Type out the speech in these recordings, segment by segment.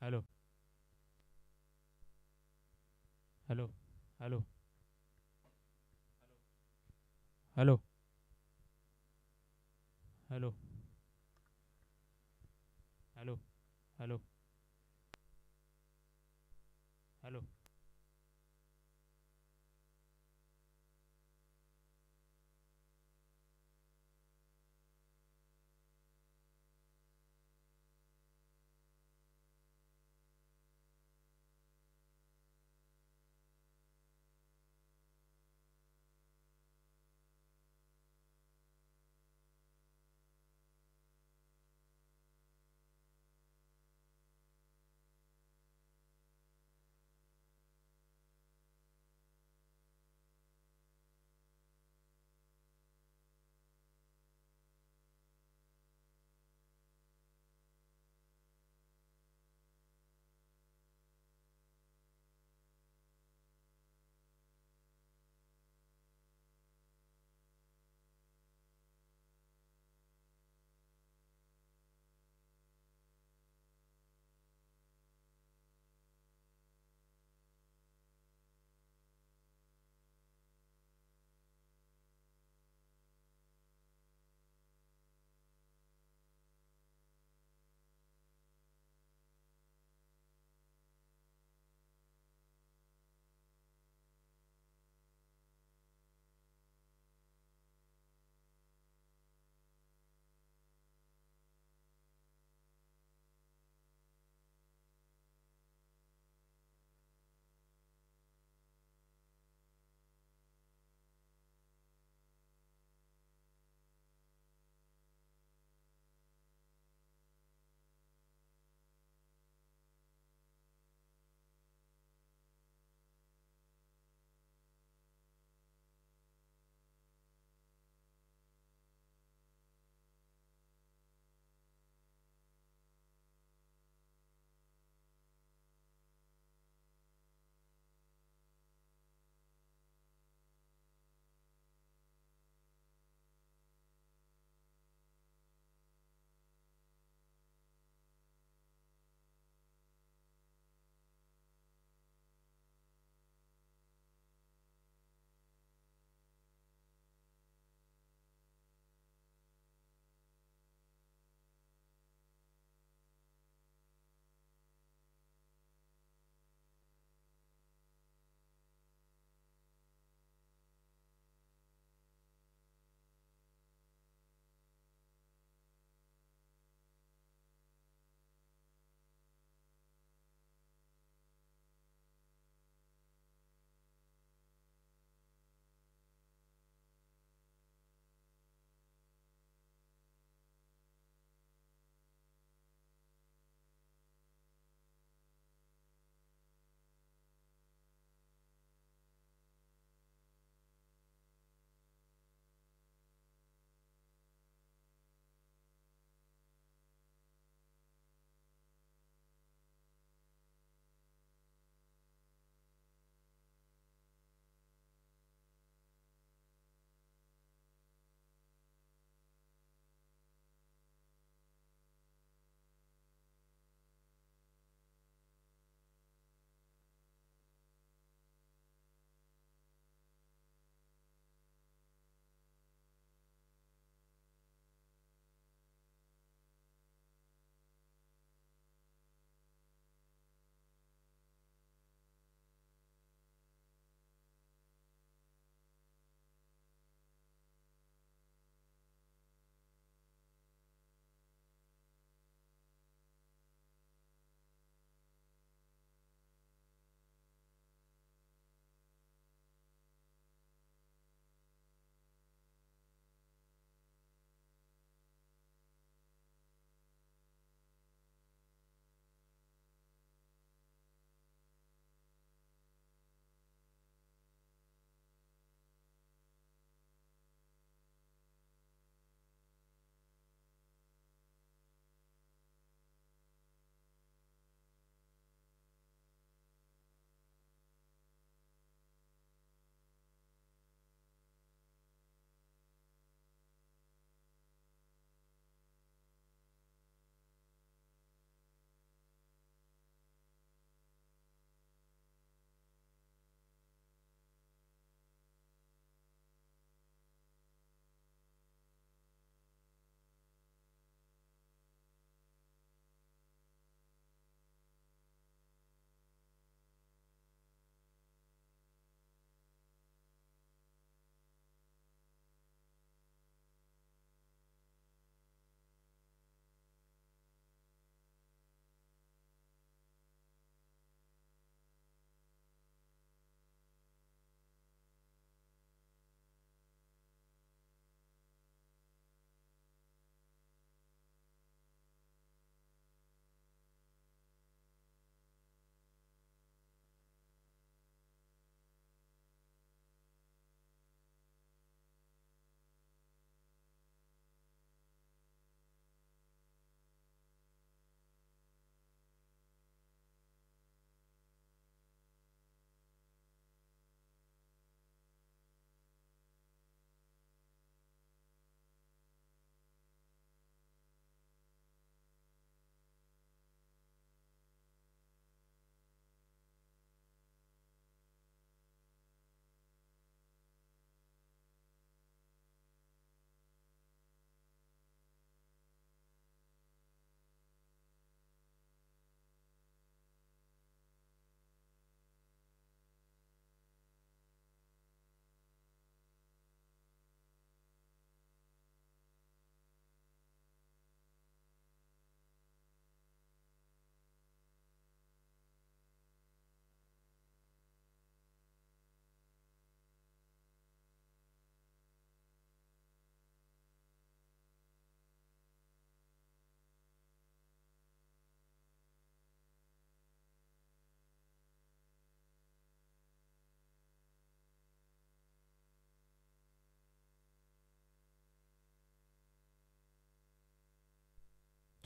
Hello hello hello hello hello hello hello hello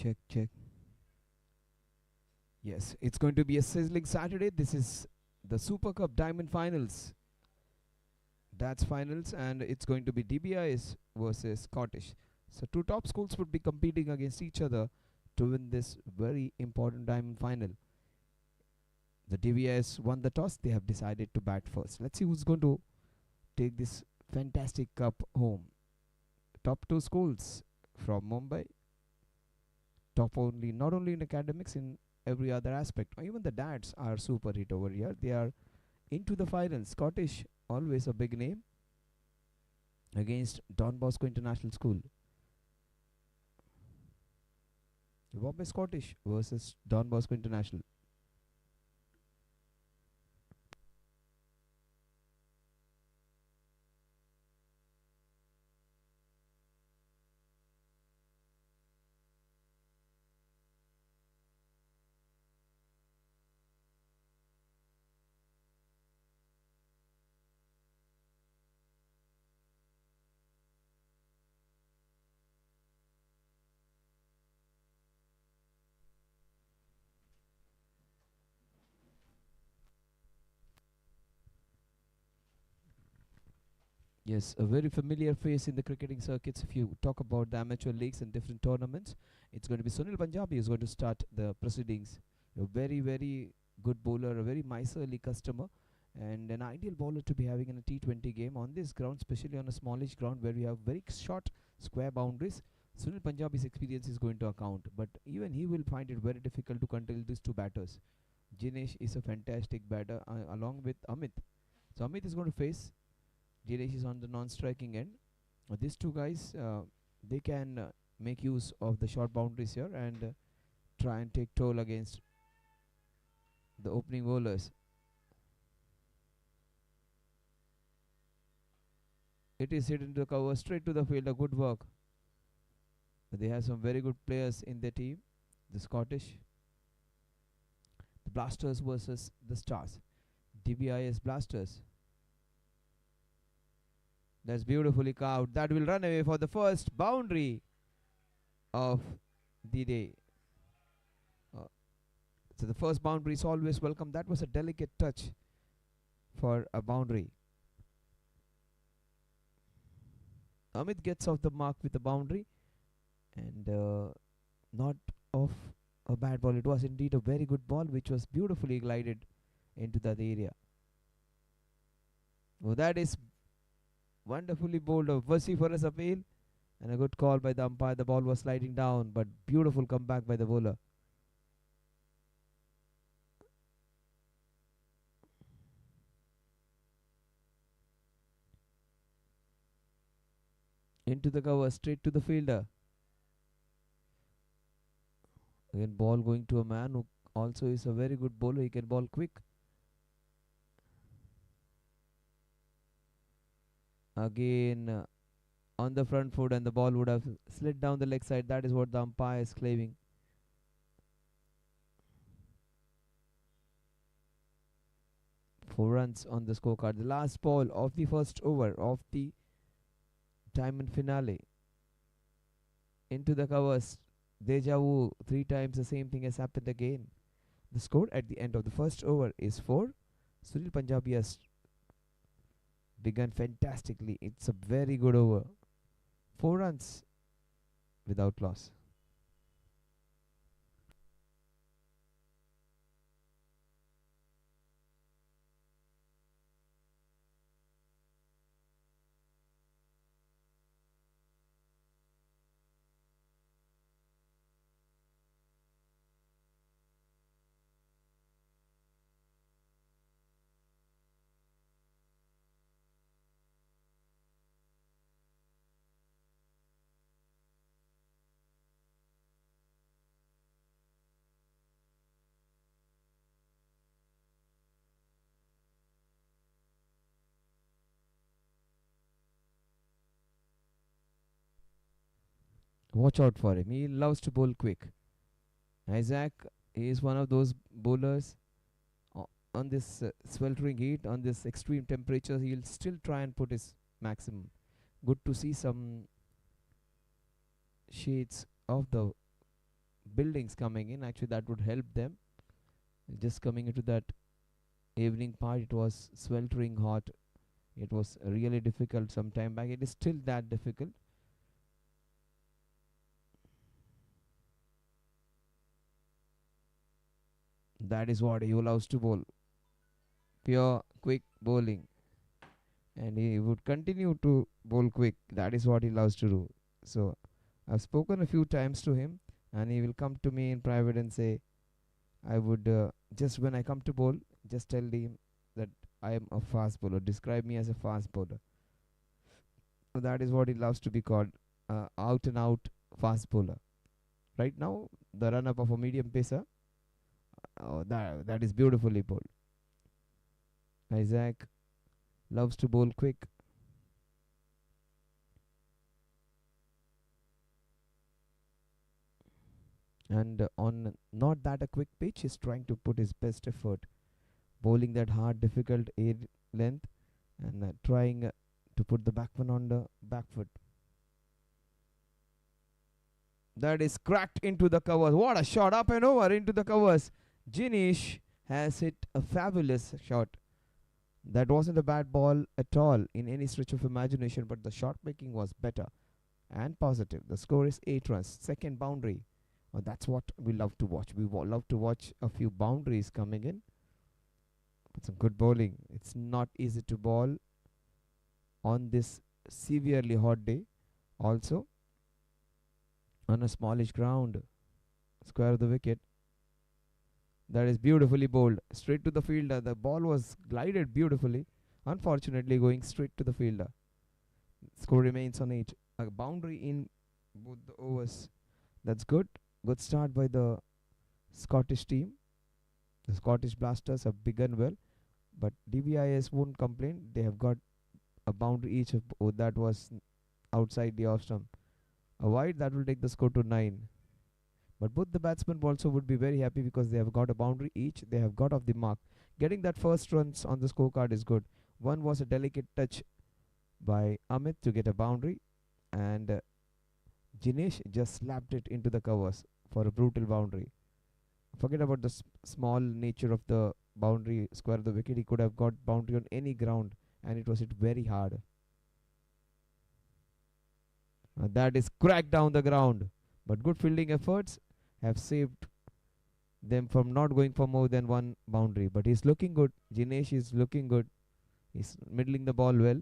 Check, check. Yes, it's going to be a sizzling Saturday. This is the Super Cup Diamond Finals. That's finals, and it's going to be Dbis versus Scottish. So two top schools would be competing against each other to win this very important diamond final. The Dbis won the toss. They have decided to bat first. Let's see who's going to take this fantastic cup home. Top two schools from Mumbai. Top only, not only in academics, in every other aspect. Even the dads are super hit over here. They are into the finals. Scottish, always a big name, against Don Bosco International School. Bombay Scottish versus Don Bosco International. Yes, a very familiar face in the cricketing circuits. If you talk about the amateur leagues and different tournaments, it's going to be Sunil Punjabi who's going to start the proceedings. A very, very good bowler, a very miserly customer, and an ideal bowler to be having in a T20 game on this ground, especially on a smallish ground where we have very short square boundaries. Sunil Punjabi's experience is going to account, but even he will find it very difficult to control these two batters. Jinesh is a fantastic batter along with Amit. So Amit is going to face Dinesh is on the non-striking end. These two guys, they can make use of the short boundaries here and try and take toll against the opening bowlers. It is hit into the cover, straight to the fielder. Good work. They have some very good players in their team. The Scottish, the Blasters versus the Stars. DBIS Blasters. That's beautifully carved. That will run away for the first boundary of the day. Uh, so the first boundary is always welcome. That was a delicate touch for a boundary. Amit gets off the mark with a boundary, and not off a bad ball. It was indeed a very good ball, which was beautifully glided into that area. Oh, that is wonderfully bowled. A vociferous appeal and a good call by the umpire. The ball was sliding down, but beautiful comeback by the bowler. Into the cover, straight to the fielder. Again, ball going to a man who also is a very good bowler. He can bowl quick. Again, on the front foot, and the ball would have slid down the leg side. That is what the umpire is claiming. Four runs on the scorecard. The last ball of the first over of the diamond finale. Into the covers. Deja vu. Three times the same thing has happened again. The score at the end of the first over is 4. Sunil Punjabi has begun fantastically. It's a very good over. 4 runs without loss. Watch out for him. He loves to bowl quick. Isaac is one of those bowlers on this sweltering heat, on this extreme temperature. He'll still try and put his maximum. Good to see some shades of the buildings coming in. Actually, that would help them. Just coming into that evening part, it was sweltering hot. It was really difficult some time back. It is still that difficult. That is what he loves to bowl. Pure, quick bowling. And he would continue to bowl quick. That is what he loves to do. So I've spoken a few times to him, and he will come to me in private and say, I would just when I come to bowl, just tell him that I am a fast bowler. Describe me as a fast bowler. So that is what he loves to be called, out and out fast bowler. Right now, the run up of a medium pacer, that is beautifully bowled. Isaac loves to bowl quick. And on not that a quick pitch, he's trying to put his best effort, bowling that hard, difficult air length, and trying to put the backman on the back foot. That is cracked into the covers. What a shot, up and over into the covers. Jinesh has hit a fabulous shot. That wasn't a bad ball at all in any stretch of imagination, but the shot making was better and positive. The score is 8 runs. Second boundary. That's what we love to watch. We love to watch a few boundaries coming in. But some good bowling. It's not easy to bowl on this severely hot day. Also, on a smallish ground, square of the wicket. That is beautifully bowled. Straight to the fielder. The ball was glided beautifully. Unfortunately, going straight to the fielder. Score remains on 8. A boundary in both the overs. That's good. Good start by the Scottish team. The Scottish Blasters have begun well, but Dbis won't complain. They have got a boundary each. That was outside the off stump. A wide that will take the score to 9. But both the batsmen also would be very happy because they have got a boundary each. They have got off the mark. Getting that first runs on the scorecard is good. One was a delicate touch by Amit to get a boundary, and Jinesh just slapped it into the covers for a brutal boundary. Forget about the small nature of the boundary square of the wicket. He could have got boundary on any ground, and it was hit very hard. That is cracked down the ground. But good fielding efforts have saved them from not going for more than one boundary. But he's looking good. Jinesh is looking good. He's middling the ball well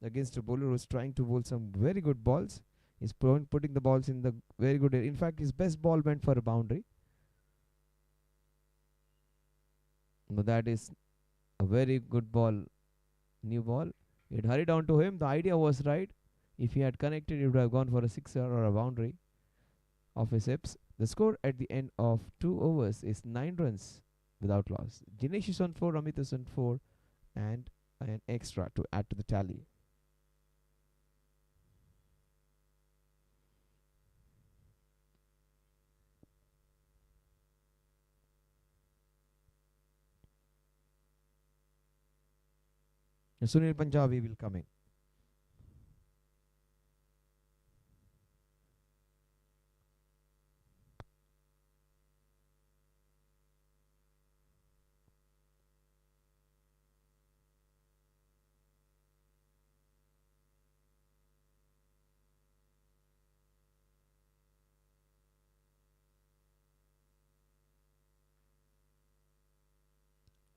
against a bowler who's trying to bowl some very good balls. He's putting the balls in the very good area. In fact, his best ball went for a boundary. No, that is a very good ball. New ball. It hurried down to him. The idea was right. If he had connected, he would have gone for a sixer or a boundary of his hips. The score at the end of 2 overs is 9 runs without loss. Jinesh is on 4, Amit is on 4, and an extra to add to the tally. Sunil Punjabi will come in.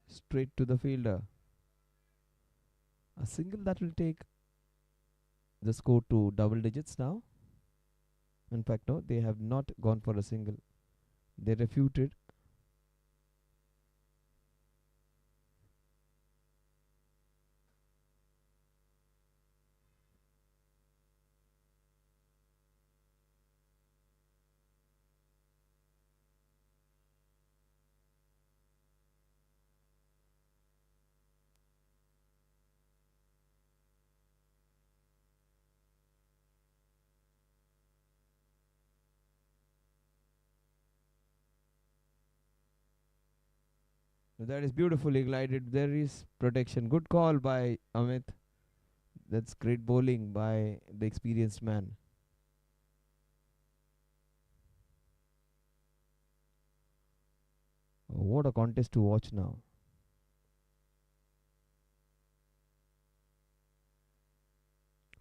Straight to the fielder. A single that will take the score to double digits now. In fact, no, they have not gone for a single. They refuted. That is beautifully glided. There is protection. Good call by Amit. That's great bowling by the experienced man. What a contest to watch now.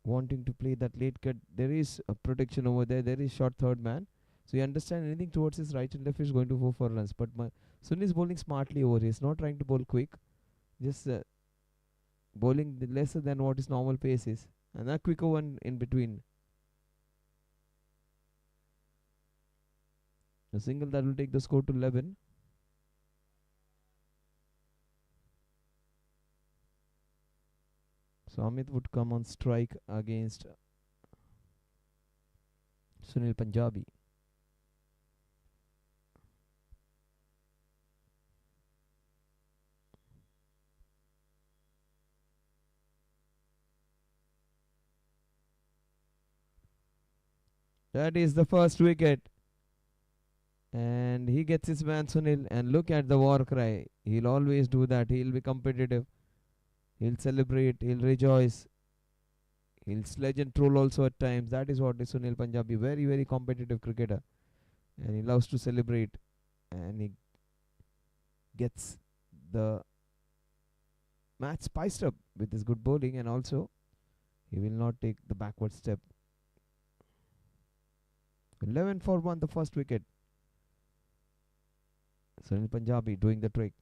Wanting to play that late cut, there is a protection over there. There is short third man. So you understand anything towards his right and left is going to go for runs. But Sunil is bowling smartly over here. He's not trying to bowl quick. Just bowling lesser than what his normal pace is. And a quicker one in between. A single that will take the score to 11. So Amit would come on strike against Sunil Punjabi. That is the first wicket. And he gets his man Sunil. And look at the war cry. He'll always do that. He'll be competitive. He'll celebrate. He'll rejoice. He'll sledge and troll also at times. That is what is Sunil Punjabi. Very, very competitive cricketer. And he loves to celebrate. And he gets the match spiced up with his good bowling. And also, he will not take the backward step. 11 for 1, the first wicket. Sunil Punjabi doing the trick.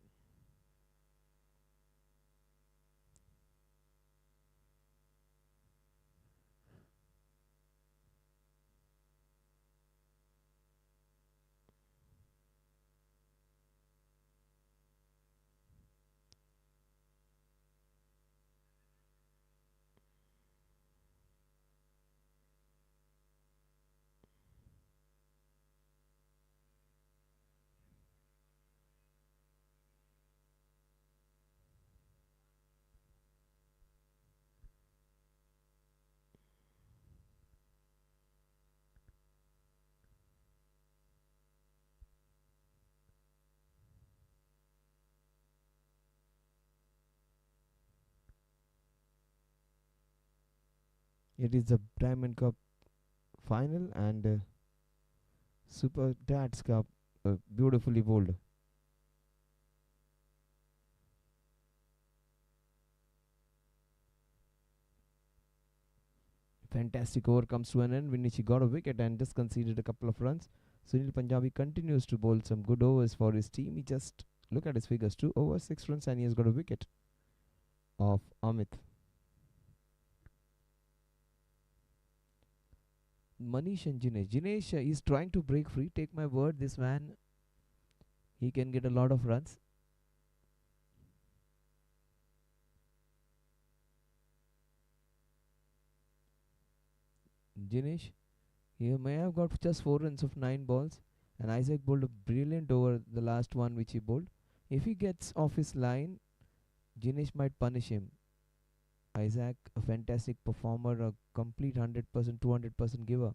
It is the Diamond Cup final and Super Dads Cup beautifully bowled. Fantastic over comes to an end. Vinici got a wicket and just conceded a couple of runs. Sunil Punjabi continues to bowl some good overs for his team. He just look at his figures: 2 overs, 6 runs, and he has got a wicket of Amit. Manish and Jinesh. Jinesh is trying to break free. Take my word, this man, he can get a lot of runs. Jinesh, he may have got just 4 runs of 9 balls, and Isaac bowled a brilliant over the last one which he bowled. If he gets off his line, Jinesh might punish him. Isaac, a fantastic performer, a complete 100%, 200% giver.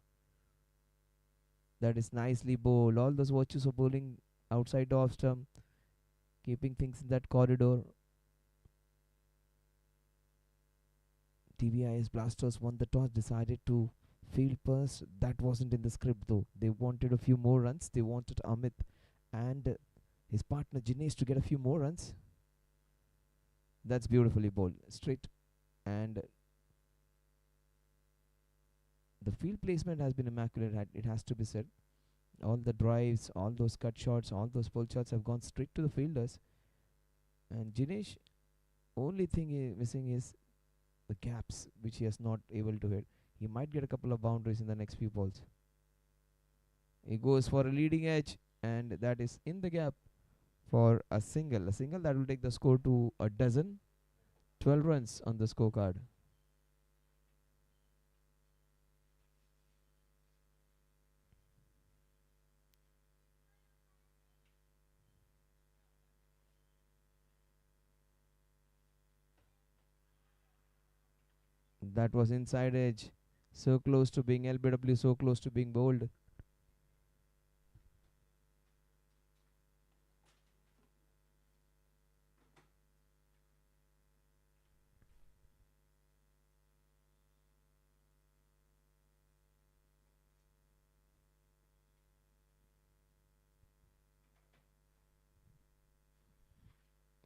That is nicely bowled. All those virtues of bowling outside the off stump, keeping things in that corridor. Dbis Blasters won the toss, decided to field first. That wasn't in the script though. They wanted a few more runs. They wanted Amit and his partner Jinesh to get a few more runs. That's beautifully bowled. Straight, and the field placement has been immaculate, it has to be said. All the drives, all those cut shots, all those pull shots have gone straight to the fielders. And Jinesh, only thing missing is the gaps which he has not able to hit. He might get a couple of boundaries in the next few balls. He goes for a leading edge, and that is in the gap for a single. A single that will take the score to a dozen. 12 runs on the scorecard. That was inside edge. So close to being LBW, so close to being bowled.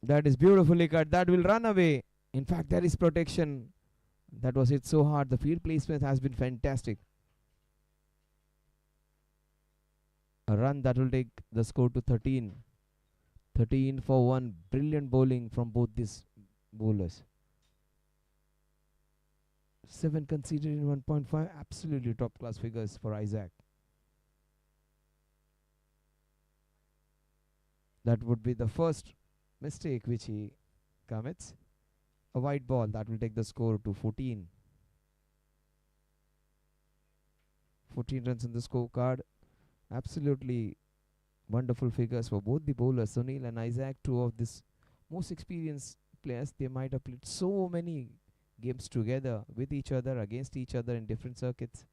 That is beautifully cut. That will run away. In fact, there is protection. That was hit so hard. The field placement has been fantastic. A run that will take the score to 13. 13 for 1. Brilliant bowling from both these bowlers. 7 conceded in 1.5. Absolutely top class figures for Isaac. That would be the first mistake which he commits. A white ball that will take the score to 14. 14 runs in the scorecard. Absolutely wonderful figures for both the bowlers, Sunil and Isaac, two of this most experienced players. They might have played so many games together with each other, against each other in different circuits.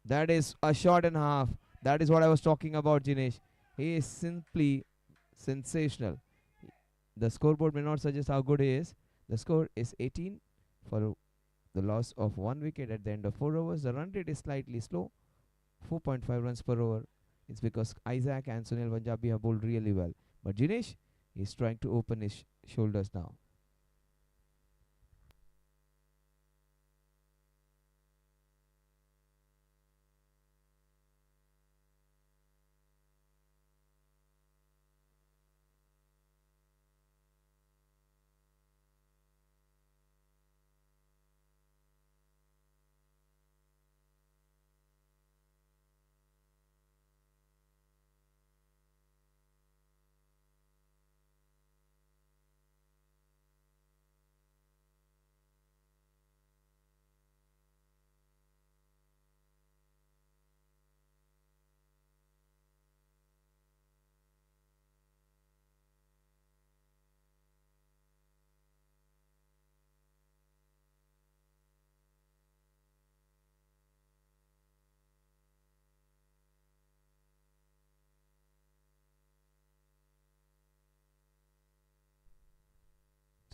That is a shot and a half. That is what I was talking about, Jinesh. He is simply sensational. The scoreboard may not suggest how good he is. The score is 18 for the loss of 1 wicket at the end of 4 overs. The run rate is slightly slow, 4.5 runs per over. It's because Isaac and Sunil Punjabi have bowled really well. But Jinesh is trying to open his shoulders now.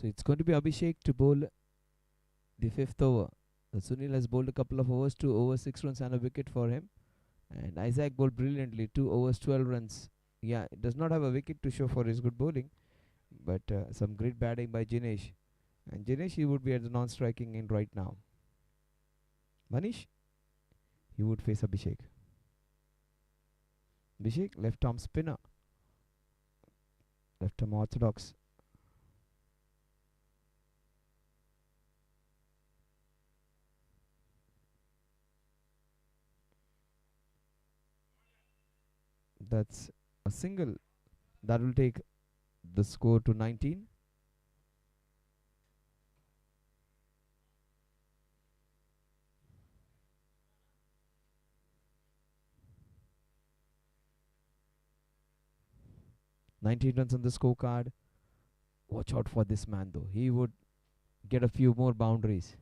So it's going to be Abhishek to bowl the 5th over. Sunil has bowled a couple of overs, 2 overs, 6 runs and a wicket for him. And Isaac bowled brilliantly, 2 overs, 12 runs. Yeah, it does not have a wicket to show for his good bowling, but some great batting by Jinesh. And Jinesh, he would be at the non-striking end right now. Manish, he would face Abhishek. Abhishek, left arm spinner. Left arm orthodox. That's a single. That will take the score to 19. Runs on the scorecard. Watch out for this man though. He would get a few more boundaries.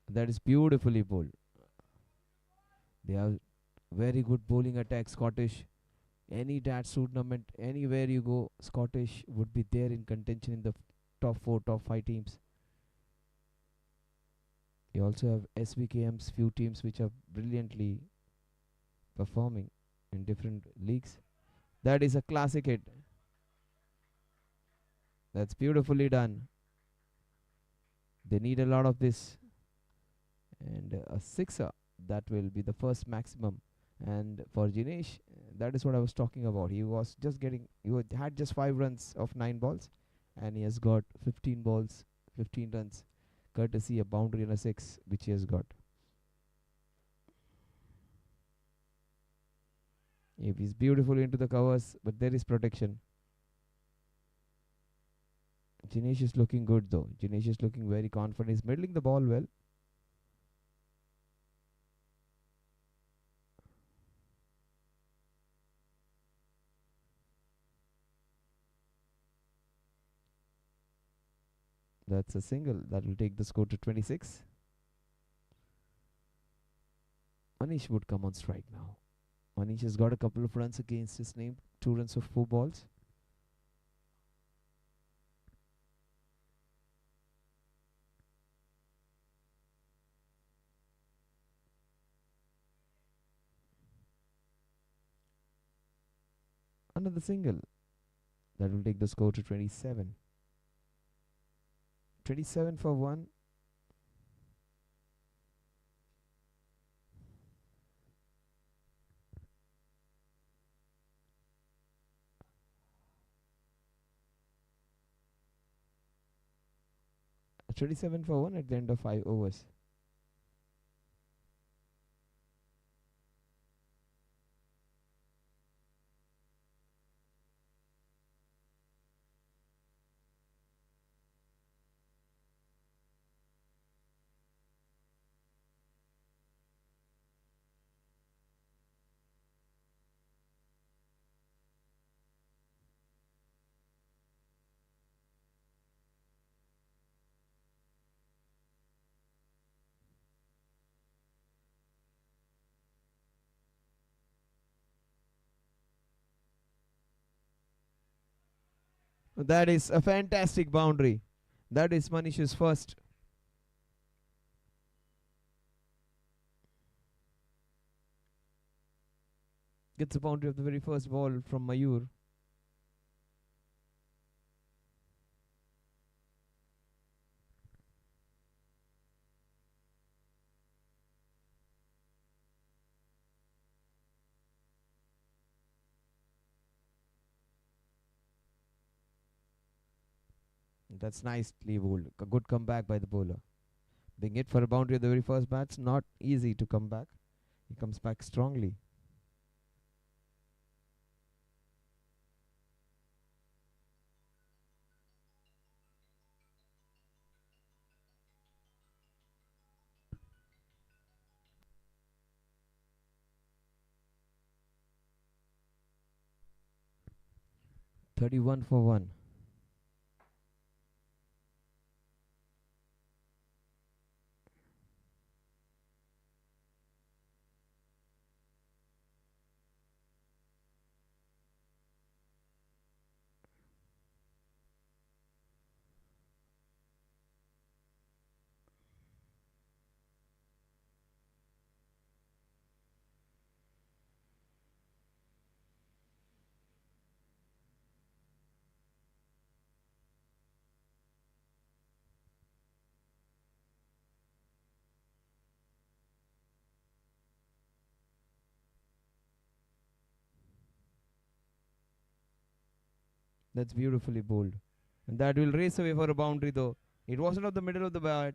That is beautifully bowled. They have very good bowling attack, Scottish. Any DATS tournament, anywhere you go, Scottish would be there in contention in the top 4, top 5 teams. You also have SVKM's few teams which are brilliantly performing in different leagues. That is a classic hit. That's beautifully done. They need a lot of this. And a sixer, that will be the first maximum. And for Jinesh, that is what I was talking about. He was just getting, had just 5 runs of 9 balls, and he has got 15 balls, 15 runs, courtesy a boundary and a 6, which he has got. If he's beautifully into the covers, but there is protection. Jinesh is looking good though. Jinesh is looking very confident. He's middling the ball well. That's a single. That will take the score to 26. Manish would come on strike now. Manish has got a couple of runs against his name. 2 runs of 4 balls. Another single. That will take the score to 27. 27 for 1. 27 for 1 at the end of 5 overs. That is a fantastic boundary. That is Manish's first. Gets the boundary of the very first ball from Mayur. That's nicely bowled. A good comeback by the bowler. Being hit for a boundary at the very first bat's not easy to come back. He comes back strongly. $31 for 1. That's beautifully bowled. And that will race away for a boundary though. It wasn't of the middle of the bat.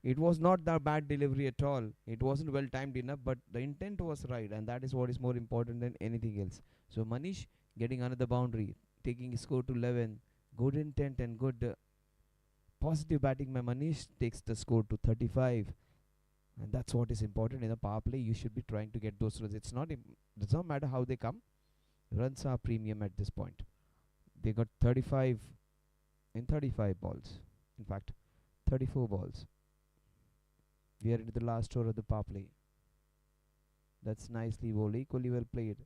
It was not the bad delivery at all. It wasn't well timed enough, but the intent was right, and that is what is more important than anything else. So Manish getting another boundary, taking his score to 11. Good intent and good positive batting by Manish takes the score to 35. And that's what is important in a power play. You should be trying to get those runs. Does not matter how they come. Runs are premium at this point. They got 35 in 35 balls. In fact, 34 balls. We are into the last over of the power play. That's nicely bowled, equally well played.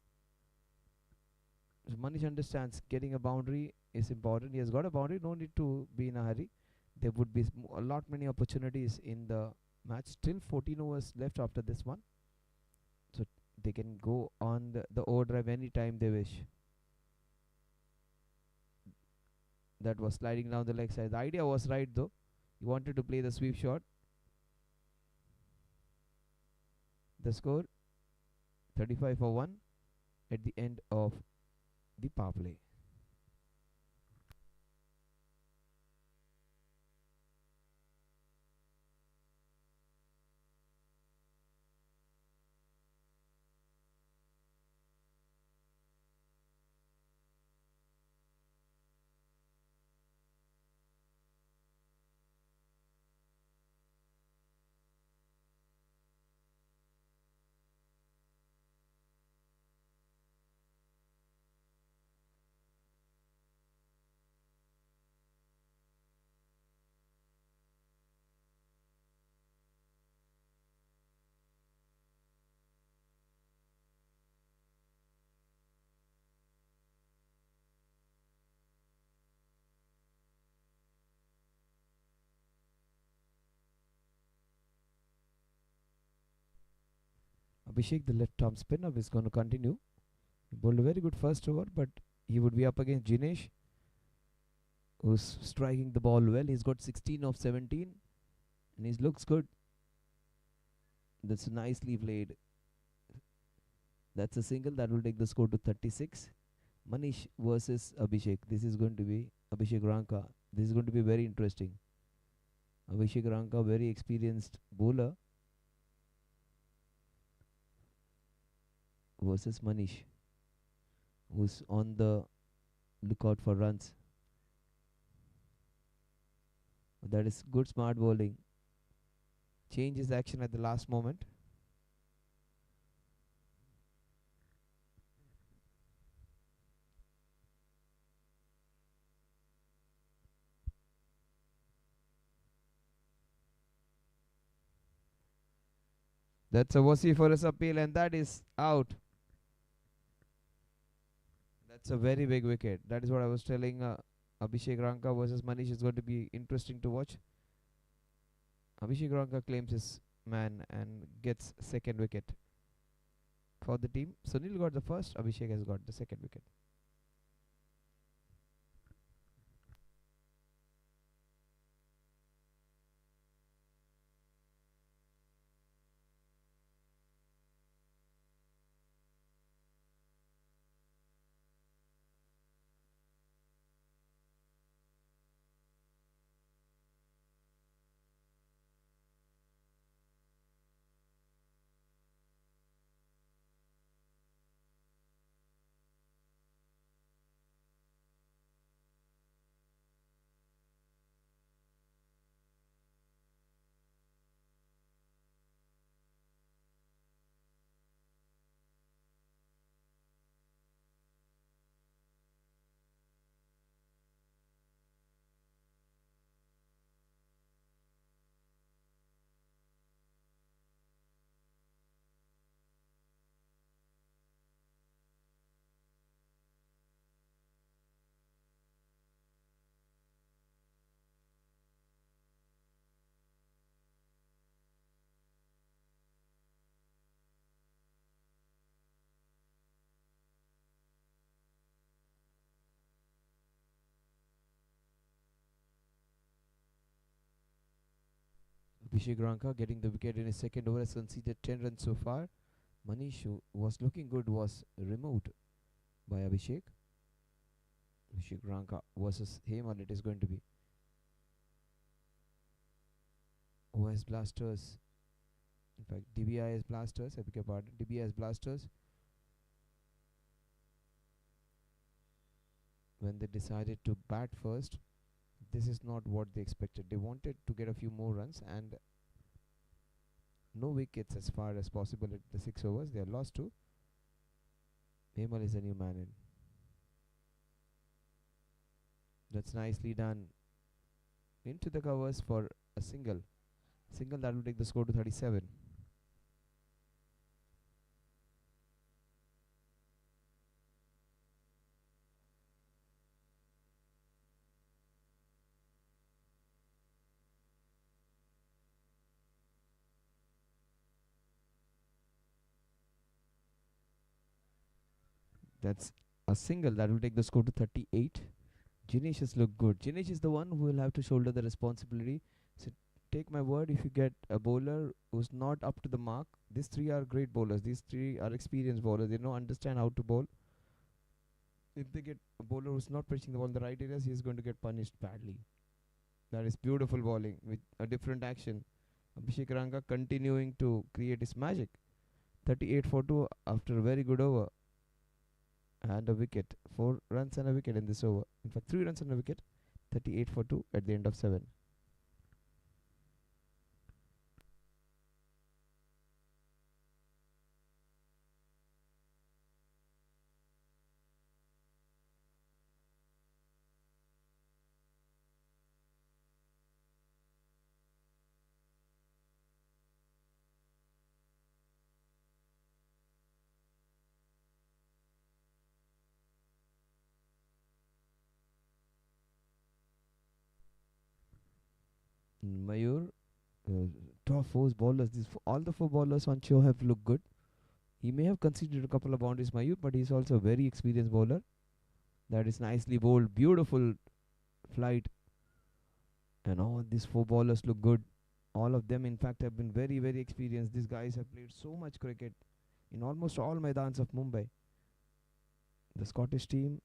So Manish understands getting a boundary is important. He has got a boundary, no need to be in a hurry. There would be a lot many opportunities in the match. Still 14 overs left after this one. So they can go on the overdrive anytime they wish. That was sliding down the leg side. The idea was right though. He wanted to play the sweep shot. The score 35 for 1 at the end of the power play. Abhishek, the left arm spinner, is going to continue. He bowled a very good first over, but he would be up against Jinesh, who's striking the ball well. He's got 16 of 17, and he looks good. That's nicely played. That's a single that will take the score to 36. Manish versus Abhishek. This is going to be Abhishek Ranka. This is going to be very interesting. Abhishek Ranka, very experienced bowler, versus Manish, who's on the lookout for runs. That is good smart bowling. Changes action at the last moment. That's a vociferous appeal, and that is out. That's a very big wicket. That is what I was telling. Abhishek Ranka versus Manish is going to be interesting to watch. Abhishek Ranka claims his man and gets second wicket for the team. Sunil got the first. Abhishek has got the second wicket. Abhishek Ranka getting the wicket in his second over has conceded 10 runs so far. Manish, who was looking good, was removed by Abhishek. Abhishek Ranka versus Hemal it is going to be. OS Blasters. In fact, Dbis Blasters. I beg your pardon. Dbis Blasters. When they decided to bat first, this is not what they expected. They wanted to get a few more runs and no wickets as far as possible at the 6 overs. They are lost to. Hemal is a new man in. That's nicely done. Into the covers for a single. Single that will take the score to 37. That's a single that will take the score to 38. Jinesh has looked good. Jinesh is the one who will have to shoulder the responsibility. So take my word, if you get a bowler who's not up to the mark, these three are great bowlers. These three are experienced bowlers. They know, understand how to bowl. If they get a bowler who's not pitching the ball in the right areas, he is going to get punished badly. That is beautiful bowling with a different action. Abhishek Ranga continuing to create his magic. 38 for 2 after a very good over. And a wicket. 4 runs and a wicket in this over. In fact, 3 runs and a wicket. 38 for 2 at the end of 7. Mayur, top 4 bowlers. All the 4 bowlers on show have looked good. He may have conceded a couple of boundaries, Mayur, but he's also a very experienced bowler. That is nicely bowled. Beautiful flight. And all these four bowlers look good. All of them, in fact, have been very, very experienced. These guys have played so much cricket in almost all Maidans of Mumbai. The Scottish team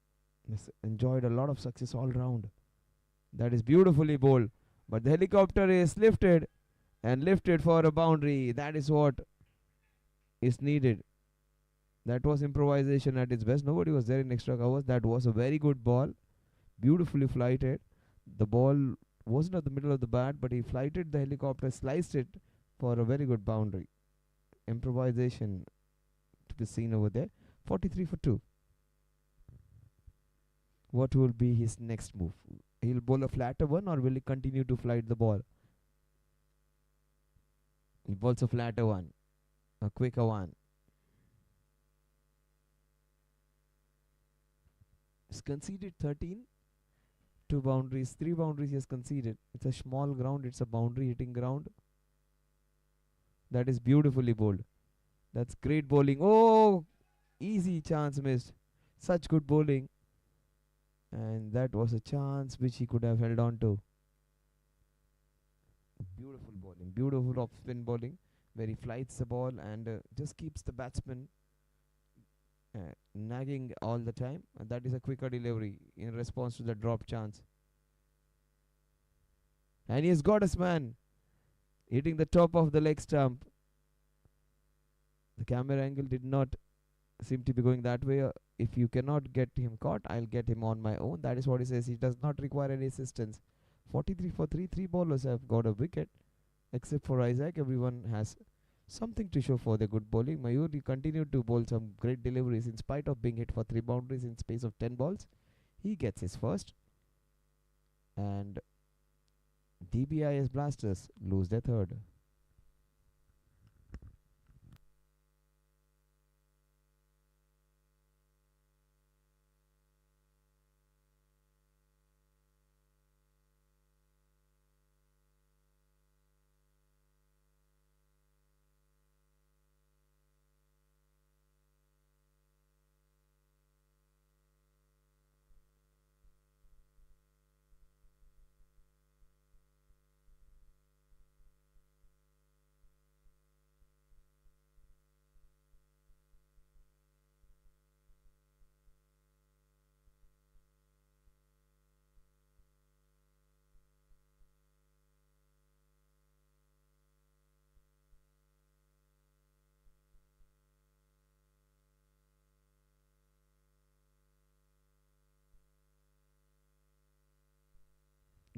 has enjoyed a lot of success all round. That is beautifully bowled. But the helicopter is lifted and lifted for a boundary. That is what is needed. That was improvisation at its best. Nobody was there in extra covers. That was a very good ball. Beautifully flighted. The ball wasn't at the middle of the bat, but he flighted the helicopter, sliced it for a very good boundary. Improvisation to be seen over there. 43 for 2. What will be his next move? He'll bowl a flatter one, or will he continue to flight the ball? He bowls a flatter one, a quicker one. He's conceded 13. 2 boundaries, 3 boundaries he has conceded. It's a small ground, it's a boundary hitting ground. That is beautifully bowled. That's great bowling. Oh, easy chance missed. Such good bowling. And that was a chance which he could have held on to. Beautiful bowling, beautiful off spin bowling, where he flights the ball and just keeps the batsman nagging all the time. And that is a quicker delivery in response to the drop chance. And he has got his man hitting the top of the leg stump. The camera angle did not seem to be going that way. If you cannot get him caught, I'll get him on my own. That is what he says. He does not require any assistance. 43 for 3. 3 bowlers have got a wicket. Except for Isaac, everyone has something to show for their good bowling. Mayur, he continued to bowl some great deliveries in spite of being hit for 3 boundaries in space of 10 balls. He gets his first. And Dbis Blasters lose their third.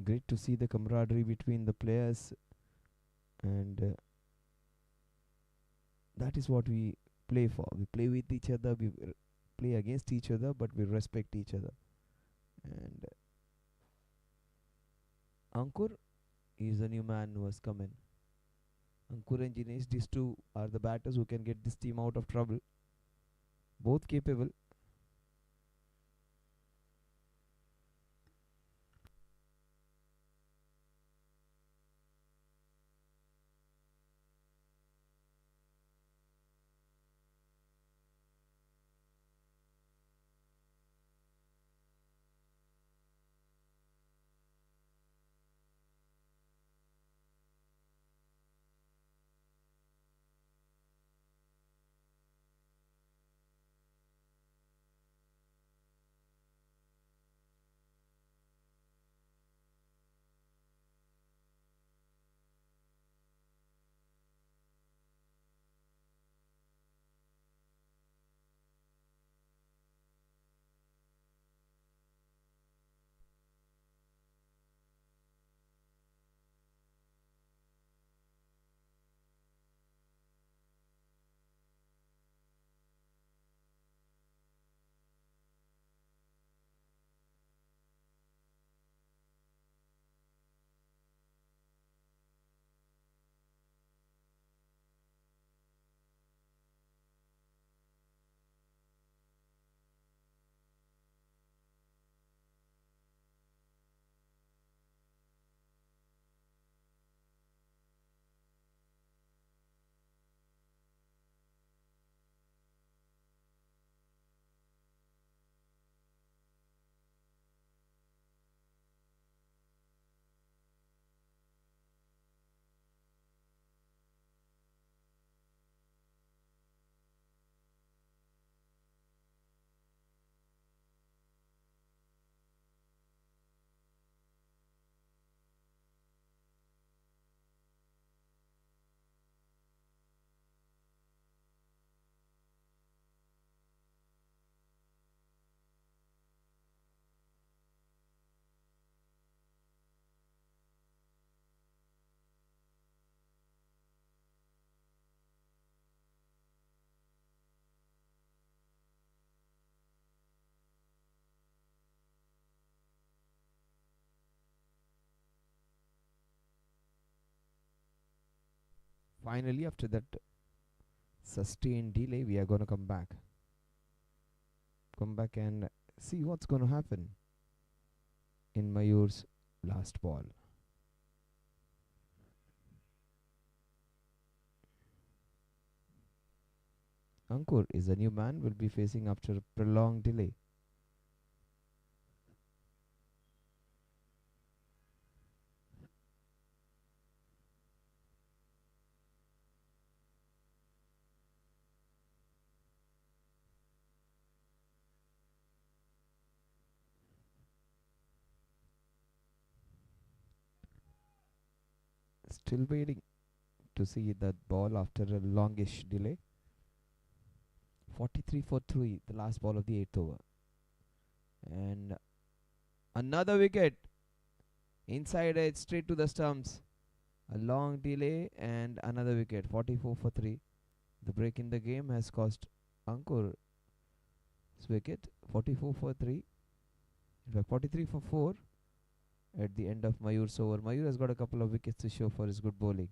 Great to see the camaraderie between the players, and that is what we play for. We play with each other, we play against each other, but we respect each other. And Ankur is the new man who has come in. Ankur and Jinesh, these two are the batters who can get this team out of trouble. Both capable. Finally, after that sustained delay, we are going to come back. Come back and see what's going to happen in Mayur's last ball. Ankur is a new man, will be facing after a prolonged delay. Still waiting to see that ball after a longish delay. 43 for 3, the last ball of the 8th over. And another wicket. Inside edge, straight to the stumps. A long delay and another wicket. 44 for 3. The break in the game has cost Ankur's wicket. 44 for 3. In fact, 43 for 4 at the end of Mayur's over. Mayur has got a couple of wickets to show for his good bowling.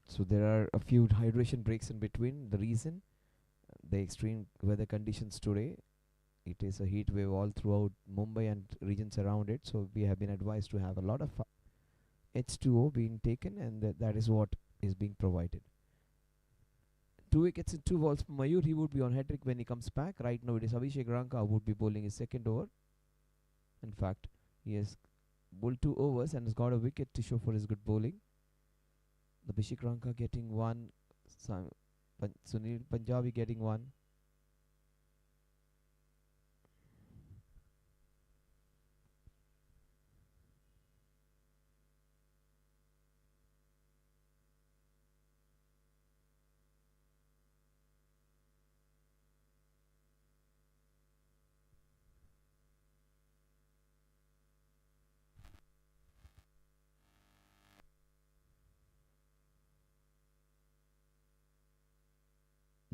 So there are a few hydration breaks in between. The reason, the extreme weather conditions today. It is a heat wave all throughout Mumbai and regions around it. So we have been advised to have a lot of H2O being taken, and that is what is being provided. 2 wickets in 2 balls for Mayur. He would be on hat-trick when he comes back. Right now it is Abhishek Ranka who would be bowling his second over. In fact, he has bowled 2 overs and has got a wicket to show for his good bowling. Abhishek Ranka getting 1, Sunil Punjabi getting 1.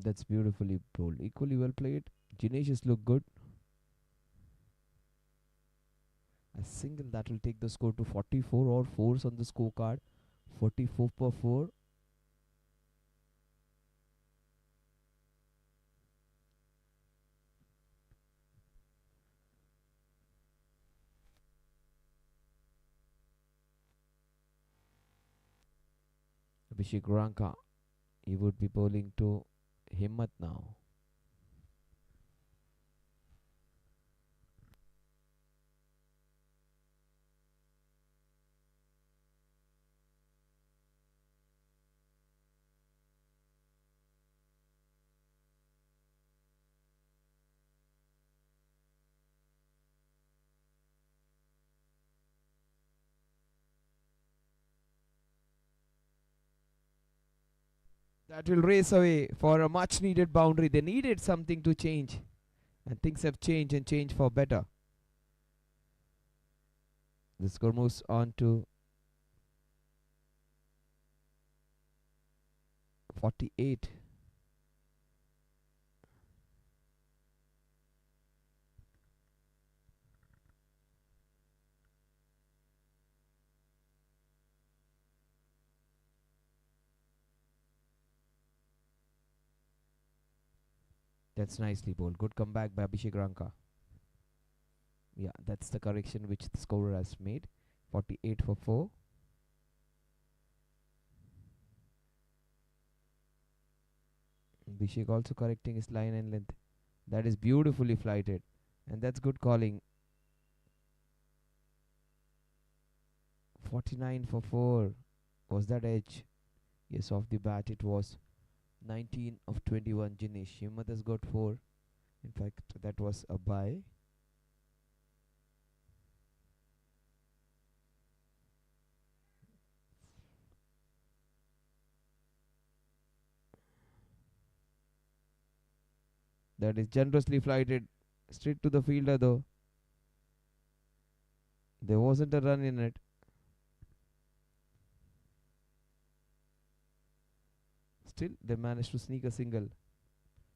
That's beautifully bowled. Equally well played. Jinesh has looked good. A single that will take the score to 44 or 4s on the scorecard. 44 per 4. Abhishek Ranka, he would be bowling to Himmat now. That will race away for a much needed boundary. They needed something to change, and things have changed and changed for better. The score moves on to 48. That's nicely bowled. Good comeback by Abhishek Ranka. Yeah, that's the correction which the scorer has made. 48 for 4. Abhishek also correcting his line and length. That is beautifully flighted. And that's good calling. 49 for 4. Was that edge? Yes, off the bat it was. 19 of 21. Jinesh Himmat has got 4. In fact, that was a bye. That is generously flighted straight to the fielder though. There wasn't a run in it. Still, they managed to sneak a single.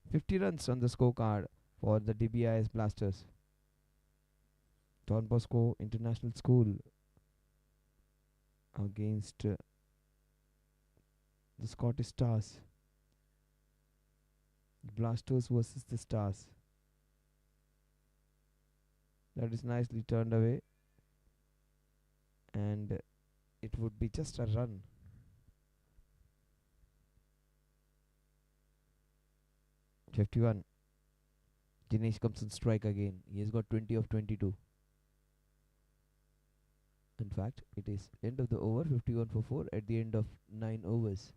50 runs on the scorecard for the Dbis Blasters. Don Bosco International School against the Scottish Stars. The Blasters versus the Stars. That is nicely turned away. And it would be just a run. '51. Jinesh comes on strike again. He has got 20 of 22. In fact, it is end of the over, 51 for 4 at the end of 9 overs.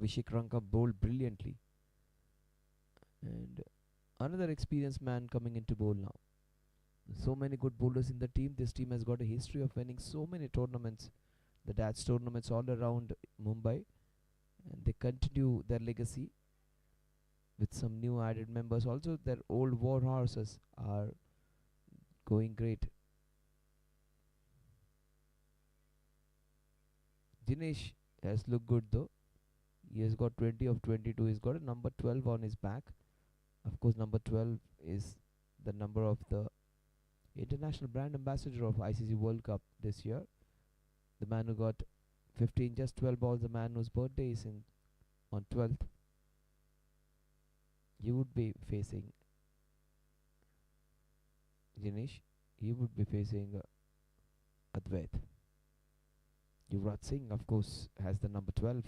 Abhishek Ranka bowled brilliantly. And another experienced man coming into bowl now. So many good bowlers in the team. This team has got a history of winning so many tournaments, the Dutch tournaments all around Mumbai, and they continue their legacy with some new added members. Also, their old war horses are going great. Dinesh has looked good though. He has got 20 of 22. He's got a number 12 on his back. Of course, number 12 is the number of the international brand ambassador of ICC World Cup this year. The man who got 15, just 12 balls, the man whose birthday is on 12th. You would be facing Jinesh. He would be facing Advait. Yuvraj Singh, of course, has the number 12.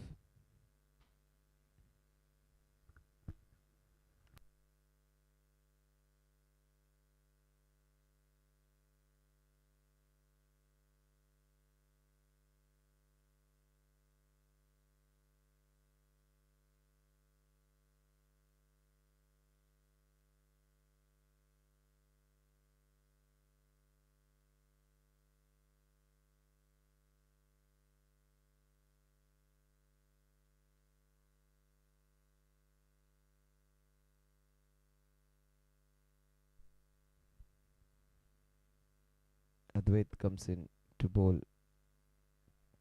Advait comes in to bowl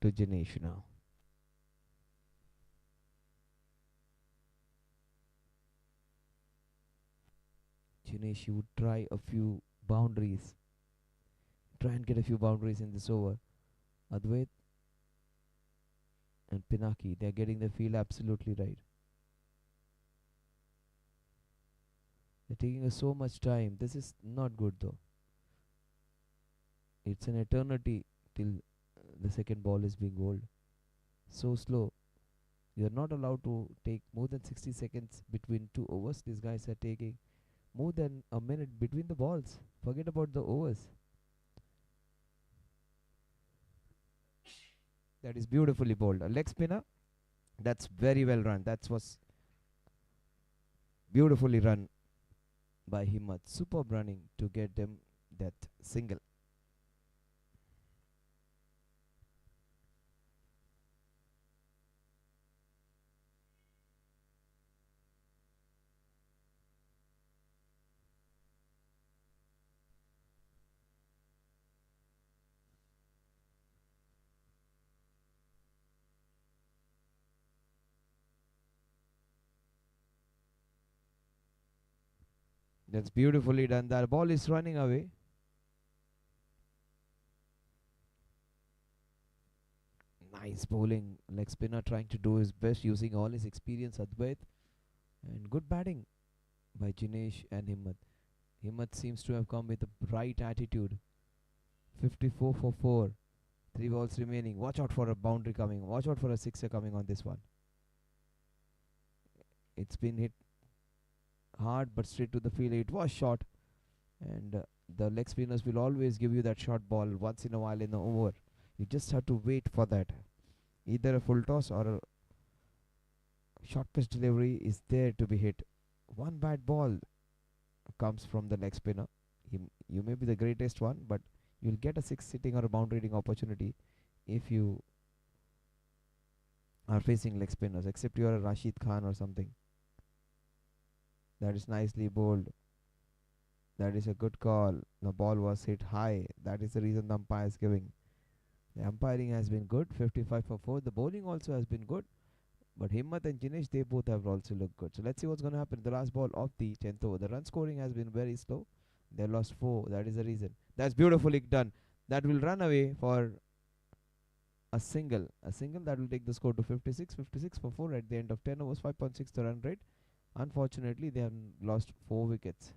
to Jinesh now. Jinesh, you would try a few boundaries. Try and get a few boundaries in this over. Advait and Pinaki, they're getting the field absolutely right. They're taking us so much time. This is not good though. It's an eternity till the second ball is being bowled. So slow. You are not allowed to take more than 60 seconds between two overs. These guys are taking more than a minute between the balls. Forget about the overs. That is beautifully bowled. A leg spinner. That's very well run. That was beautifully run by Himmat. Superb running to get them that single. That's beautifully done. That ball is running away. Nice bowling. Leg spinner trying to do his best using all his experience, Advait. And good batting by Jinesh and Himmat. Himmat seems to have come with a bright attitude. 54 for 4. 3 balls remaining. Watch out for a boundary coming. Watch out for a sixer coming on this one. It's been hit hard but straight to the field. It was short. And the leg spinners will always give you that short ball once in a while in the over. You just have to wait for that. Either a full toss or a short pitch delivery is there to be hit. One bad ball comes from the leg spinner. You may be the greatest one, but you'll get a six sitting or a boundary hitting opportunity if you are facing leg spinners, except you are a Rashid Khan or something. That is nicely bowled. That is a good call. The ball was hit high. That is the reason the umpire is giving. The umpiring has been good, 55 for 4. The bowling also has been good. But Himmat and Jinesh, they both have also looked good. So let's see what's going to happen. The last ball of the 10th over. The run scoring has been very slow. They lost 4. That is the reason. That's beautifully done. That will run away for a single. A single that will take the score to 56. 56 for 4 at the end of 10 overs. 5.6 the run rate. Unfortunately, they have lost 4 wickets.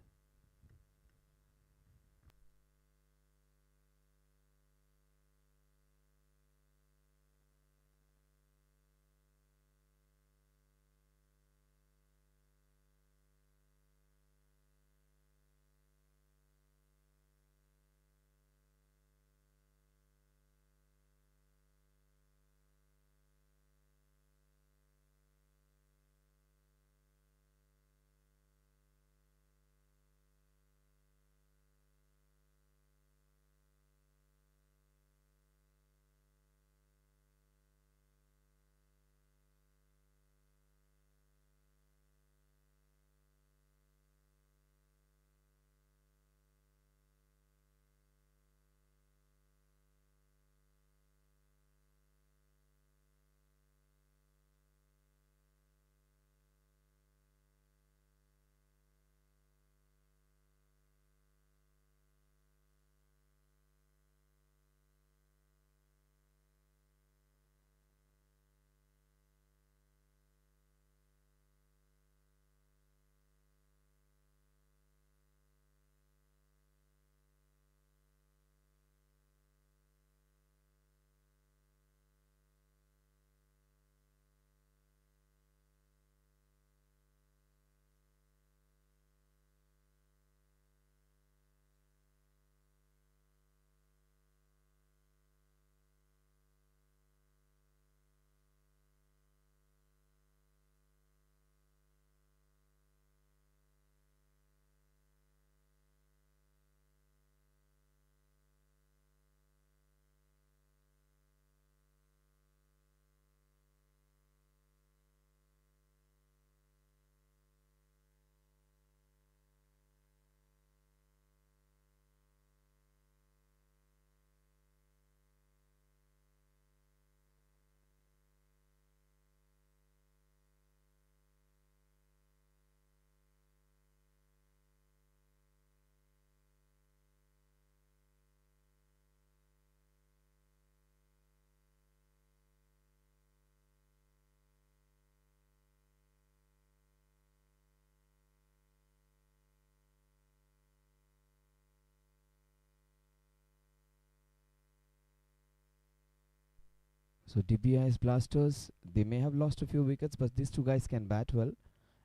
So Dbis Blasters, they may have lost a few wickets, but these two guys can bat well.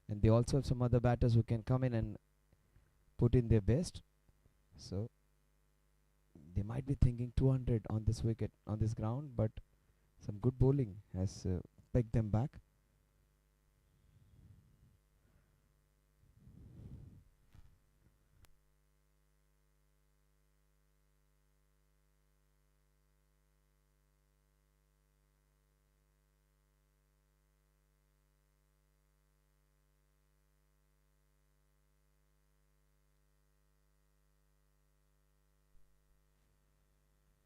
And they also have some other batters who can come in and put in their best. So they might be thinking 200 on this wicket, on this ground, but some good bowling has pegged them back.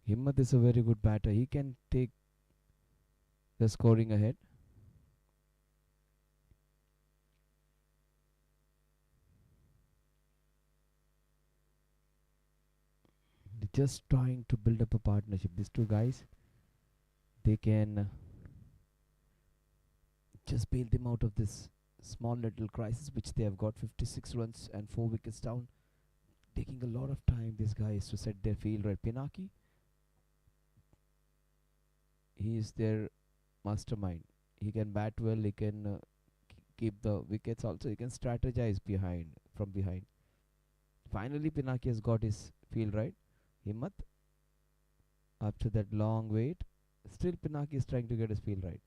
Himmat is a very good batter. He can take the scoring ahead. just trying to build up a partnership. These two guys, they can just bail them out of this small little crisis which they have got. 56 runs and 4 wickets down, taking a lot of time these guys to set their field right. Pinaki, he is their mastermind. He can bat well, he can keep the wickets also, he can strategize from behind. Finally Pinaki has got his field right. Himmat, after that long wait, still Pinaki is trying to get his field right.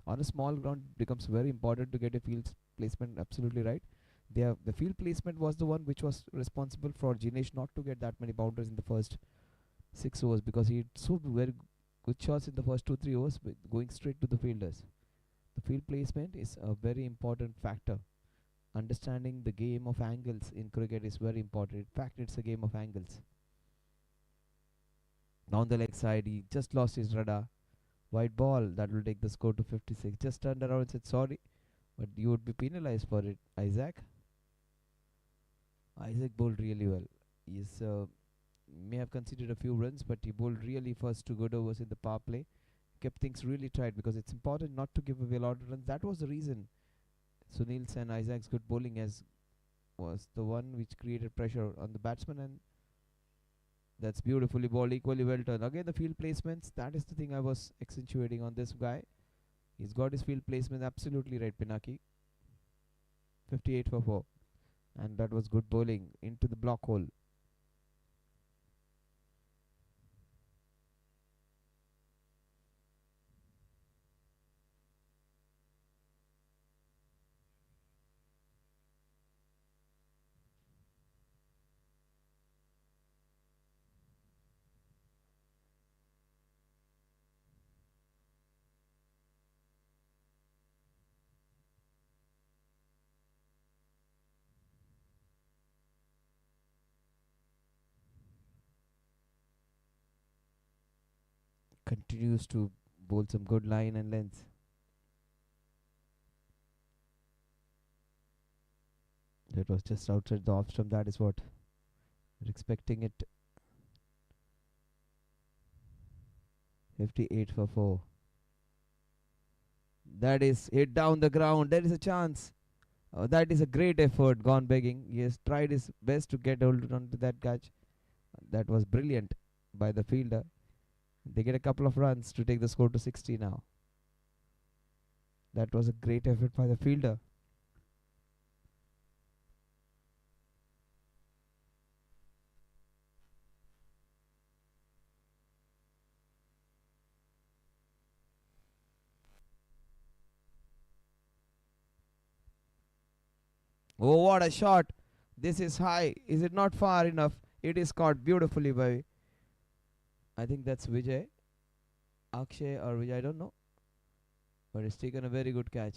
On a small ground it becomes very important to get a field placement absolutely right. The field placement was the one which was responsible for Jinesh not to get that many boundaries in the first 6 overs, because he had so very good shots in the first 2 3 overs going straight to the fielders. The field placement is a very important factor. Understanding the game of angles in cricket is very important. In fact, it's a game of angles. Down the leg side, he just lost his radar. White ball, that will take the score to 56. Just turned around and said sorry, but you would be penalized for it. Isaac bowled really well. He's may have conceded a few runs, but he bowled really first 2 good overs in the power play. Kept things really tight because it's important not to give away a lot of runs. That was the reason Sunil's and Isaac's good bowling was the one which created pressure on the batsman, and that's beautifully bowled, equally well done. Again, the field placements, that is the thing I was accentuating on this guy. He's got his field placement absolutely right, Pinaki. 58 for 4. And that was good bowling into the block hole. Continues to bowl some good line and length. That was just outside the off stump. That is what we're expecting it. 58 for 4. That is hit down the ground. There is a chance. That is a great effort gone begging. He has tried his best to get hold onto that catch. That was brilliant by the fielder. They get a couple of runs to take the score to 60 now. That was a great effort by the fielder. Oh, what a shot! This is high. Is it not far enough? It is caught beautifully by, I think that's Vijay. Akshay or Vijay, I don't know. But it's taken a very good catch.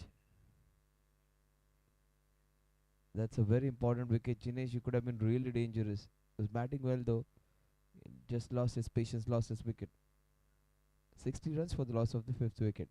That's a very important wicket. Jinesh, you could have been really dangerous. Was batting well though. Just lost his patience, lost his wicket. 60 runs for the loss of the 5th wicket.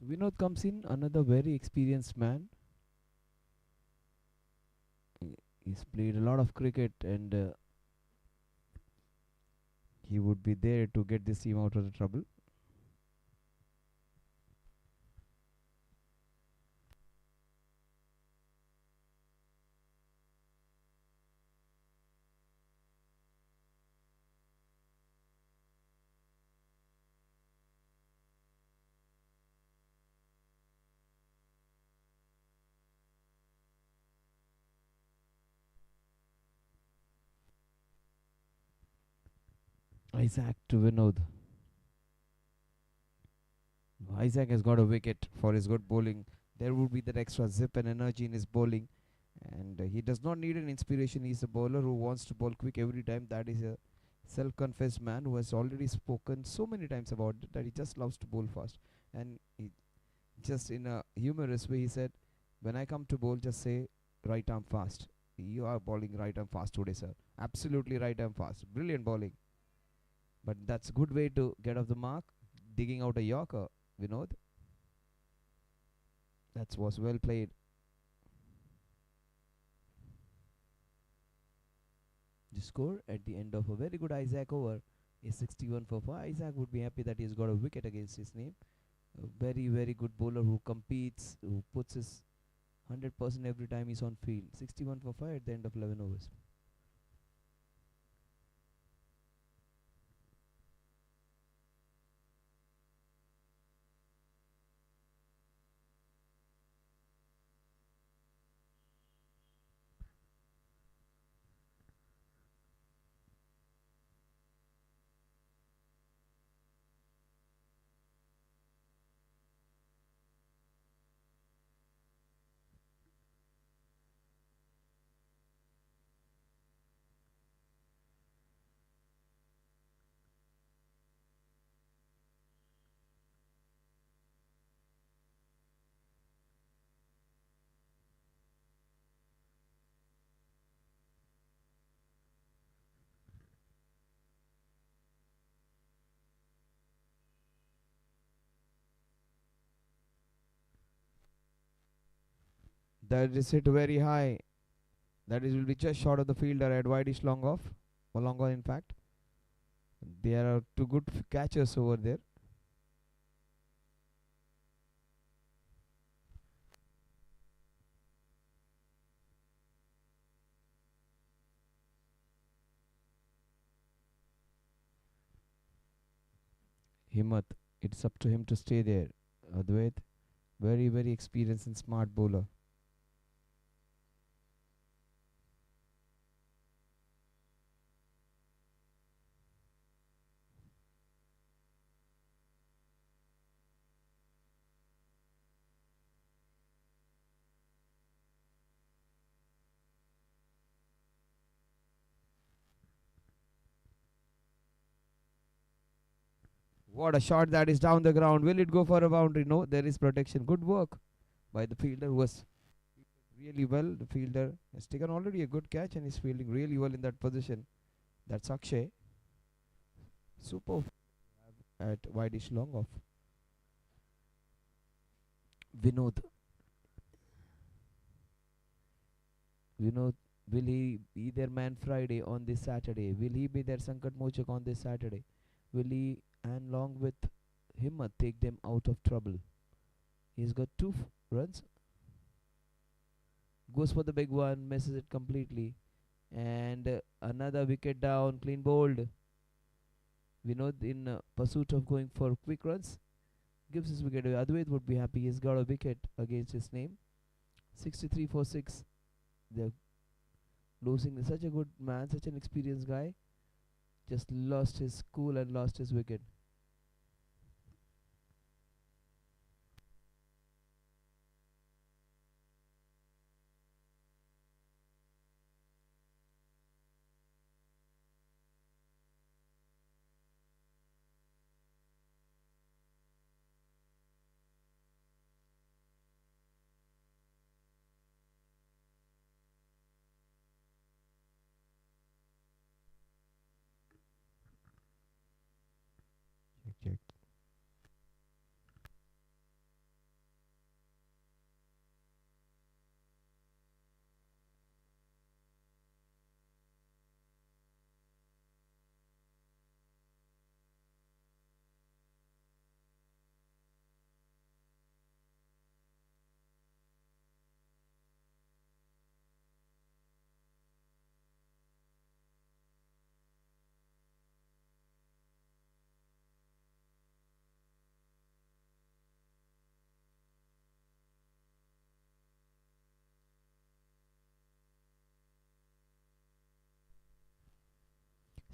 So Vinod comes in, another very experienced man. He's played a lot of cricket, and he would be there to get this team out of the trouble. Isaac to Vinod. Isaac has got a wicket for his good bowling. There would be that extra zip and energy in his bowling, and he does not need an inspiration. He's a bowler who wants to bowl quick every time. That is a self-confessed man who has already spoken so many times about it that he just loves to bowl fast. And he just in a humorous way he said, "When I come to bowl, just say right arm fast." You are bowling right arm fast today, sir. Absolutely right arm fast. Brilliant bowling. But that's a good way to get off the mark. Digging out a Yorker, Vinod. That was well played. The score at the end of a very good Isaac over is 61 for 4. Isaac would be happy that he's got a wicket against his name. A very, very good bowler who competes, who puts his 100% every time he's on field. 61 for 5 at the end of 11 overs. That is hit very high. That is will be just short of the fielder at wideish long off, or long on in fact. There are two good catchers over there. Himmat, it's up to him to stay there. Advait, very, very experienced and smart bowler. What a shot that is down the ground. Will it go for a boundary? No, there is protection. Good work by the fielder who was really well. The fielder has taken already a good catch and is fielding really well in that position. That's Akshay. Super at wideish long off. Vinod. Vinod, will he be their man Friday on this Saturday? Will he be their Sankat Mochak on this Saturday? Will he, and along with Himmat, take them out of trouble? He's got two runs. Goes for the big one, misses it completely. And another wicket down, clean bowled. Vinod, in pursuit of going for quick runs, gives his wicket away. Advait would be happy. He's got a wicket against his name. 63 for 6. They're losing such a good man, such an experienced guy. Just lost his cool and lost his wicket.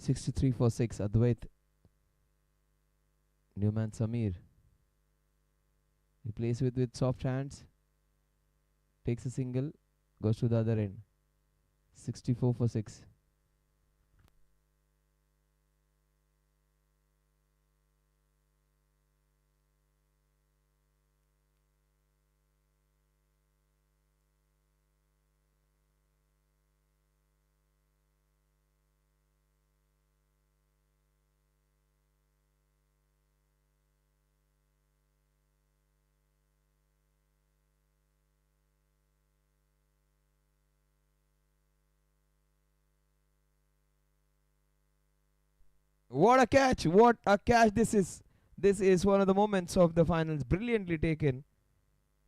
63 for 6. Advait. Newman Samir. He plays with soft hands. Takes a single. Goes to the other end. 64 for 6. What a catch! What a catch this is! This is one of the moments of the finals. Brilliantly taken.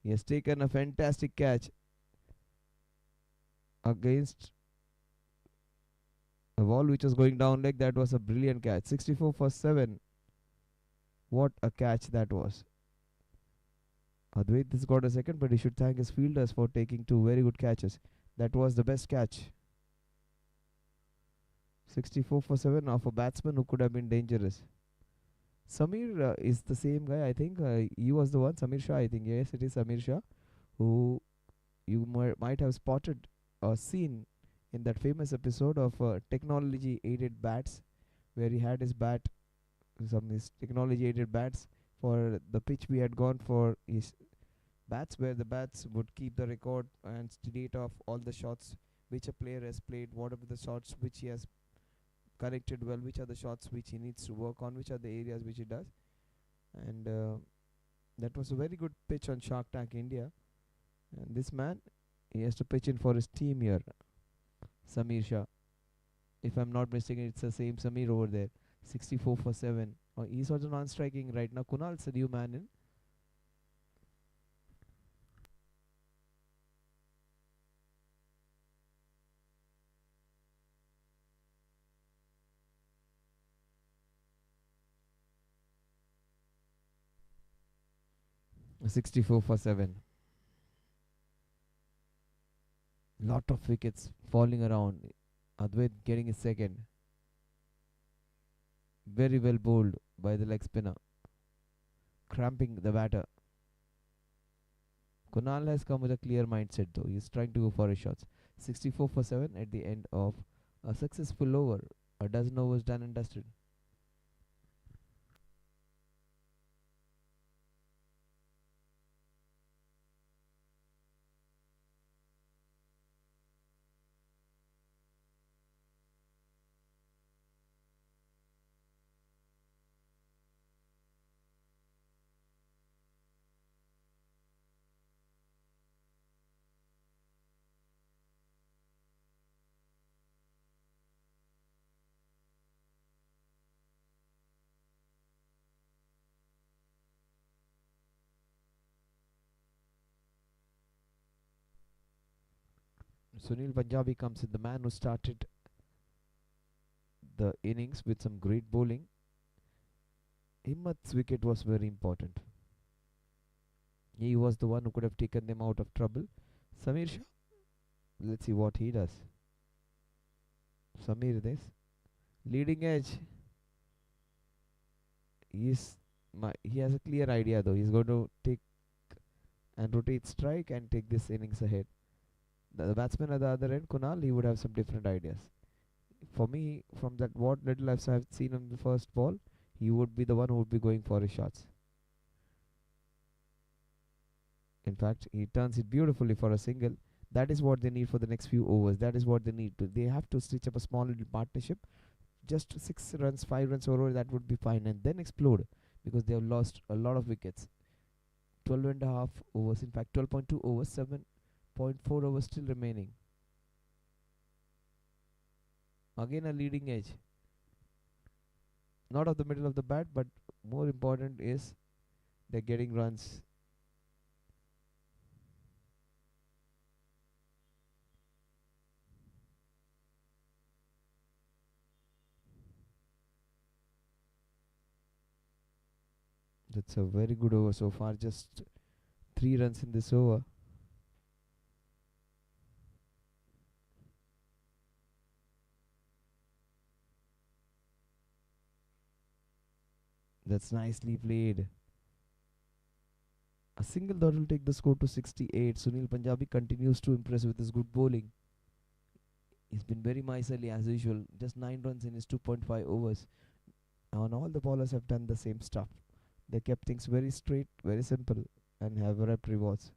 He has taken a fantastic catch against a ball which was going down leg. That was a brilliant catch. 64 for 7. What a catch that was. Advait has got a second, but he should thank his fielders for taking two very good catches. That was the best catch. 64 for 7 of a batsman who could have been dangerous. Samir is the same guy, I think. He was the one, Samir Shah, I think. Yes, it is Samir Shah, who you might have spotted or seen in that famous episode of technology aided bats, where he had his bat, some his technology aided bats for the pitch. We had gone for his bats, where the bats would keep the record and state of all the shots which a player has played, what are the shots which he has connected well, which are the shots which he needs to work on, which are the areas which he does. And that was a very good pitch on Shark Tank India. And this man, he has to pitch in for his team here, Samir Shah. If I'm not mistaken, it's the same Samir over there. 64 for 7. He's also non-striking right now. Kunal's a new man in. A 64 for 7. Lot of wickets falling around. Advait getting his second. Very well bowled by the leg spinner, cramping the batter. Kunal has come with a clear mindset though. He's trying to go for his shots. 64 for 7 at the end of a successful over. A dozen overs done and dusted. Sunil Punjabi comes in, the man who started the innings with some great bowling. Himmat's wicket was very important. He was the one who could have taken them out of trouble. Samir Shah, let's see what he does. Samir this. Leading edge. He has a clear idea though. He's going to take and rotate strike and take this innings ahead. The batsman at the other end, Kunal, he would have some different ideas. For me, from that what little I've seen on the first ball, he would be the one who would be going for his shots. In fact, he turns it beautifully for a single. That is what they need for the next few overs. That is what they need to. They have to stitch up a small little partnership. Just 6 runs, 5 runs over, that would be fine, and then explode, because they have lost a lot of wickets. 12.5 overs, in fact 12.2 overs, 7.4 overs still remaining. Again a leading edge. Not of the middle of the bat, but more important is they're getting runs. That's a very good over so far. Just 3 runs in this over. That's nicely played. A single dot will take the score to 68. Sunil Punjabi continues to impress with his good bowling. He's been very miserly as usual. Just 9 runs in his 2.5 overs. And all the bowlers have done the same stuff. They kept things very straight, very simple, and have rep rewards.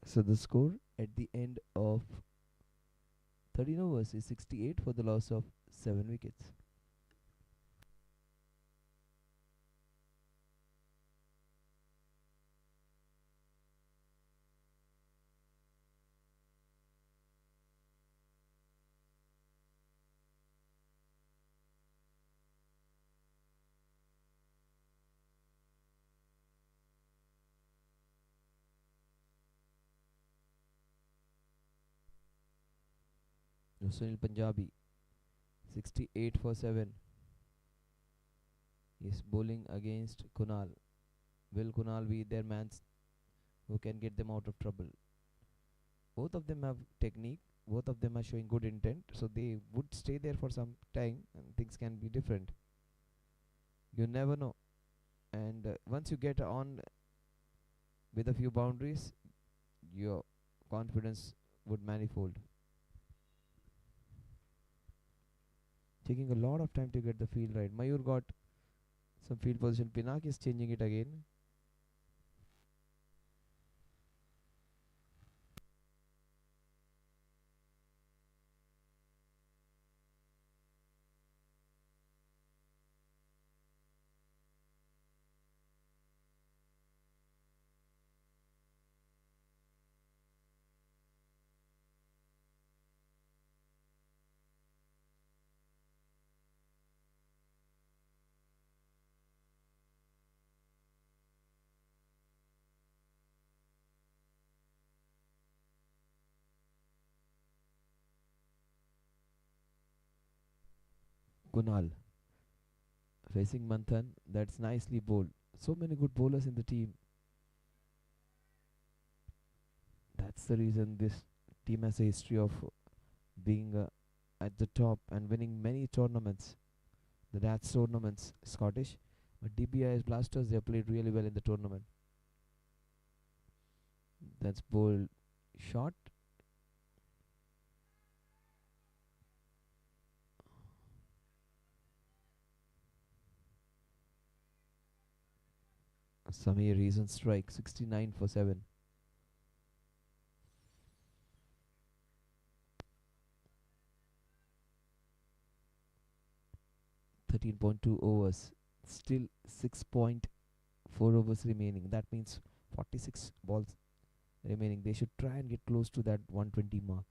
So the score at the end of 13 overs is 68 for the loss of 7 wickets. Now Sunil Punjabi 68 for 7 is bowling against Kunal. Will Kunal be their man who can get them out of trouble? Both of them have technique, both of them are showing good intent, so they would stay there for some time and things can be different. You never know. And once you get on with a few boundaries, your confidence would manifold. Taking a lot of time to get the field right. Mayur got some field position. Pinak is changing it again. Kunal facing Manthan. That's nicely bowled. So many good bowlers in the team. That's the reason this team has a history of being at the top and winning many tournaments. The Nats tournaments, Scottish, but Dbis Blasters, they played really well in the tournament. That's bowled shot. Samir is on strike, 69 for 7. 13.2 overs. Still 6.4 overs remaining. That means 46 balls remaining. They should try and get close to that 120 mark.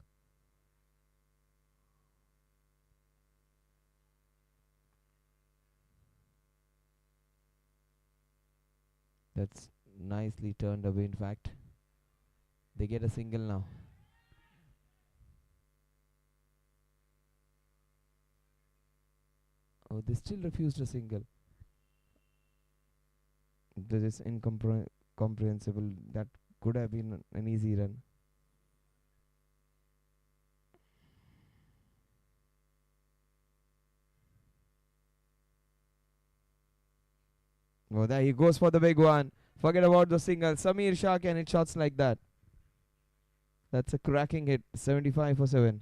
That's nicely turned away, in fact. They get a single now. Oh, they still refused a single. That is incomprehensible. That could have been an easy run. Oh, there he goes for the big one. Forget about the single. Samir Shah can hit shots like that. That's a cracking hit. 75 for 7.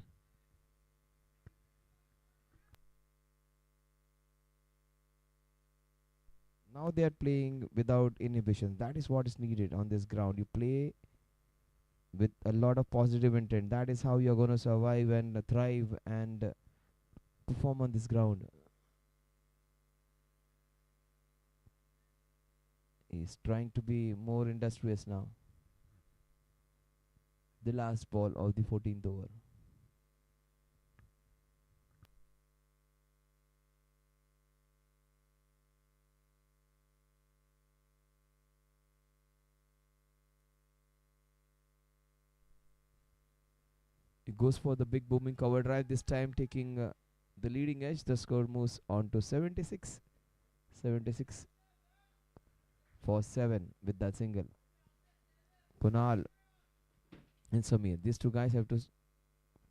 Now they are playing without inhibition. That is what is needed on this ground. You play with a lot of positive intent. That is how you're going to survive and thrive and perform on this ground. He's trying to be more industrious now. The last ball of the 14th over. He goes for the big booming cover drive, this time taking the leading edge. The score moves on to 76. 76 for 7 with that single. Kunal and Samir. These two guys have to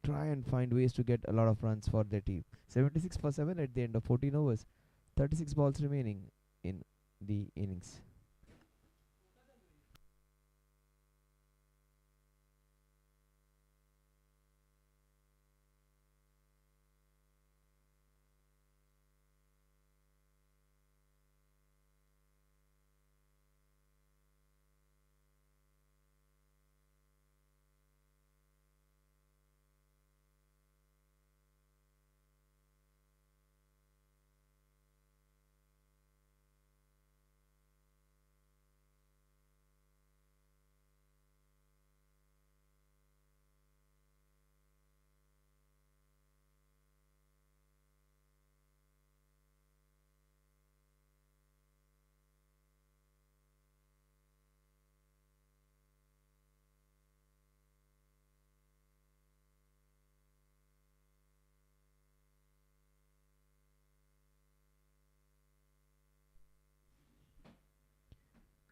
try and find ways to get a lot of runs for their team. 76 for 7 at the end of 14 overs. 36 balls remaining in the innings.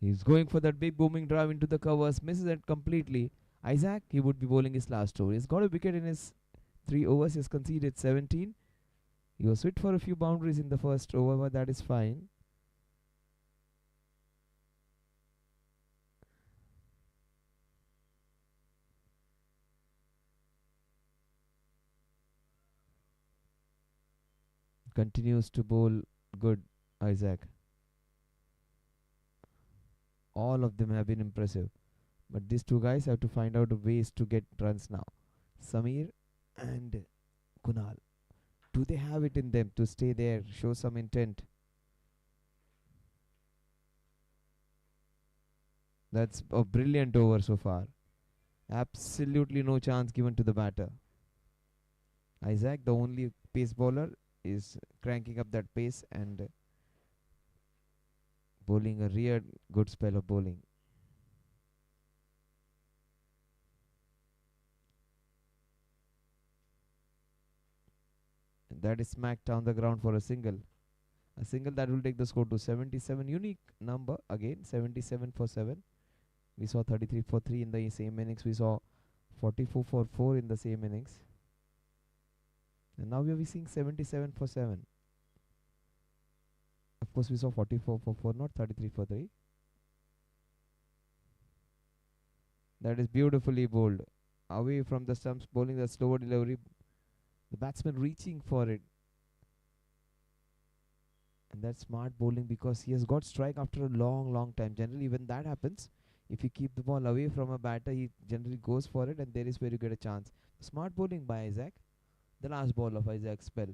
He's going for that big booming drive into the covers, misses it completely. Isaac, he would be bowling his last over. He's got a wicket in his 3 overs. He's conceded 17. He was hit for a few boundaries in the first over, but that is fine. Continues to bowl good, Isaac. All of them have been impressive. But these two guys have to find out ways to get runs now. Samir and Kunal. Do they have it in them to stay there, show some intent? That's a brilliant over so far. Absolutely no chance given to the batter. Isaac, the only pace bowler, is cranking up that pace and bowling a real good spell of bowling. And that is smacked down the ground for a single. A single that will take the score to 77. Unique number again, 77 for 7. We saw 33 for 3 in the same innings. We saw 44 for 4 in the same innings. And now we are seeing 77 for 7. Of course, we saw 44 for 4, not 33 for 3. That is beautifully bowled. Away from the stumps, bowling the slower delivery. The batsman reaching for it. And that's smart bowling because he has got strike after a long, long time. Generally, when that happens, if you keep the ball away from a batter, he generally goes for it, and there is where you get a chance. Smart bowling by Isaac. The last ball of Isaac's spell.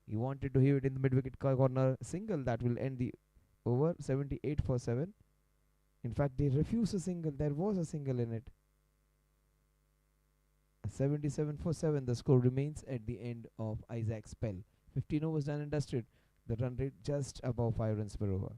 He wanted to hit it in the mid-wicket corner single that will end the over. 78 for 7. In fact, they refused a single. There was a single in it. 77 for 7. The score remains at the end of Isaac's spell. 15 overs done and dusted. The run rate just above 5 runs per over.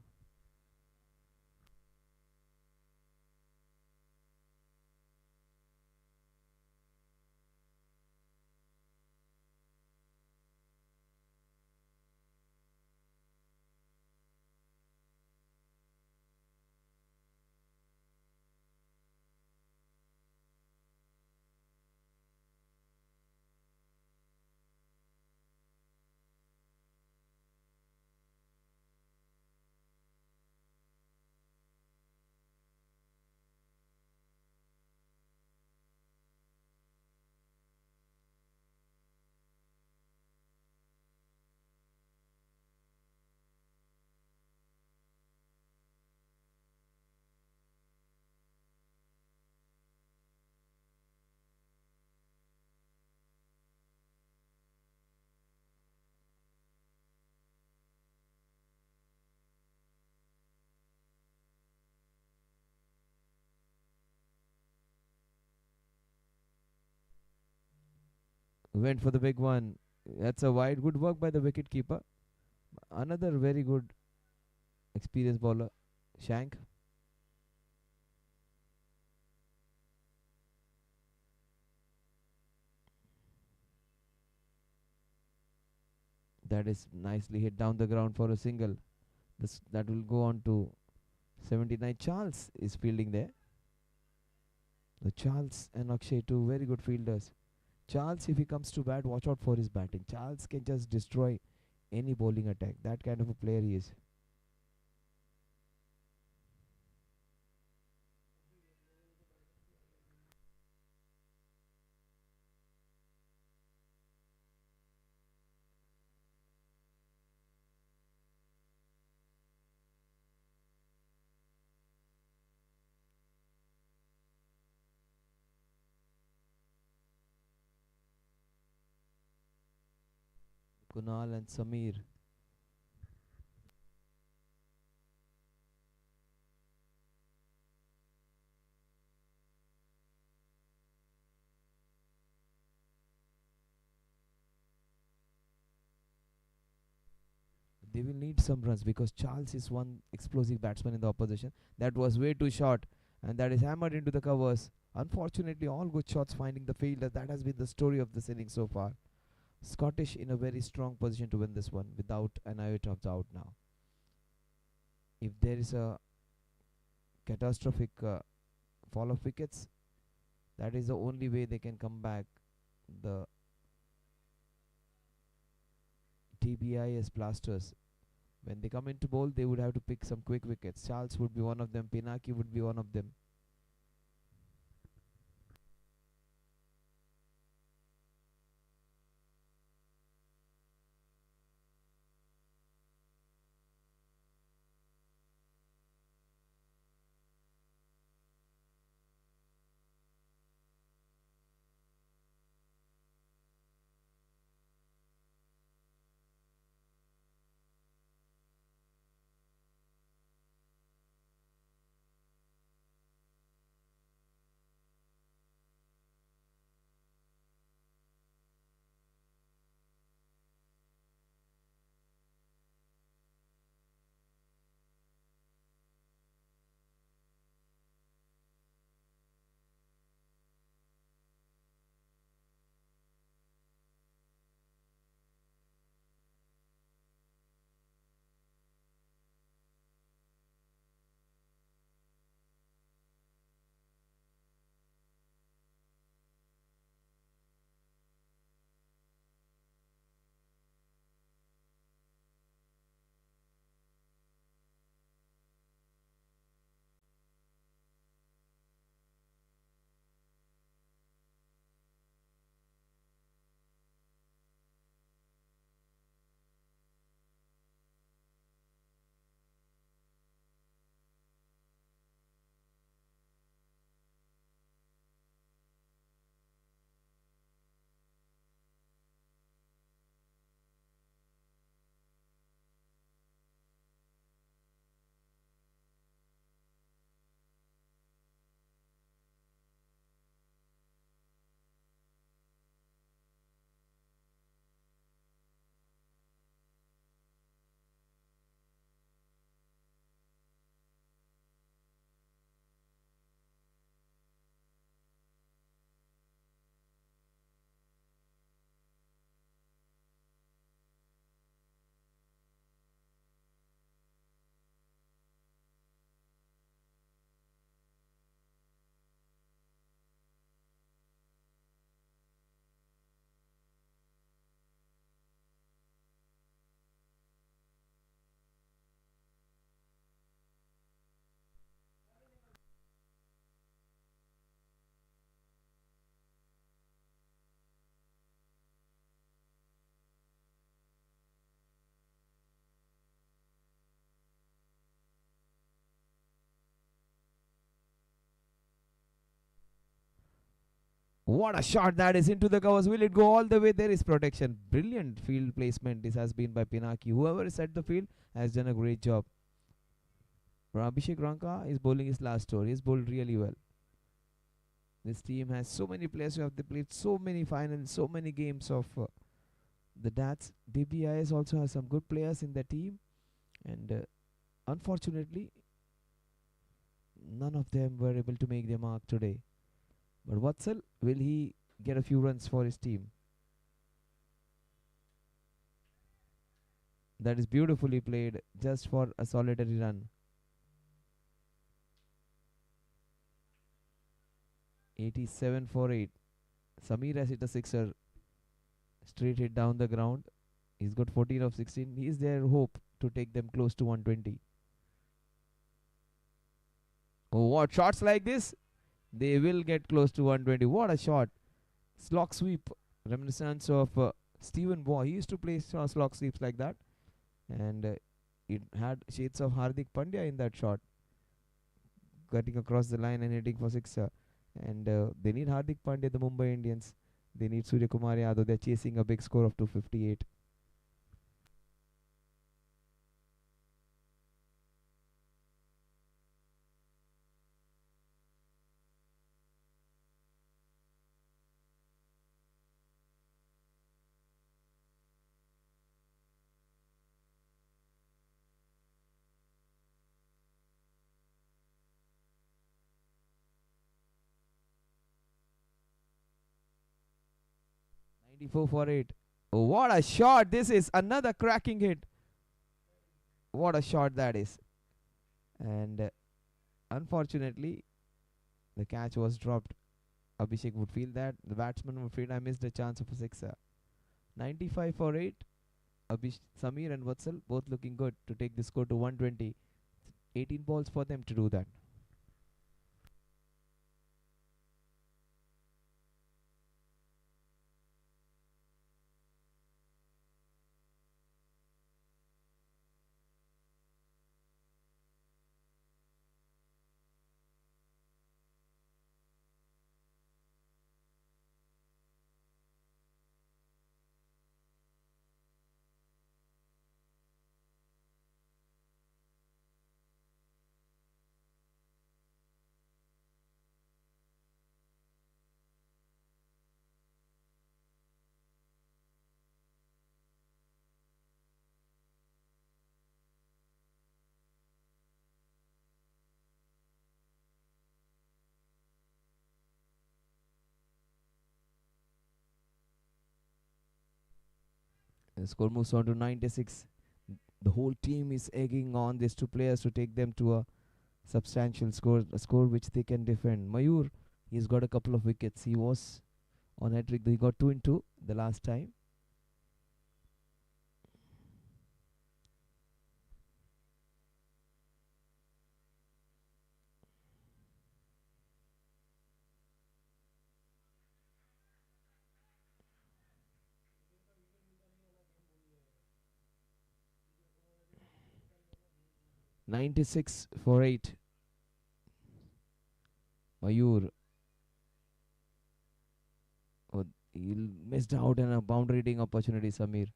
Went for the big one. That's a wide. Good work by the wicket keeper. Another very good experienced bowler, Shank. That is nicely hit down the ground for a single. That will go on to 79. Charles is fielding there. The Charles and Akshay, two very good fielders. Charles, if he comes to bat, watch out for his batting. Charles can just destroy any bowling attack. That kind of a player he is. Kunal and Samir. They will need some runs because Charles is one explosive batsman in the opposition. That was way too short, and that is hammered into the covers. Unfortunately, all good shots finding the fielder. That has been the story of this inning so far. Scottish in a very strong position to win this one without an iota of doubt now. If there is a catastrophic fall of wickets, that is the only way they can come back. The Dbis blasters, when they come into bowl, they would have to pick some quick wickets. Charles would be one of them. Pinaki would be one of them. What a shot that is into the covers. Will it go all the way? There is protection. Brilliant field placement. This has been by Pinaki. Whoever is at the field has done a great job. Abhishek Ranka is bowling his last over. He's bowled really well. This team has so many players who have played so many finals, so many games of the DATs. Dbis also has some good players in the team, and unfortunately, none of them were able to make their mark today. But Vatsal, will he get a few runs for his team? That is beautifully played just for a solitary run. 87 for 8. Samir has hit a sixer. Straight hit down the ground. He's got 14 of 16. He's their hope to take them close to 120. Oh, what shots like this? They will get close to 120. What a shot. Slog sweep. Reminiscence of Stephen Waugh. He used to play slog sweeps like that. And it had shades of Hardik Pandya in that shot. Cutting across the line and hitting for sixer. And they need Hardik Pandya, the Mumbai Indians. They need Surya Kumar Yadav. They're chasing a big score of 258. Ninety-four for 8. Oh, what a shot. This is another cracking hit. What a shot that is. And unfortunately, the catch was dropped. Abhishek would feel that. The batsman would feel I missed a chance of a sixer. 95 for 8. Samir and Vatsal both looking good to take the score to 120. 18 balls for them to do that. The score moves on to 96. The whole team is egging on these two players to take them to a substantial score, a score which they can defend. Mayur, he's got a couple of wickets. He was on hat trick. He got 2 in 2 the last time. "96 for 8. Mayur. Oh, he missed out on a boundary hitting opportunity, Samir.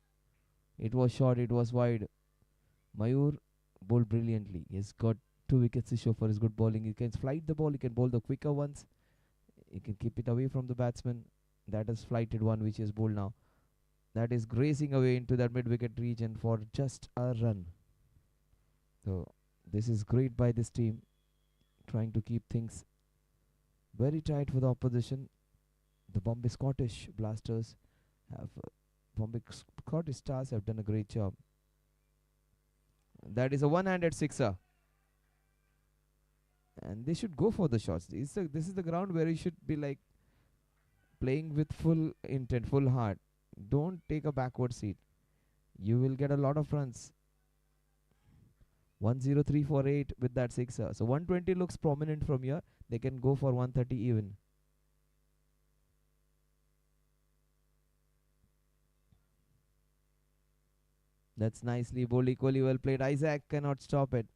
It was short, it was wide. Mayur bowled brilliantly. He's got 2 wickets to show for his good bowling. He can flight the ball, he can bowl the quicker ones. He can keep it away from the batsman. That is flighted one which is bowled now. That is grazing away into that mid wicket region for just a run. So this is great by this team, trying to keep things very tight for the opposition. The Bombay Scottish Blasters have Bombay Scottish Stars have done a great job. That is a one-handed sixer, and they should go for the shots. This is the ground where you should be like playing with full intent, full heart. Don't take a backward seat. You will get a lot of runs. 103 for 8 with that sixer. So 120 looks prominent from here. They can go for 130 even. That's nicely bowled, equally well played. Isaac cannot stop it.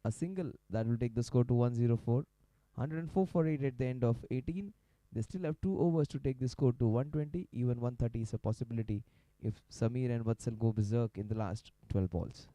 A single that will take the score to 104. 104 for 8 at the end of 18. They still have 2 overs to take the score to 120. Even 130 is a possibility if Samir and Vatsal go berserk in the last 12 balls.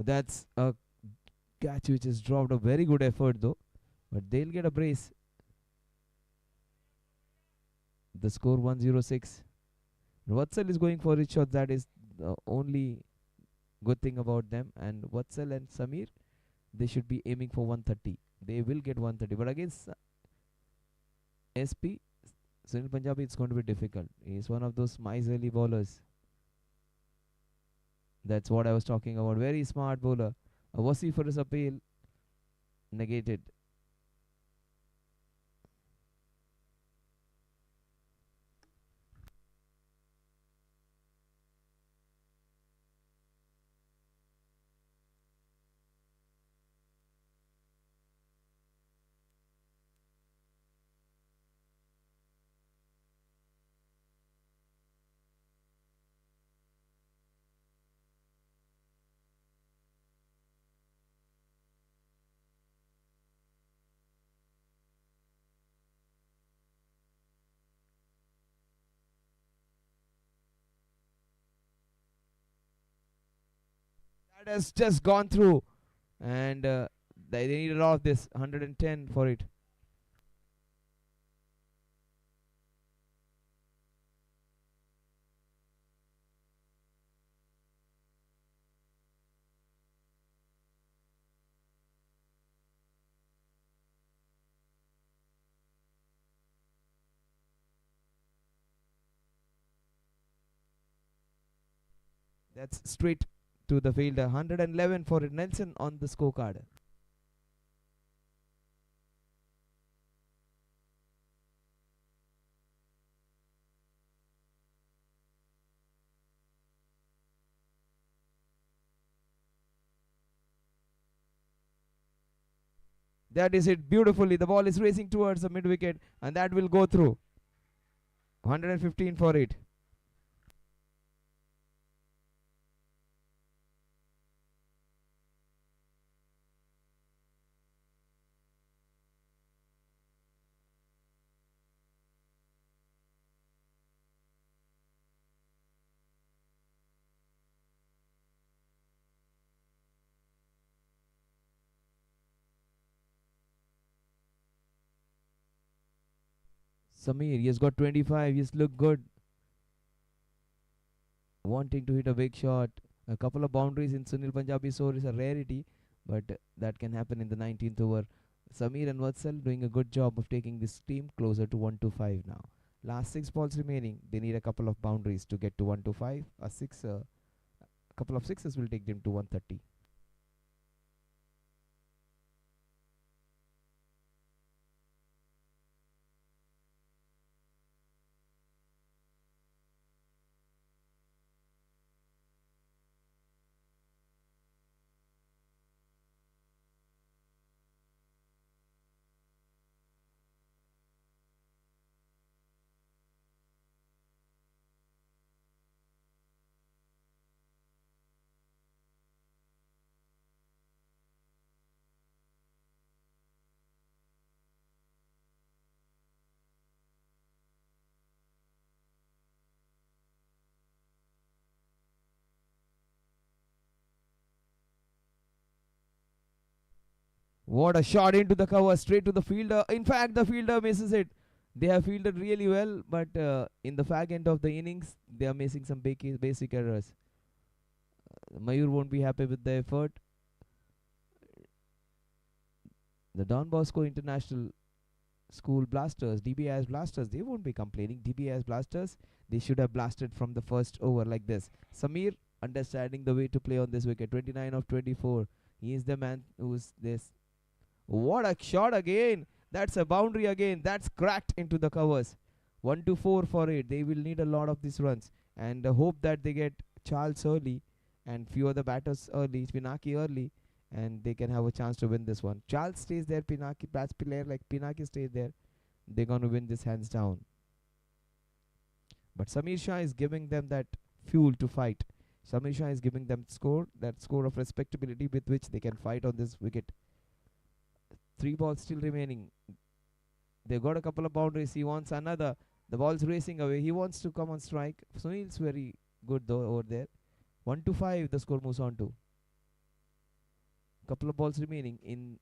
That's a catch which is dropped. A very good effort though, but they'll get a brace. The score 106. Vatsal is going for his shot. That is the only good thing about them. And Vatsal and Samir, they should be aiming for 130. They will get 130. But against SP, Sunil Punjabi, it's going to be difficult. He's one of those miserly bowlers. That's what I was talking about. Very smart bowler. A vociferous appeal negated. That has just gone through, and they need a lot of this. 110 for it. That's straight to the fielder. 111 for it. Nelson on the scorecard. That is it beautifully. The ball is racing towards the mid wicket, and that will go through. 115 for it. Samir, he has got 25. He's looked good. Wanting to hit a big shot. A couple of boundaries in Sunil Punjabi's over is a rarity, but that can happen in the 19th over. Samir and Vatsal doing a good job of taking this team closer to 125 now. Last 6 balls remaining. They need a couple of boundaries to get to 125. A couple of sixes will take them to 130. What a shot into the cover, straight to the fielder. In fact, the fielder misses it. They have fielded really well, but in the fag end of the innings, they are missing some basic errors. Mayur won't be happy with the effort. The Don Bosco International School Blasters, Dbis Blasters, they won't be complaining. Dbis Blasters, they should have blasted from the first over like this. Samir understanding the way to play on this wicket. 29 of 24. He is the man who's this. What a shot again! That's a boundary again. That's cracked into the covers. 1-4 for it. They will need a lot of these runs, and hope that they get Charles early and few other batters early, Pinaki early, and they can have a chance to win this one. Charles stays there, Pinaki, bats player like Pinaki stays there. They're going to win this hands down. But Samir Shah is giving them that fuel to fight. Samir Shah is giving them that score of respectability with which they can fight on this wicket. 3 balls still remaining. They've got a couple of boundaries. He wants another. The ball's racing away. He wants to come on strike. Sunil's very good though over there. 1-5 the score moves on to. Couple of balls remaining in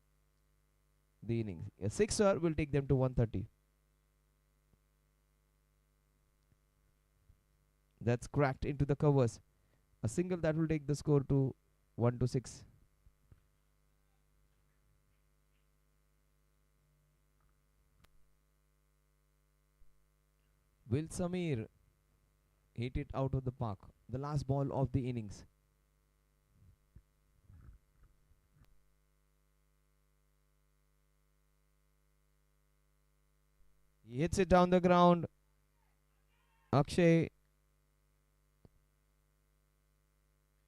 the innings. A sixer will take them to 130. That's cracked into the covers. A single that will take the score to 1-6. Will Samir hit it out of the park? The last ball of the innings. He hits it down the ground. Akshay,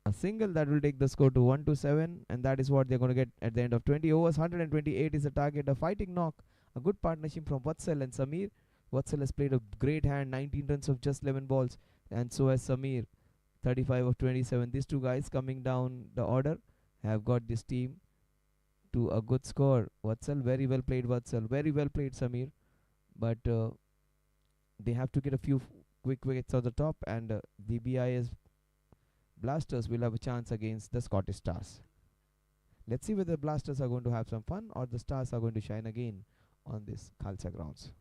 a single that will take the score to 1-7, and that is what they're going to get at the end of 20 overs. 128 is the target. A fighting knock, a good partnership from Vatsal and Samir. Vatsal has played a great hand, 19 runs of just 11 balls, and so has Samir, 35 of 27. These two guys coming down the order have got this team to a good score. Vatsal, very well played. Vatsal, very well played. Samir, but they have to get a few quick wickets on the top, and the Dbis Blasters will have a chance against the Scottish Stars. Let's see whether the Blasters are going to have some fun or the Stars are going to shine again on this Khalsa grounds.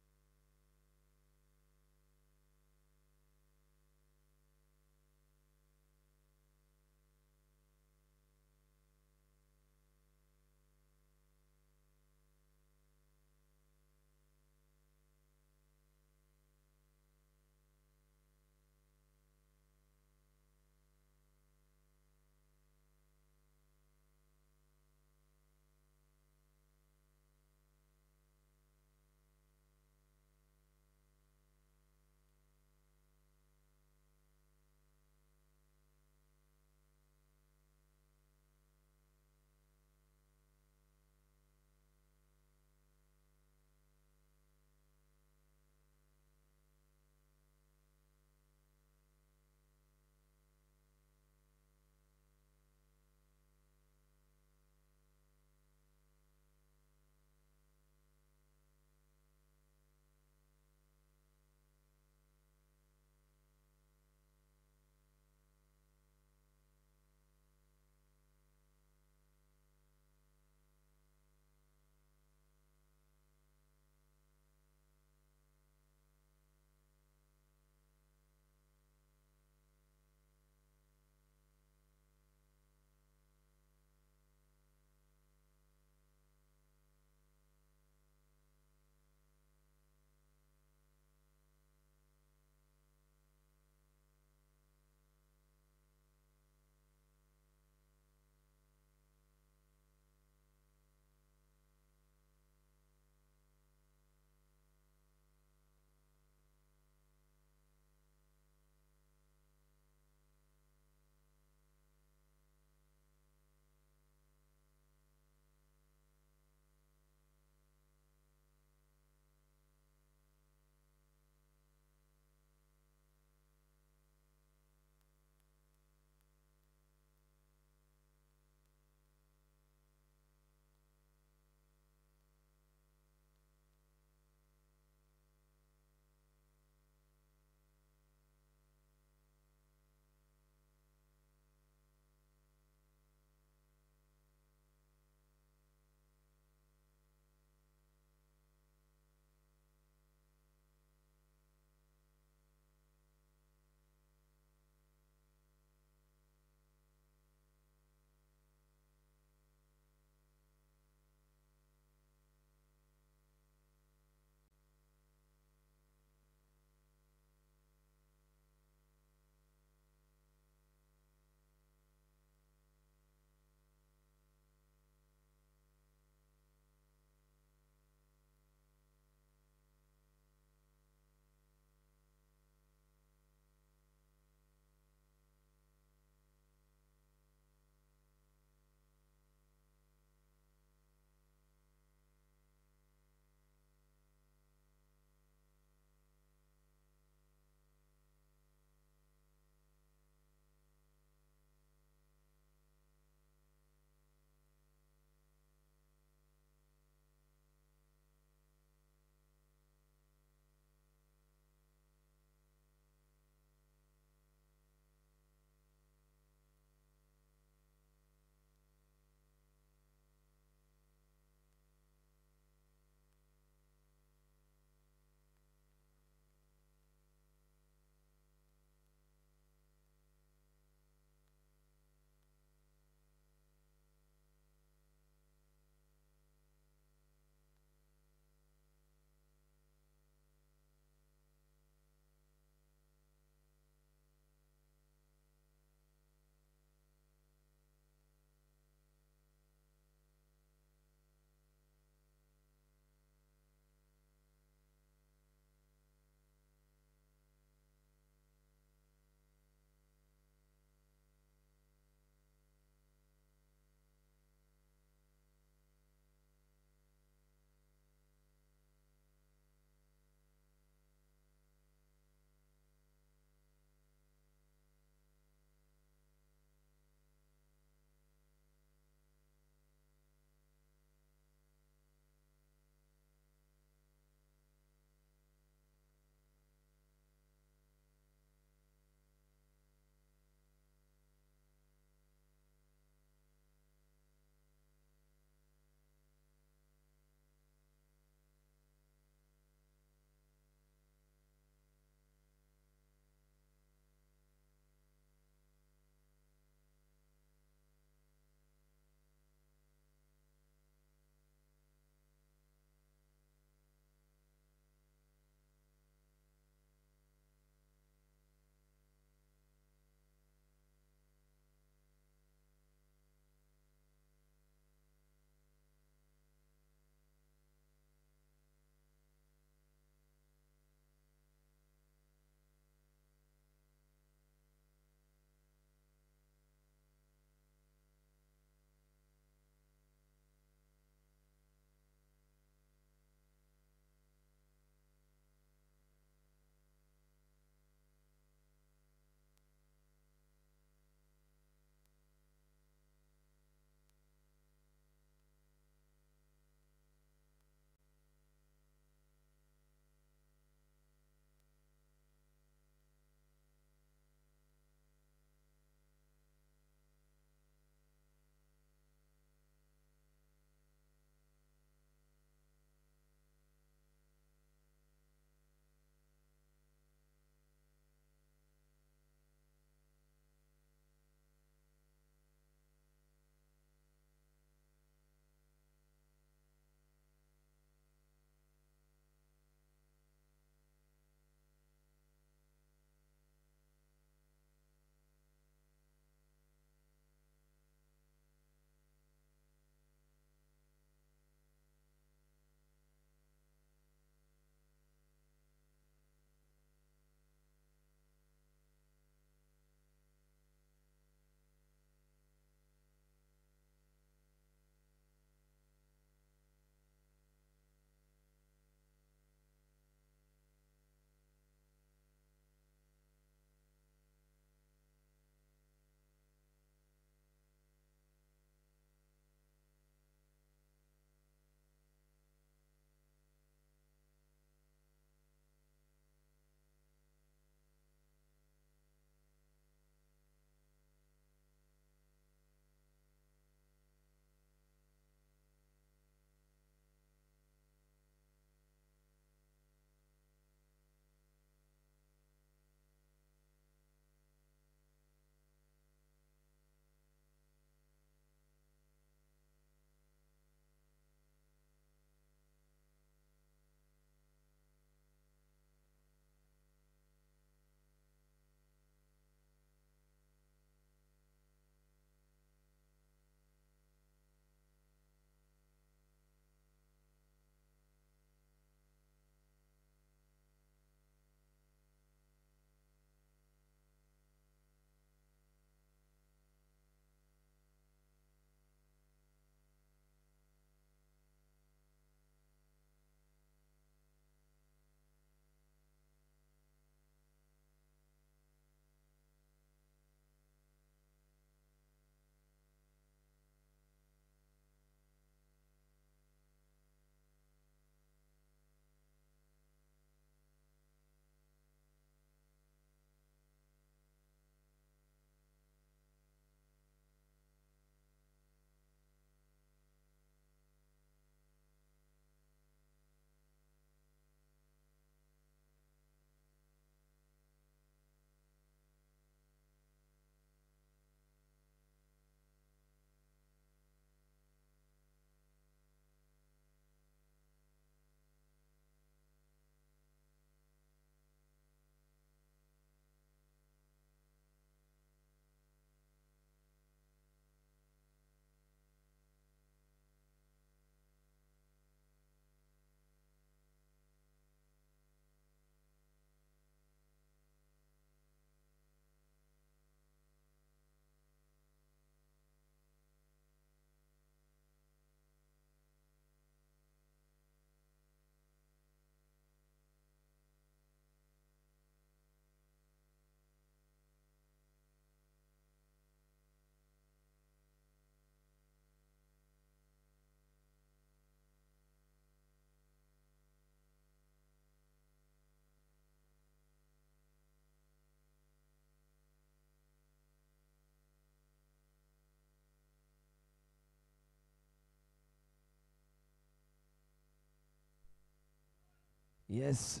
Yes,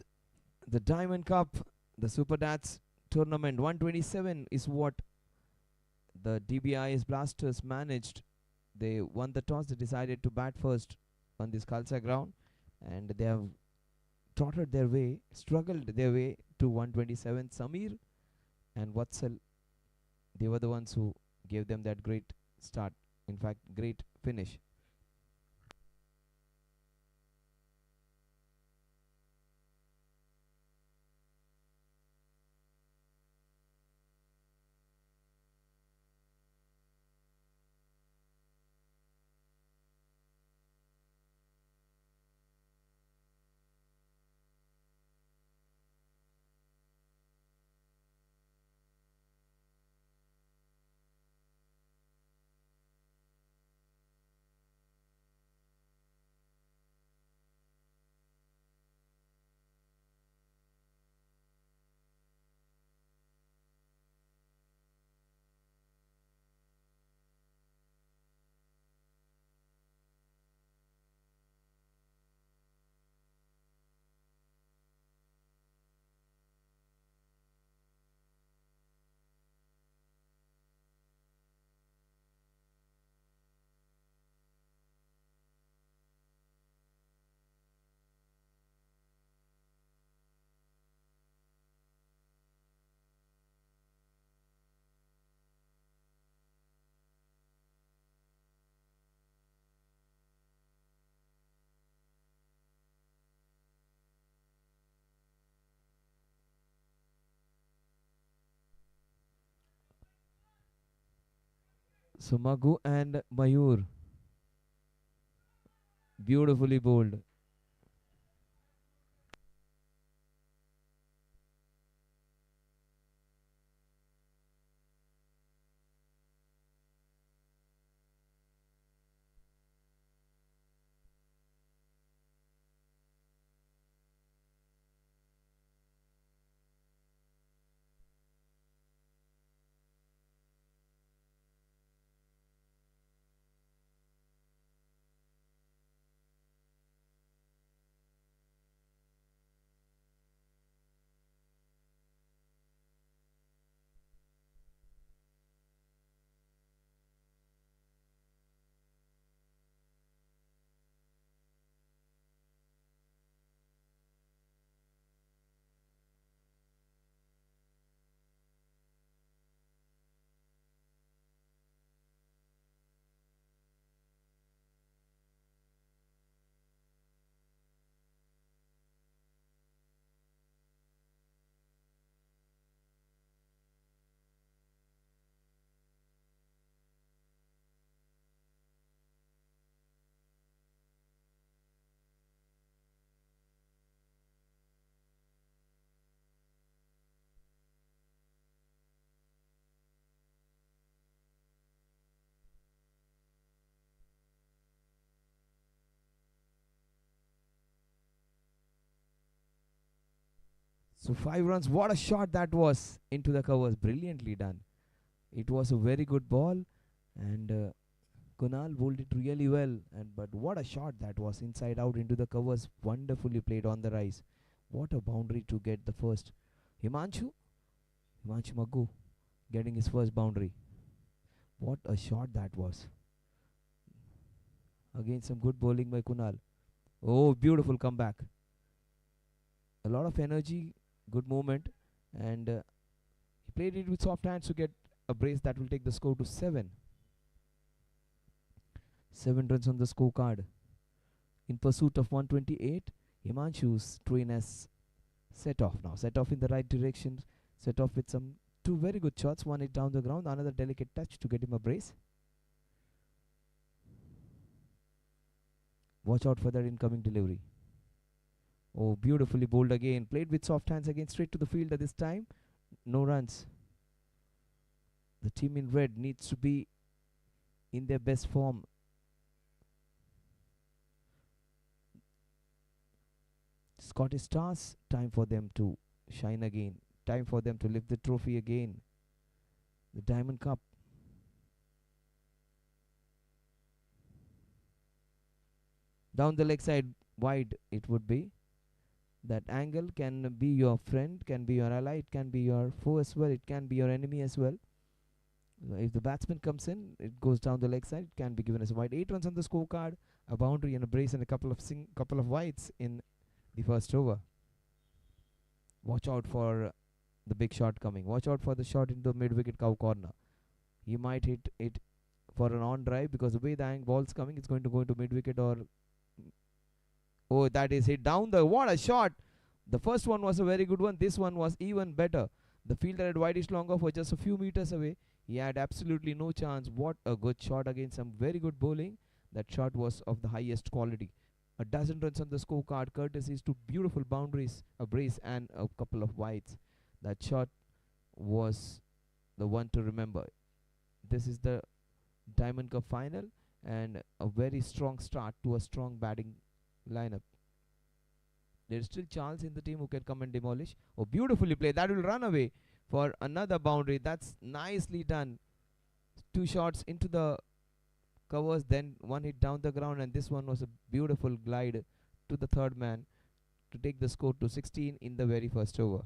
the Diamond Cup, the Super Dats tournament 127 is what the Dbis Blasters managed. They won the toss. They decided to bat first on this Khalsa ground, and they have trotted their way, struggled their way to 127. Samir and Vatsal, they were the ones who gave them that great start. In fact, great finish. So Maghu and Mayur, beautifully bowled. So 5 runs. What a shot that was into the covers. Brilliantly done. It was a very good ball, and Kunal bowled it really well. And but what a shot that was, inside out into the covers. Wonderfully played on the rise. What a boundary to get the first. Himanshu Maggu getting his first boundary. What a shot that was. Again, some good bowling by Kunal. Oh, beautiful comeback. A lot of energy, good movement, and he played it with soft hands to get a brace that will take the score to 7. 7 runs on the scorecard. In pursuit of 128, Himanshu's train has set off now. Set off in the right direction. Set off with some two very good shots. One hit down the ground, another delicate touch to get him a brace. Watch out for that incoming delivery. Oh, beautifully bowled again. Played with soft hands again, straight to the fielder this time. No runs. The team in red needs to be in their best form. Scottish Stars, time for them to shine again. Time for them to lift the trophy again. The Diamond Cup. Down the leg side, wide it would be. That angle can be your friend, can be your ally, it can be your foe as well, it can be your enemy as well. If the batsman comes in, it goes down the leg side, it can be given as a wide. 8 runs on the scorecard, a boundary and a brace and a couple of wides in the first over. Watch out for the big shot coming. Watch out for the shot into the mid-wicket cow corner. He might hit it for an on drive because the way the ball's coming, it's going to go into mid-wicket or... Oh, that is hit down the... What a shot! The first one was a very good one. This one was even better. The fielder had wideish long off for just a few meters away. He had absolutely no chance. What a good shot against some very good bowling. That shot was of the highest quality. A dozen runs on the scorecard, courtesies to beautiful boundaries, a brace, and a couple of wides. That shot was the one to remember. This is the Diamond Cup final and a very strong start to a strong batting lineup. There is still Charles in the team who can come and demolish. Oh, beautifully played. That will run away for another boundary. That's nicely done. 2 shots into the covers, then 1 hit down the ground, and this one was a beautiful glide to the third man to take the score to 16 in the very first over.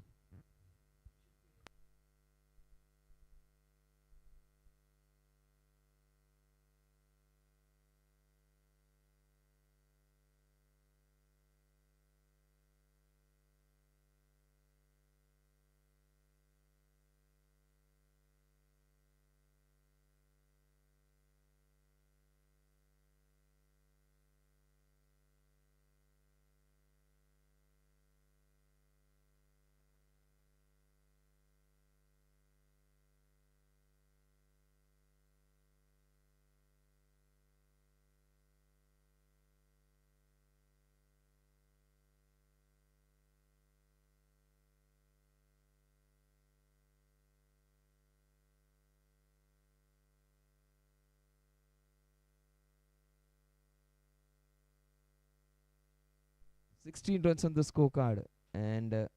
Sixteen runs on the scorecard, and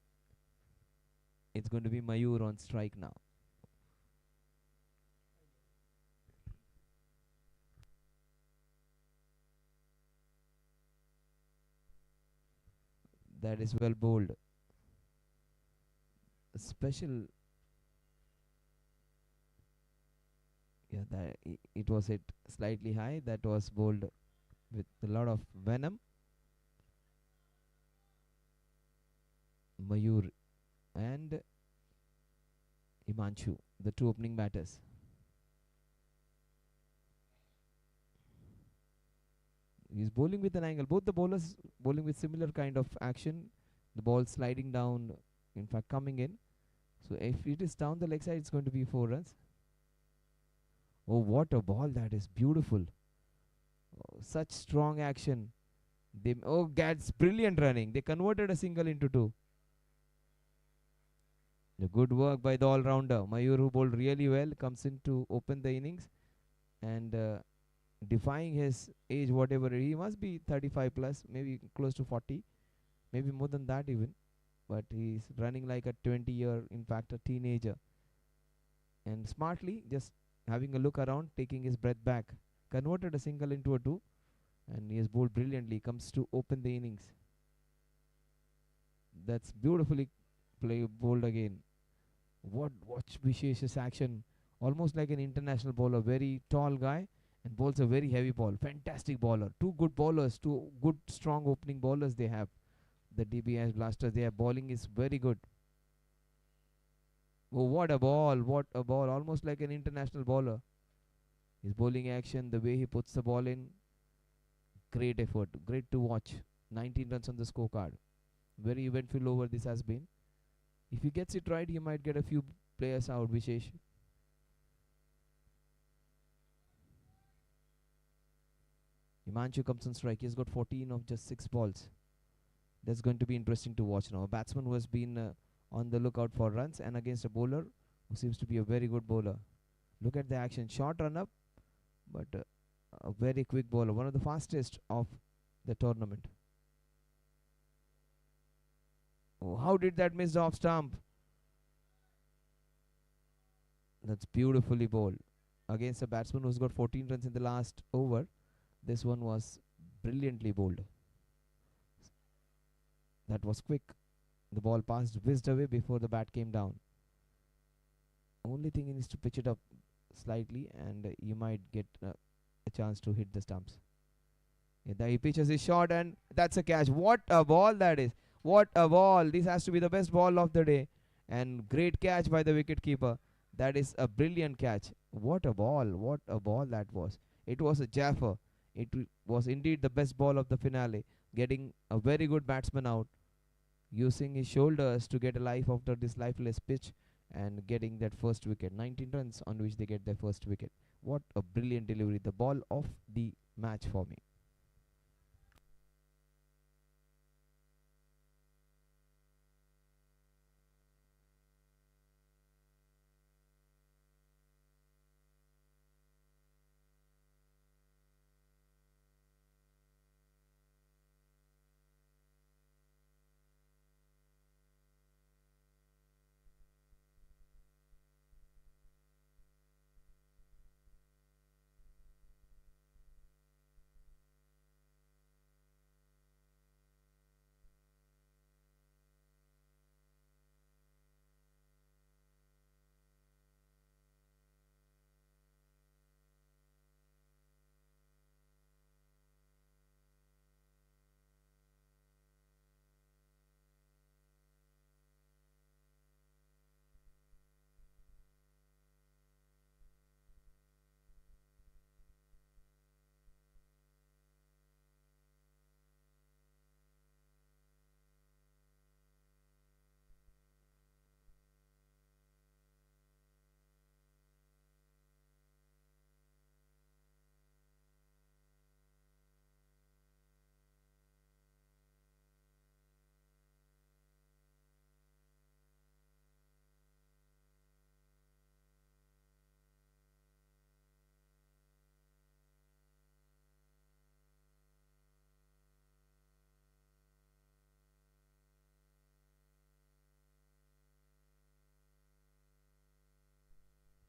it's going to be Mayur on strike now. That is well bowled. A special... Yeah, that it was hit slightly high. That was bowled with a lot of venom. Mayur and Himanshu, the 2 opening batters. He's bowling with an angle. Both the bowlers bowling with similar kind of action. The ball sliding down, in fact coming in. So if it is down the leg side, it's going to be 4 runs. Oh, what a ball that is. Beautiful. Oh, such strong action. That's brilliant running. They converted a single into 2. The good work by the all-rounder. Mayur, who bowled really well, comes in to open the innings and defying his age, whatever. He must be 35 plus, maybe close to 40, maybe more than that even. But he's running like a 20-year, in fact, a teenager. And smartly, just having a look around, taking his breath back, converted a single into a 2, and he has bowled brilliantly. Comes to open the innings. That's beautifully bowled again. Watch Vishesh's action. Almost like an international bowler. Very tall guy and bowls a very heavy ball. Fantastic bowler. 2 good bowlers. 2 good strong opening bowlers they have. The Dbis Blasters. Their bowling is very good. Oh, what a ball. What a ball. Almost like an international bowler. His bowling action, the way he puts the ball in. Great effort. Great to watch. 19 runs on the scorecard. Very eventful over this has been. If he gets it right, he might get a few players out, Vishesh. Himanshu comes on strike. He's got 14 of just 6 balls. That's going to be interesting to watch now. A batsman who has been on the lookout for runs and against a bowler who seems to be a very good bowler. Look at the action. Short run up, but a very quick bowler. One of the fastest of the tournament. Oh, how did that miss the off stump? That's beautifully bowled. Against a batsman who's got 14 runs in the last over, this one was brilliantly bowled. That was quick. The ball passed, whizzed away before the bat came down. Only thing is to pitch it up slightly, and you might get a chance to hit the stumps. Yeah, he pitches his shot, and that's a catch. What a ball that is! What a ball! This has to be the best ball of the day, and great catch by the wicket keeper. That is a brilliant catch. What a ball! What a ball that was! It was a jaffer. Was indeed the best ball of the finale, getting a very good batsman out, using his shoulders to get a life after this lifeless pitch, and getting that first wicket. 19 runs on which they get their first wicket. What a brilliant delivery! The ball of the match for me.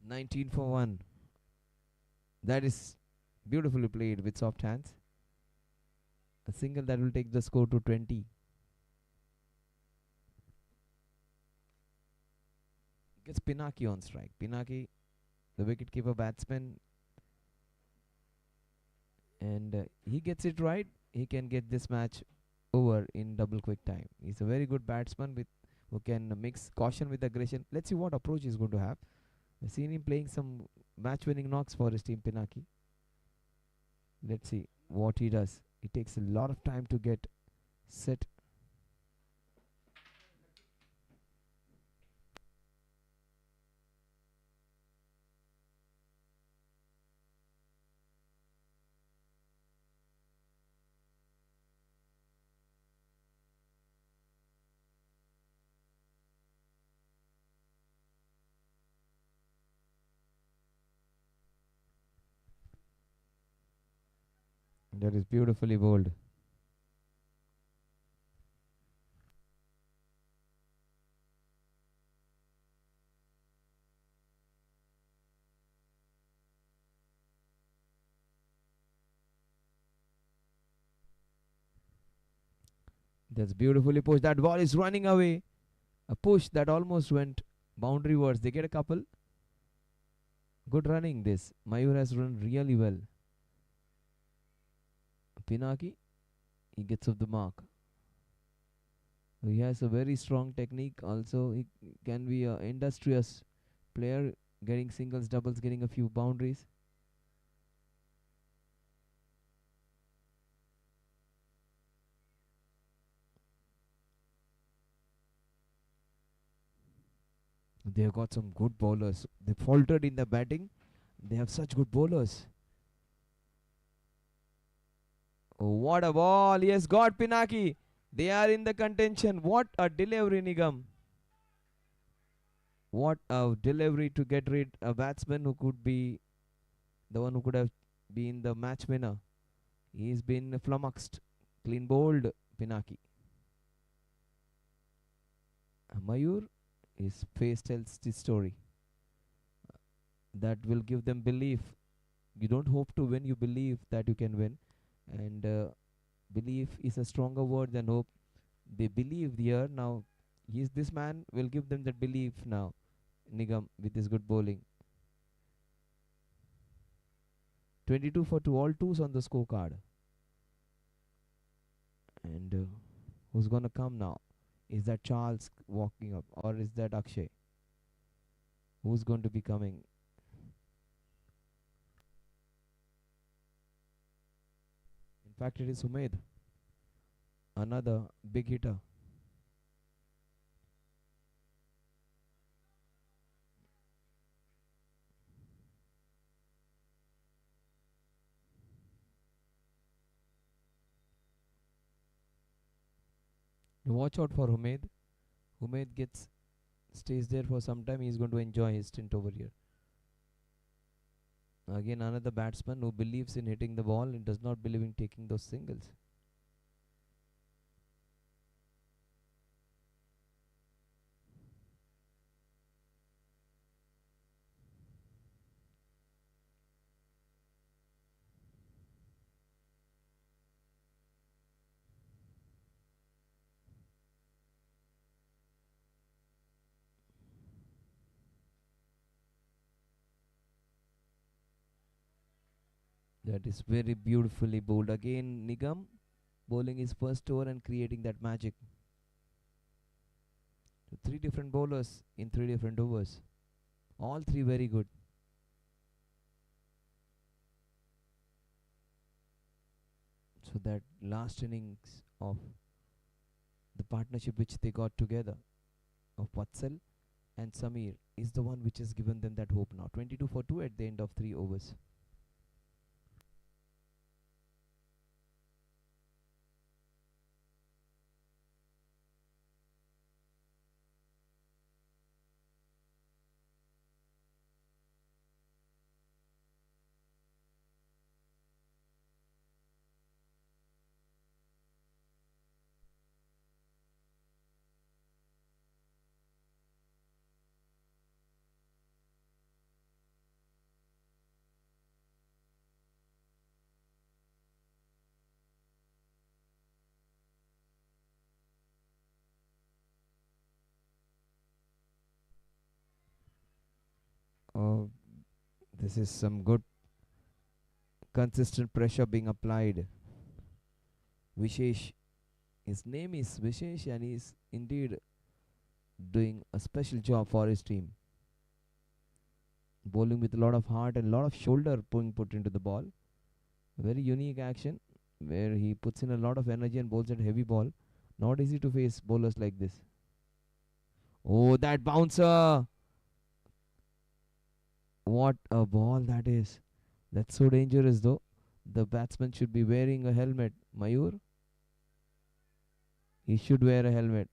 19 for 1. That is beautifully played with soft hands. A single that will take the score to 20. Gets Pinaki on strike. Pinaki, the wicketkeeper batsman, and he gets it right. He can get this match over in double quick time. He's a very good batsman with who can mix caution with aggression. Let's see what approach he's going to have. I've seen him playing some match-winning knocks for his team, Pinaki. Let's see what he does. It takes a lot of time to get set. That is beautifully bowled. That's beautifully pushed. That ball is running away. A push that almost went boundary wards. They get a couple. Good running this. Mayur has run really well. Pinaki, he gets off the mark. He has a very strong technique. Also, he can be an industrious player, getting singles, doubles, getting a few boundaries. They have got some good bowlers. They faltered in the batting. They have such good bowlers. Oh, what a ball! He has got Pinaki. They are in the contention. What a delivery, Nigam. What a delivery to get rid a batsman who could be the one who could have been the match winner. He's been flummoxed. Clean bowled, Pinaki. Mayur, his face tells the story. That will give them belief. You don't hope to win, you believe that you can win. And belief is a stronger word than hope. They believe here now. This man will give them that belief now. Nigam with his good bowling. 22 for 2, all twos on the scorecard. And who's gonna come now? Is that Charles walking up, or is that Akshay? Who's going to be coming? In fact, it is Umaid, another big hitter. Watch out for Umaid. Umaid stays there for some time. He's going to enjoy his stint over here. Again, another batsman who believes in hitting the ball and does not believe in taking those singles. That is very beautifully bowled. Again, Nigam bowling his first over and creating that magic. So 3 different bowlers in 3 different overs. All 3 very good. So that last innings of the partnership which they got together of Vatsal and Samir is the one which has given them that hope now. 22 for 2 at the end of 3 overs. Oh, this is some good consistent pressure being applied. Vishesh, his name is Vishesh and he is indeed doing a special job for his team. Bowling with a lot of heart and a lot of shoulder being put into the ball. Very unique action where he puts in a lot of energy and bowls that heavy ball. Not easy to face bowlers like this. Oh, that bouncer! What a ball that is. That's so dangerous though. The batsman should be wearing a helmet. Mayur? He should wear a helmet.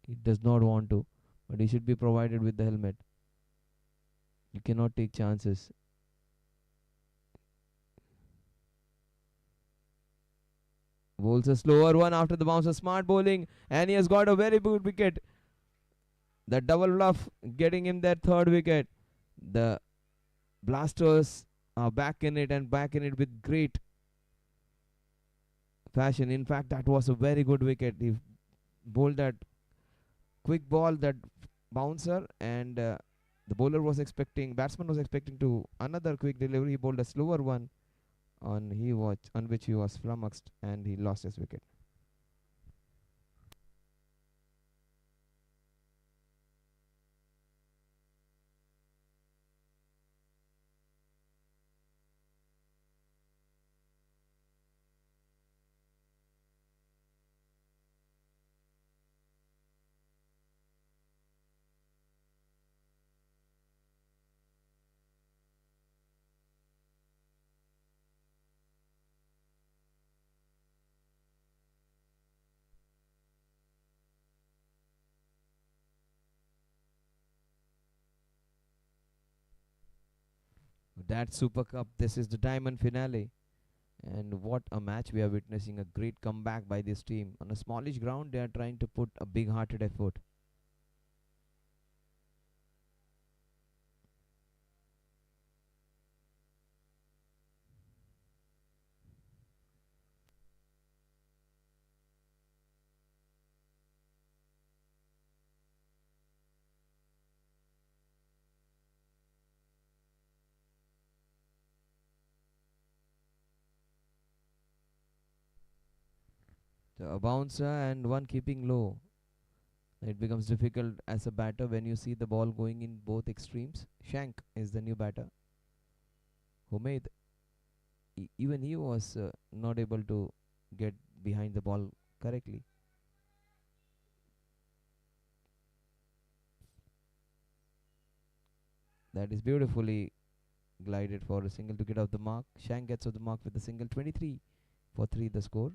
He does not want to, but he should be provided with the helmet. You cannot take chances. Bowls a slower one after the bouncer. Smart bowling, and he has got a very good wicket. The double bluff getting him that third wicket. The Blasters are back in it and back in it with great fashion. In fact, that was a very good wicket. He bowled that quick ball, that bouncer, and the batsman was expecting to another quick delivery. He bowled a slower one on which he was flummoxed and he lost his wicket. That Super Cup, this is the diamond finale. And what a match we are witnessing. A great comeback by this team. On a smallish ground, they are trying to put a big hearted effort. A bouncer and one keeping low. It becomes difficult as a batter when you see the ball going in both extremes. Shank is the new batter who made even he was not able to get behind the ball correctly. That is beautifully glided for a single to get off the mark. Shank gets off the mark with a single. 23 for 3 the score.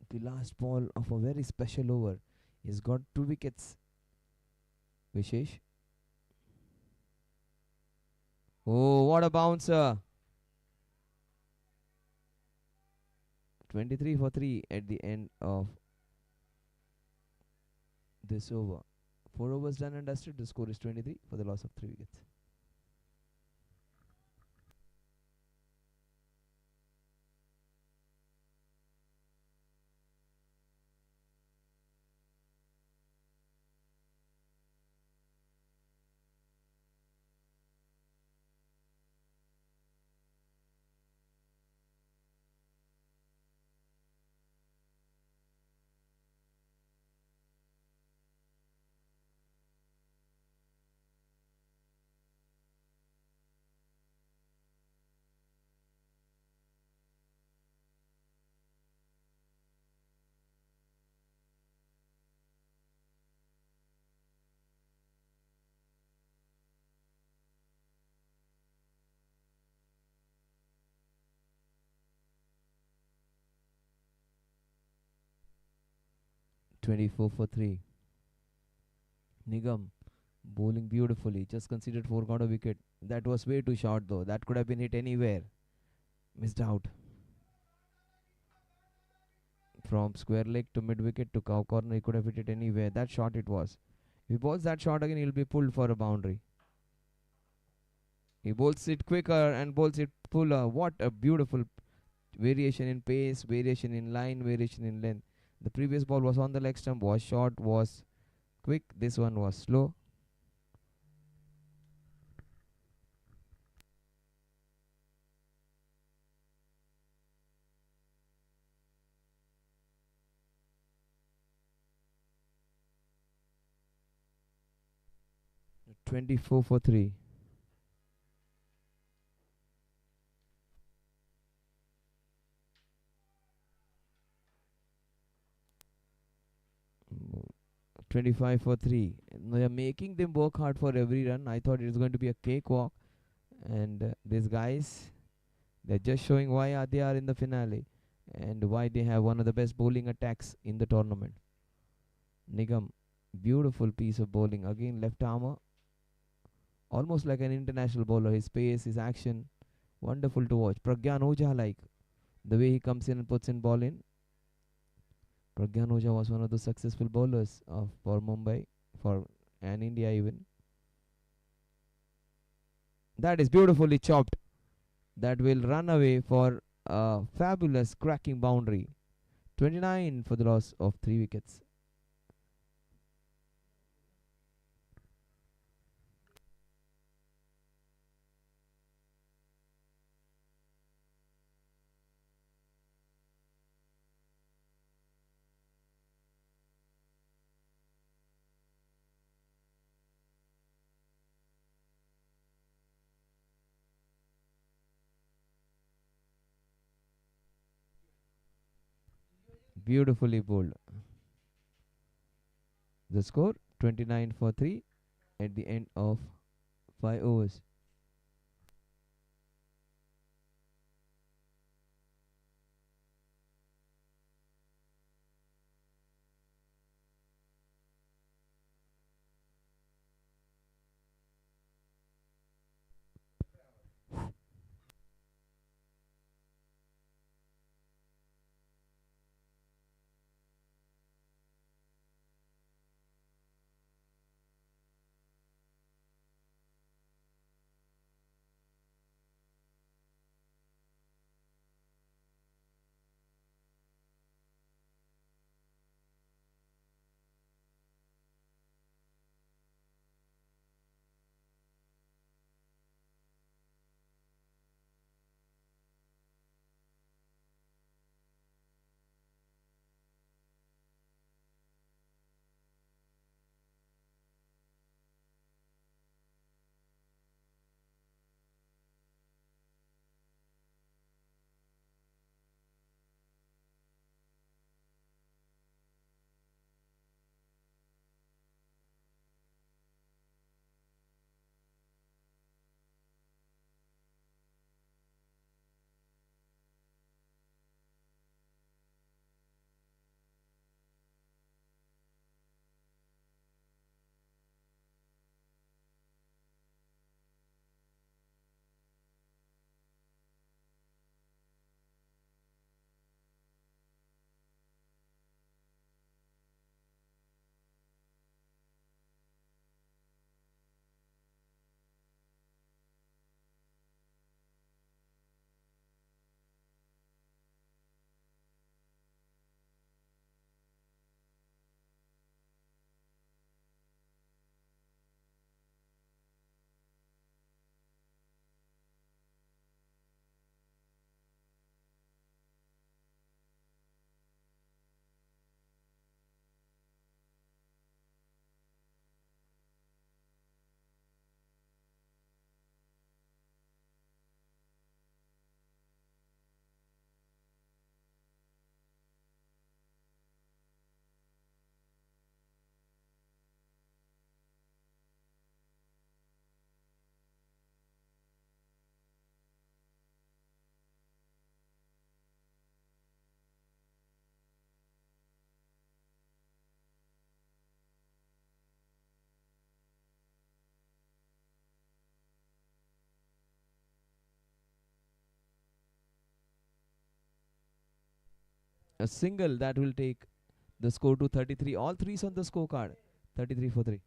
The last ball of a very special over. He's got 2 wickets. Vishesh. Oh, what a bouncer! 23 for 3 at the end of this over. 4 overs done and dusted. The score is 23 for the loss of 3 wickets. Twenty-four for 3. Nigam bowling beautifully. Just considered 4 got a wicket. That was way too short though. That could have been hit anywhere. Missed out. From square leg to mid wicket to cow corner, he could have hit it anywhere. That shot it was. If he bowls that shot again, he'll be pulled for a boundary. He bowls it quicker and bowls it fuller. What a beautiful variation in pace, variation in line, variation in length. The previous ball was on the leg stump, was short, was quick. This one was slow. Twenty 24 for 3. Mm, 25 for 3. They are making them work hard for every run. I thought it was going to be a cakewalk. And these guys, they're just showing why they are in the finale and why they have one of the best bowling attacks in the tournament. Nigam, beautiful piece of bowling. Again, left armour, almost like an international bowler. His pace, his action, wonderful to watch. Pragyan Ojha, like the way he comes in and puts in ball in. Pragyan Ojha was one of the successful bowlers for Mumbai, for and India even. That is beautifully chopped. That will run away for a fabulous cracking boundary. 29 for the loss of 3 wickets. Beautifully bowled. The score 29 for 3 at the end of 5 overs. A single that will take the score to 33. All threes on the scorecard. 33 for 3.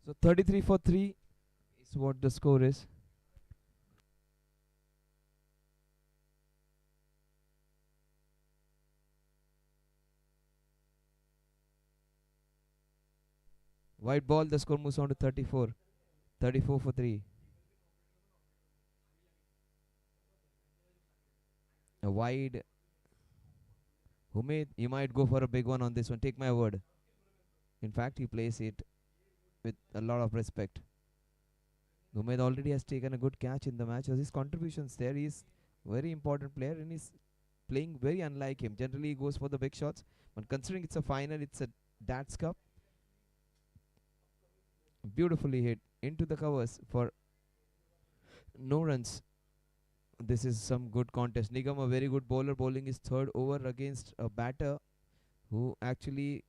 So 33 for 3 is what the score is. White ball, the score moves on to 34. 34 for 3. A wide. Humid, you might go for a big one on this one. Take my word. In fact, he plays it with a lot of respect. Gomez already has taken a good catch in the match. His contributions there, he is very important player and he's playing very unlike him. Generally, he goes for the big shots, but considering it's a final, it's a Dats Cup. Beautifully hit into the covers for no runs. This is some good contest. Nigam, a very good bowler, bowling his third over against a batter who actually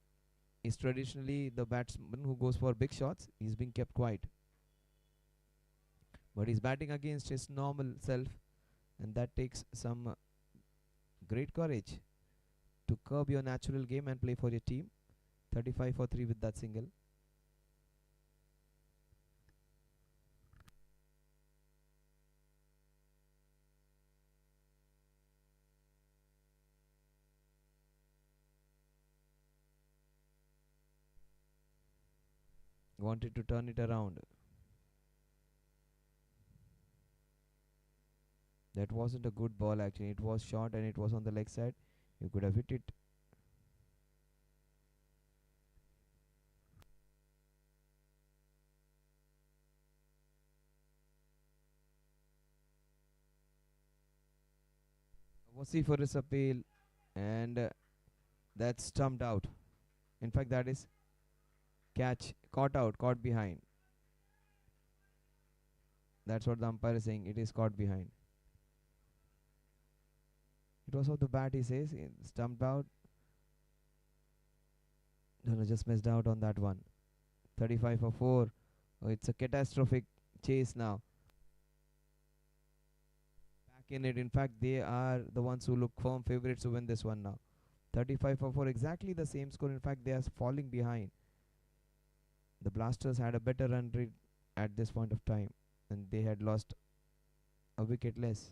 is traditionally the batsman who goes for big shots. He's being kept quiet. But he's batting against his normal self, and that takes some great courage to curb your natural game and play for your team. 35 for 3 with that single. Wanted to turn it around. That wasn't a good ball actually. It was short and it was on the leg side. You could have hit it. Wasi for his appeal, and that's stumped out. In fact, that is catch, caught out, caught behind. That's what the umpire is saying. It is caught behind. It was off the bat, he says. Stumped out. No, just missed out on that one. 35 for 4. Oh, it's a catastrophic chase now. Back in it. In fact, they are the ones who look firm favorites to win this one now. 35 for 4. Exactly the same score. In fact, they are falling behind. The Blasters had a better run rate at this point of time, and they had lost a wicket less.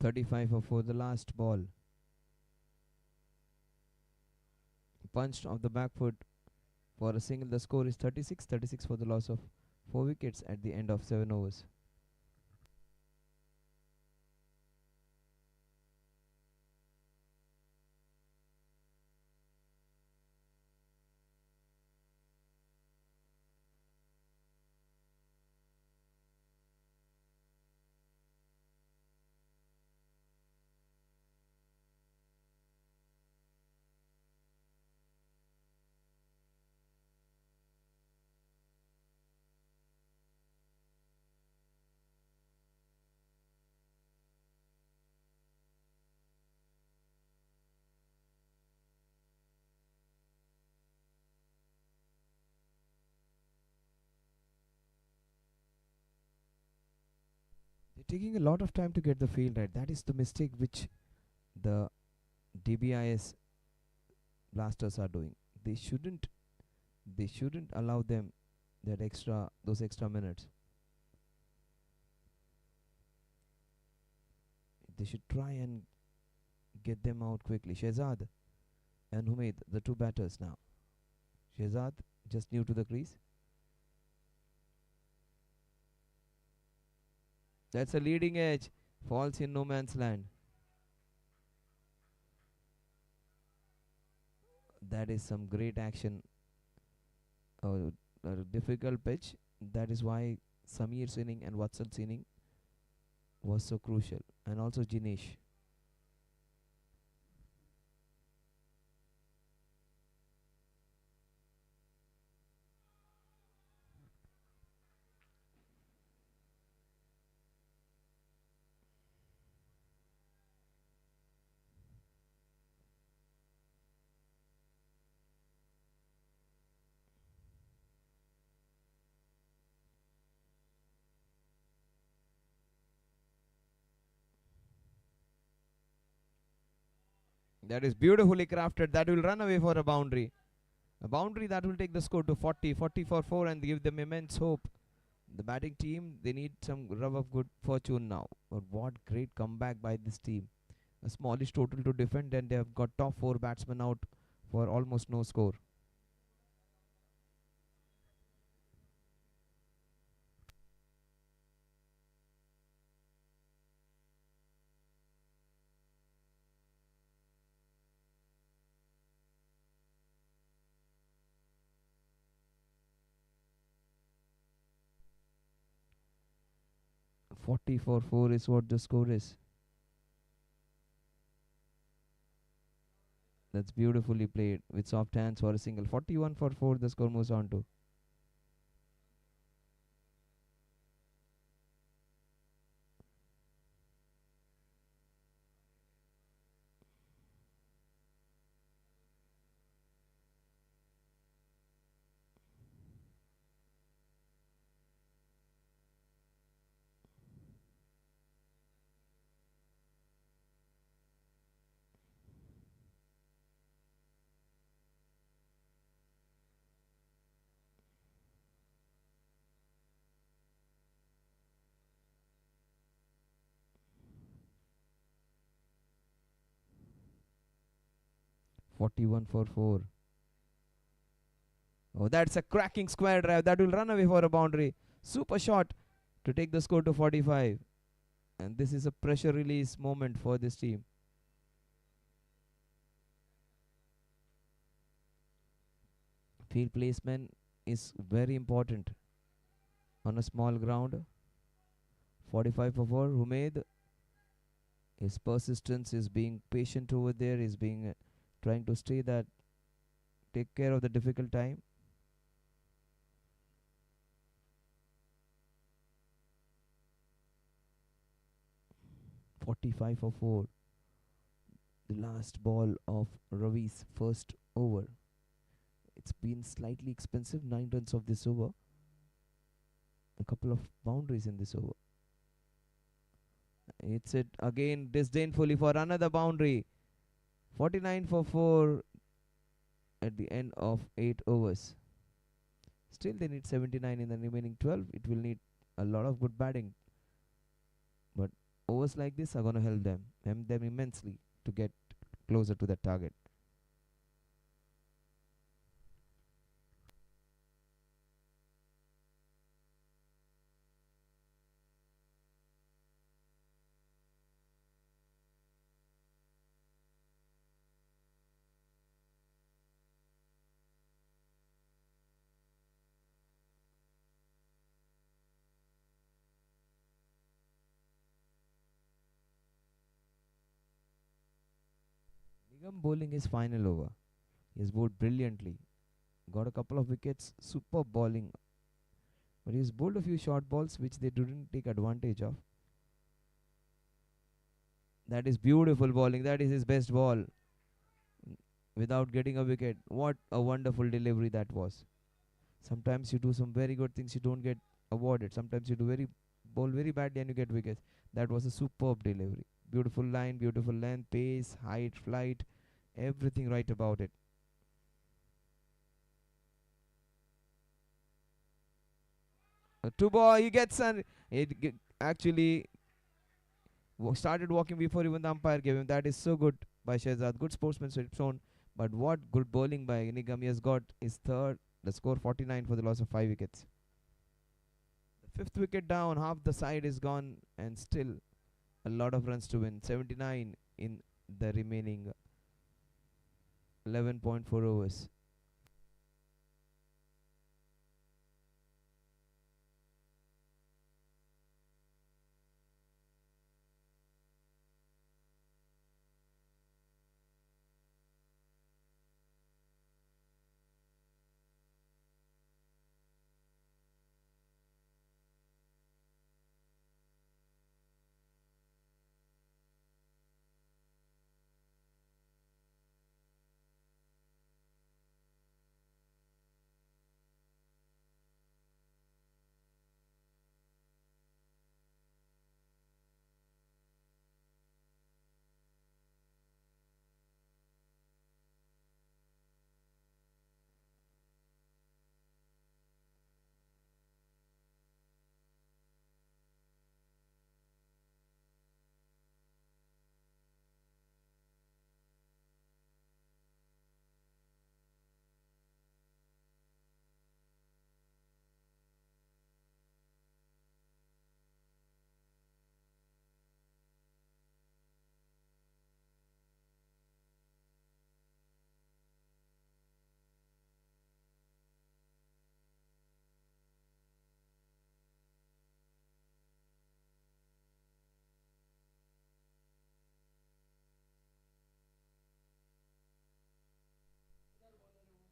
35 for 4, the last ball. Punched off the back foot for a single. The score is 36 for the loss of 4 wickets at the end of 7 overs. They're taking a lot of time to get the field right. That is the mistake which the Dbis blasters are doing. They shouldn't allow them those extra minutes. They should try and get them out quickly. Shehzad and Humaid, the two batters now. Shehzad just new to the crease. That's a leading edge. Falls in no man's land. That is some great action. A difficult pitch. That is why Samir's inning and Vatsal's inning was so crucial. And also Jinesh. That is beautifully crafted. That will run away for a boundary. A boundary that will take the score to 40 for 4 and give them immense hope. The batting team, they need some rub of good fortune now. But what great comeback by this team. A smallish total to defend, and they have got top 4 batsmen out for almost no score. Forty for 4 is what the score is. That's beautifully played with soft hands for a single. 41 for 4 the score moves on to. Forty-one for 4. Oh, that's a cracking square drive. That will run away for a boundary. Super shot to take the score to 45. And this is a pressure release moment for this team. Field placement is very important on a small ground. 45 for 4. Humaid, his persistence is being patient over there. Is being trying to take care of the difficult time. .45 for 4. The last ball of Ravi's first over. It's been slightly expensive. 9 runs of this over. A couple of boundaries in this over. It's it again disdainfully for another boundary. 49 for 4 at the end of 8 overs. Still they need 79 in the remaining 12. It will need a lot of good batting. But Overs like this are going to help them immensely to get closer to that target. Nigam bowling his final over. He has bowled brilliantly. Got a couple of wickets, superb bowling. But he has bowled a few short balls which they didn't take advantage of. That is beautiful bowling. That is his best ball. Without getting a wicket. What a wonderful delivery that was. Sometimes you do some very good things, you don't get awarded. Sometimes you do very bowl very badly and you get wickets. That was a superb delivery. Beautiful line, beautiful length, pace, height, flight, everything right about it. Two ball, he gets an. Actually started walking before even the umpire gave him. That is so good by Shehzad. Good sportsmanship shown. But what good bowling by Nigam. He has got his third. The score 49 for the loss of 5 wickets. The fifth wicket down, half the side is gone, and still a lot of runs to win. 79 in the remaining 11.4 overs.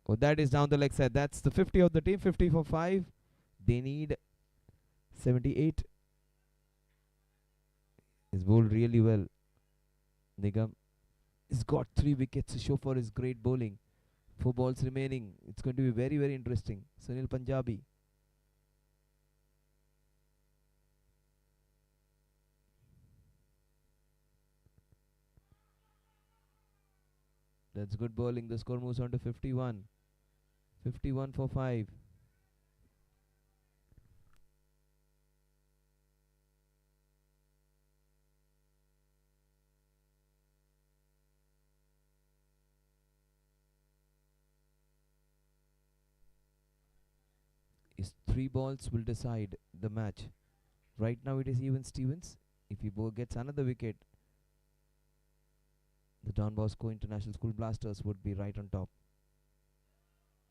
Oh, that is down the leg side. That's the 50 of the team. 50 for 5. They need 78. He's bowled really well. Nigam has got 3 wickets to show for his great bowling. 4 balls remaining. It's going to be very, very interesting. Sunil Punjabi. That's good bowling. The score moves on to 51. 51 for 5. His 3 balls will decide the match. Right now it is even Stevens. If he gets another wicket, the Don Bosco International School Blasters would be right on top.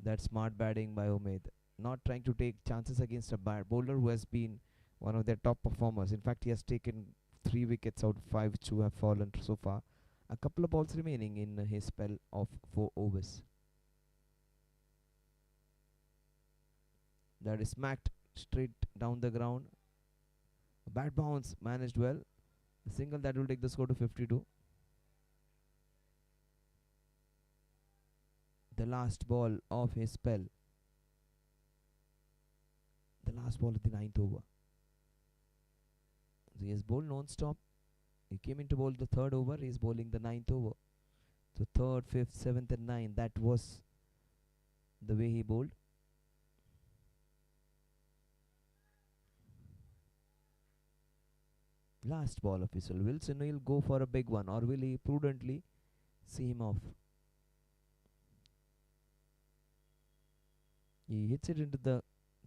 That's smart batting by Umaid. Not trying to take chances against a bowler who has been one of their top performers. In fact, he has taken 3 wickets out of 5 which have fallen so far. A couple of balls remaining in his spell of 4 overs. That is smacked straight down the ground. A bat bounce managed well. A single that will take the score to 52. The last ball of his spell. The last ball of the 9th over. So he has bowled non-stop. He came into bowl the 3rd over. He is bowling the 9th over. So 3rd, 5th, 7th and 9th. That was the way he bowled. Last ball official. Will Sunil go for a big one or will he prudently see him off? He hits it into the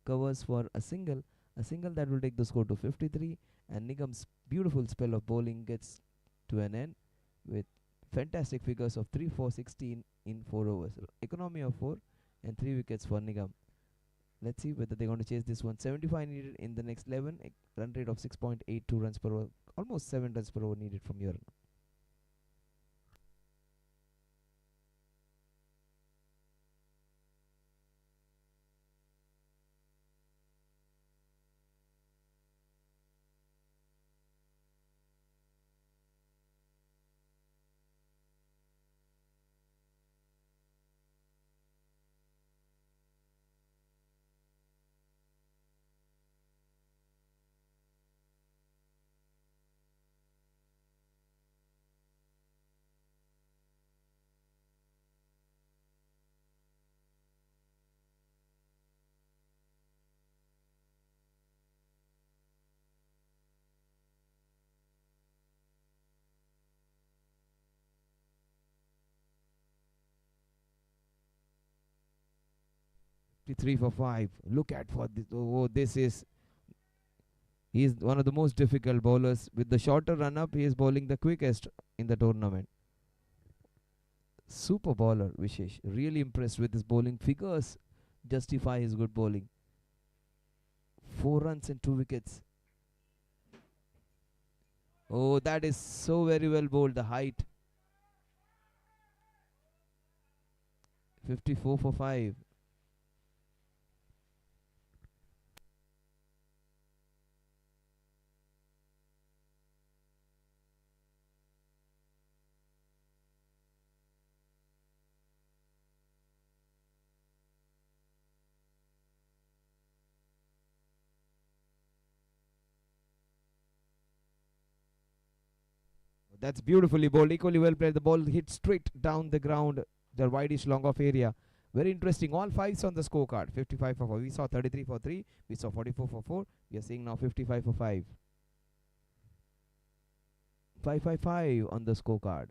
covers for a single that will take the score to 53, and Nigam's beautiful spell of bowling gets to an end with fantastic figures of 3 4 16 in 4 overs. Economy of 4 and 3 wickets for Nigam. Let's see whether they're going to chase this one. 75 needed in the next 11. Run rate of 6.82 runs per over. Almost 7 runs per over needed from here. 53 for 5. Look at for this. Oh, this is. He is one of the most difficult bowlers. With the shorter run up, he is bowling the quickest in the tournament. Super bowler, Vishesh. Really impressed with his bowling. Figures justify his good bowling. 4 runs and 2 wickets. Oh, that is so very well bowled. The height. 54 for 5. That's beautifully bowled. Equally well played. The ball hit straight down the ground, the wideish long off area. Very interesting. All fives on the scorecard. 55 for 4. We saw 33 for 3. We saw 44 for 4. We are seeing now 55 for 5. 555 on the scorecard.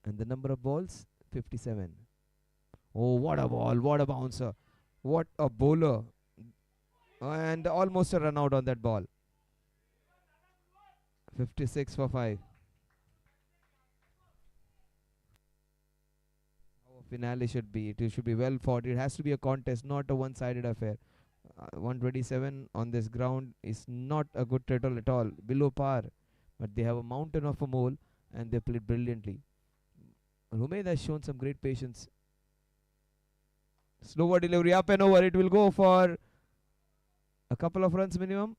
And the number of balls, 57. Oh, what a ball. What a bouncer. What a bowler. And almost a run out on that ball. 56 for 5. Our finale should be. It should be well fought. It has to be a contest, not a one-sided affair. 127 on this ground is not a good total at all. Below par. But they have a mountain of a mole and they played brilliantly. Humaid has shown some great patience. Slower delivery, up and over. It will go for a couple of runs minimum.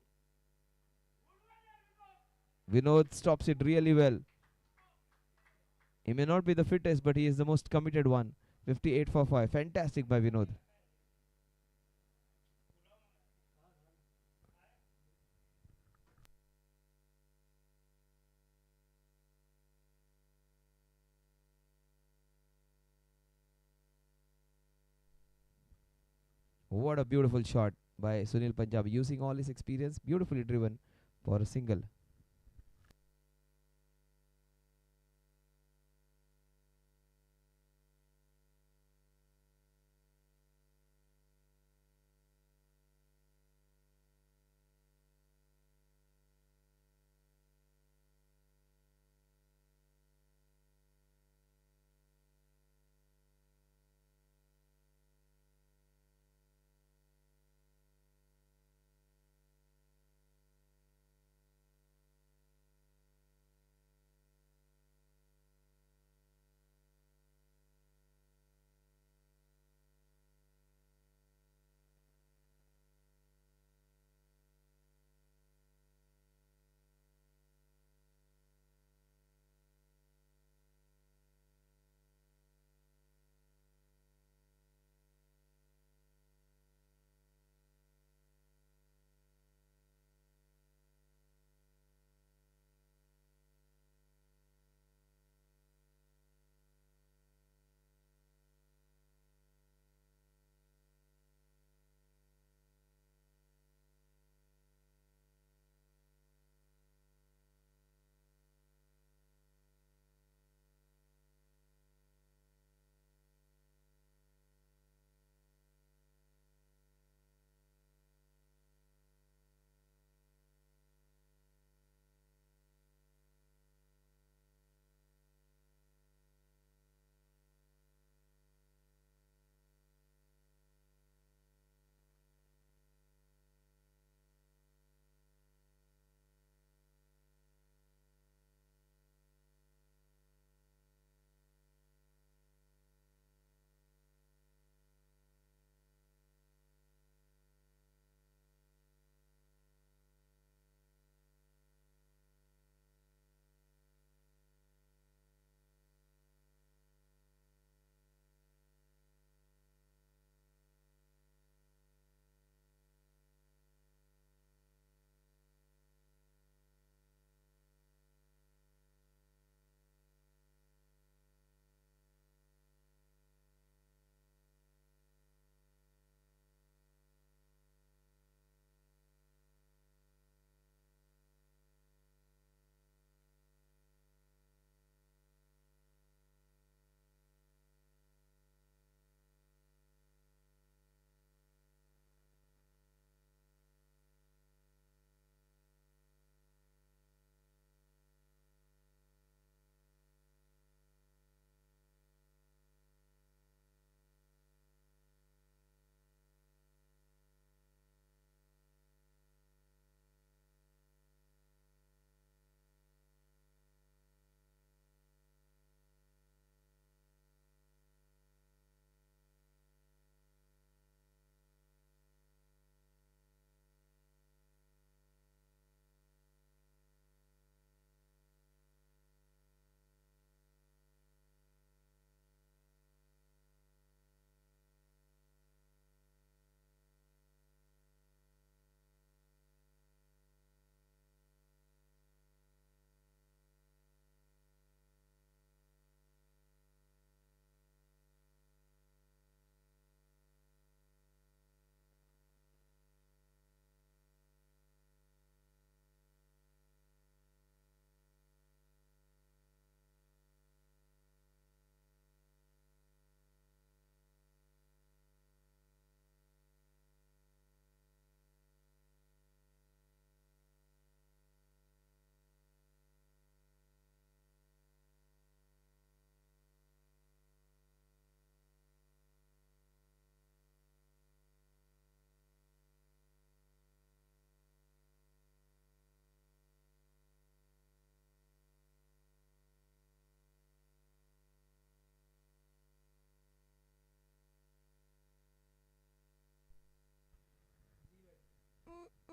Vinod stops it really well. He may not be the fittest, but he is the most committed one. 58 for 5. Fantastic by Vinod. What a beautiful shot by Sunil Punjabi, using all his experience, beautifully driven for a single.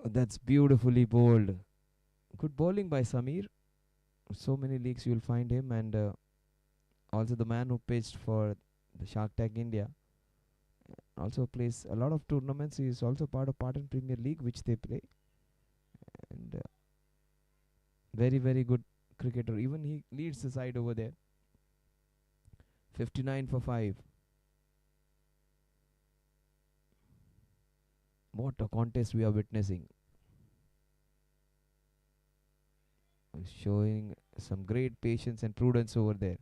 That's beautifully bowled. Good bowling by Samir. So many leagues you'll find him, and also the man who pitched for the Shark Tank India. Also plays a lot of tournaments. He is also part of Patan Premier League, which they play, and very very good cricketer. Even he leads the side over there. 59 for 5. What a contest we are witnessing. Showing some great patience and prudence over there.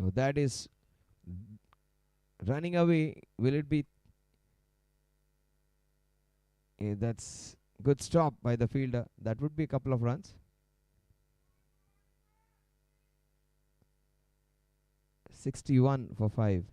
Oh, that is running away. Will it be? That's good stop by the fielder. That would be a couple of runs. 61 for 5.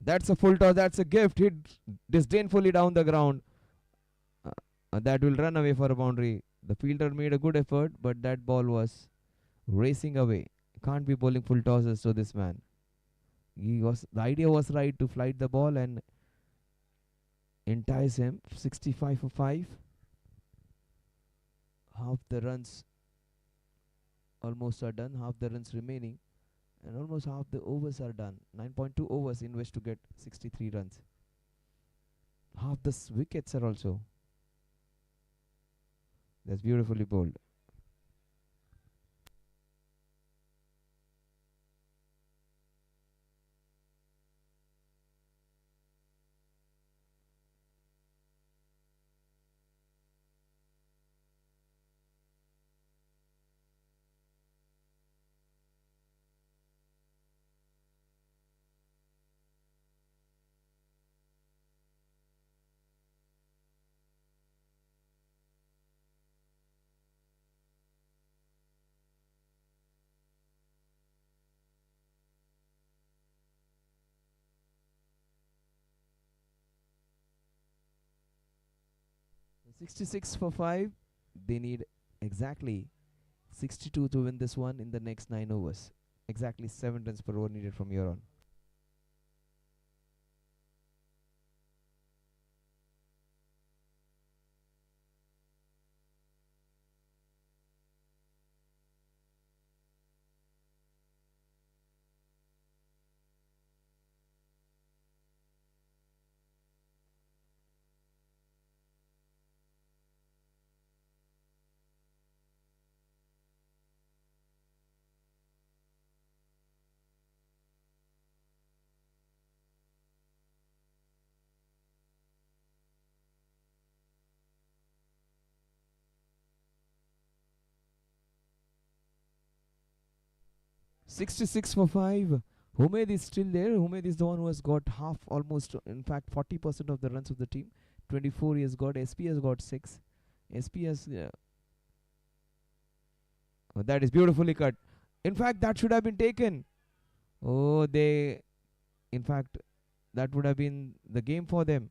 That's a full toss. That's a gift. Hit disdainfully down the ground. That will run away for a boundary. The fielder made a good effort, but that ball was racing away. Can't be bowling full tosses to this man. The idea was right to flight the ball and entice him. 65 for 5. Half the runs almost are done. Half the runs remaining. And almost half the overs are done. 9.2 overs in which to get 63 runs. Half the wickets are also. That's beautifully bowled. So 66 for 5. They need exactly 62 to win this one in the next 9 overs. Exactly 7 runs per over needed from here on. Sixty-six for 5. Humaid is still there. Humaid is the one who has got half, almost, in fact, 40% of the runs of the team. 24 he has got. SP has got 6. SP has. Oh, that is beautifully cut. In fact, that should have been taken. Oh, they. In fact, that would have been the game for them.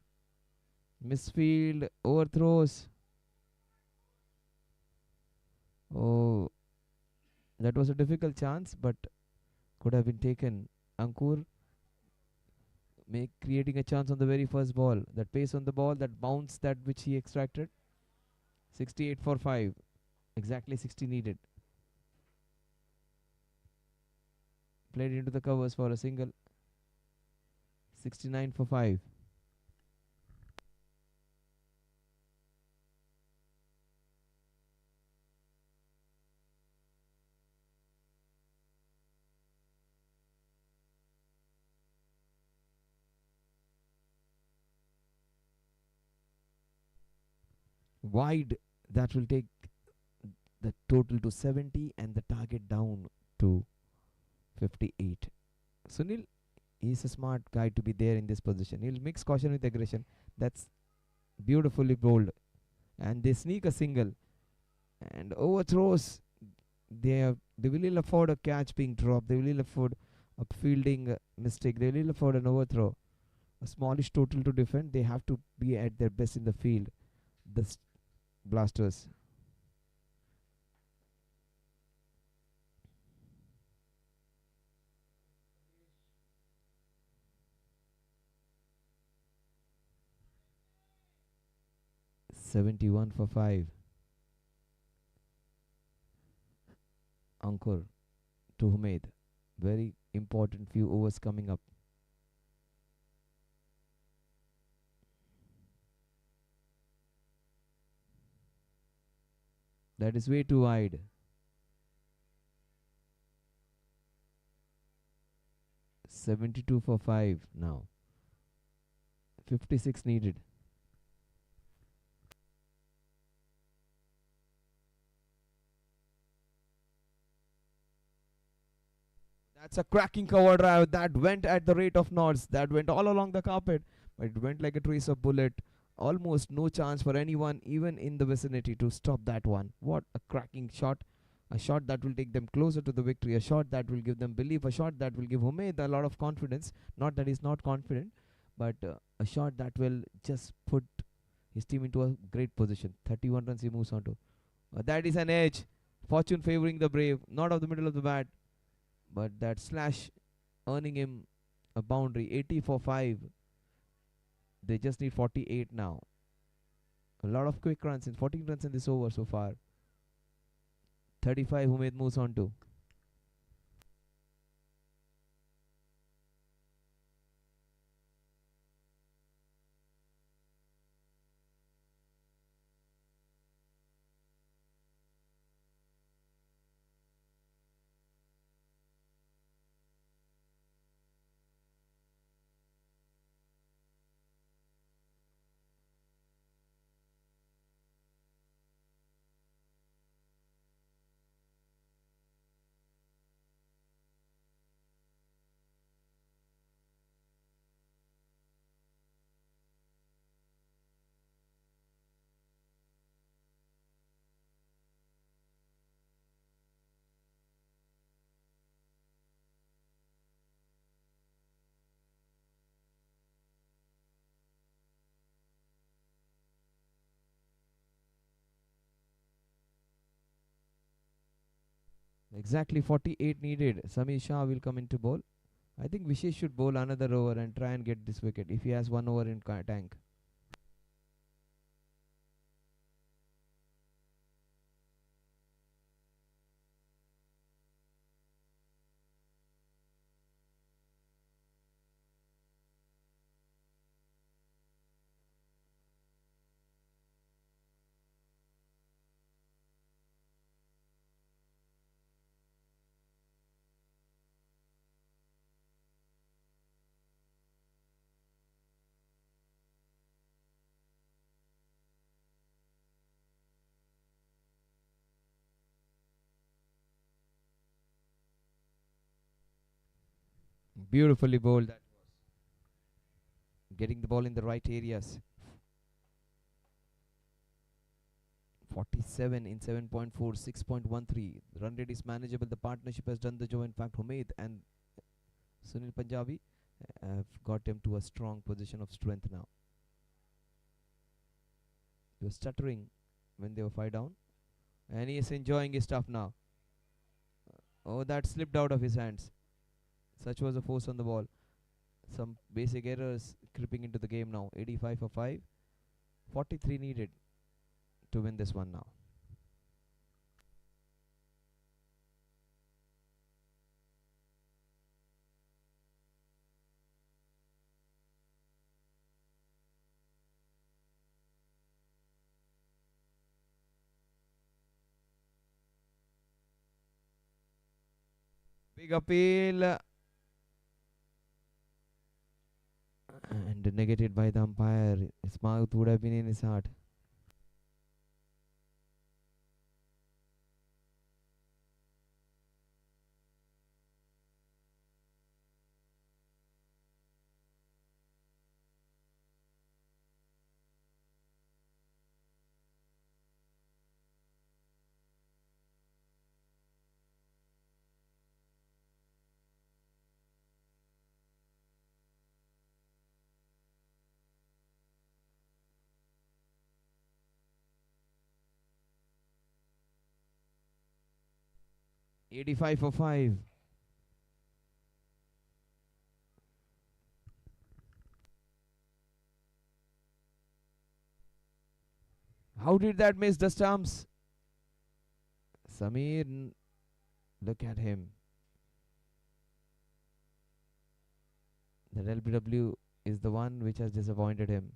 Misfield, overthrows. Oh, that was a difficult chance, but could have been taken. Ankur creating a chance on the very first ball. That pace on the ball, that bounce, that which he extracted. 68 for 5. Exactly 60 needed. Played into the covers for a single. 69 for 5. Wide, that will take the total to 70 and the target down to 58. Sunil, he's a smart guy to be there in this position. He'll mix caution with aggression. That's Beautifully bowled. And they sneak a single. And overthrows. They will ill afford a catch being dropped. They will ill afford a fielding mistake. They will ill afford an overthrow. A smallish total to defend. They have to be at their best in the field. The Blasters. $71 for 5. Ankur to Humaid. Very important few overs coming up. That is way too wide. 72 for 5 now. 56 needed. That's a cracking cover drive that went at the rate of knots. That went all along the carpet, but it went like a trace of bullet. Almost no chance for anyone, even in the vicinity, to stop that one. What a cracking shot! A shot that will take them closer to the victory. A shot that will give them belief. A shot that will give Humaid a lot of confidence. Not that he's not confident, but a shot that will just put his team into a great position. 31 runs he moves on to. That is an edge. Fortune favoring the brave. Not of the middle of the bat, but that slash earning him a boundary. 80 for 5. They just need 48 now. A lot of quick runs in 14 runs in this over so far. 35 Humaid moves on to. Exactly 48 needed. Samir Shah will come into bowl. I think Vishesh should bowl another over and try and get this wicket if he has one over in tank. Beautifully bowled. That getting the ball in the right areas. 47 in 7.4, 6.13. Run rate is manageable. The partnership has done the job. In fact, Humaid and Sunil Punjabi have got him to a strong position of strength now. He was stuttering when they were 5 down, and he is enjoying his stuff now. Oh, that slipped out of his hands. Such was the force on the ball. Some basic errors creeping into the game now. 85 for 5. 43 needed to win this one now. Big appeal and negated by the umpire. His mouth would have been in his heart. 85 for 5. How did that miss the stumps? Samir, look at him. That LBW is the one which has disappointed him.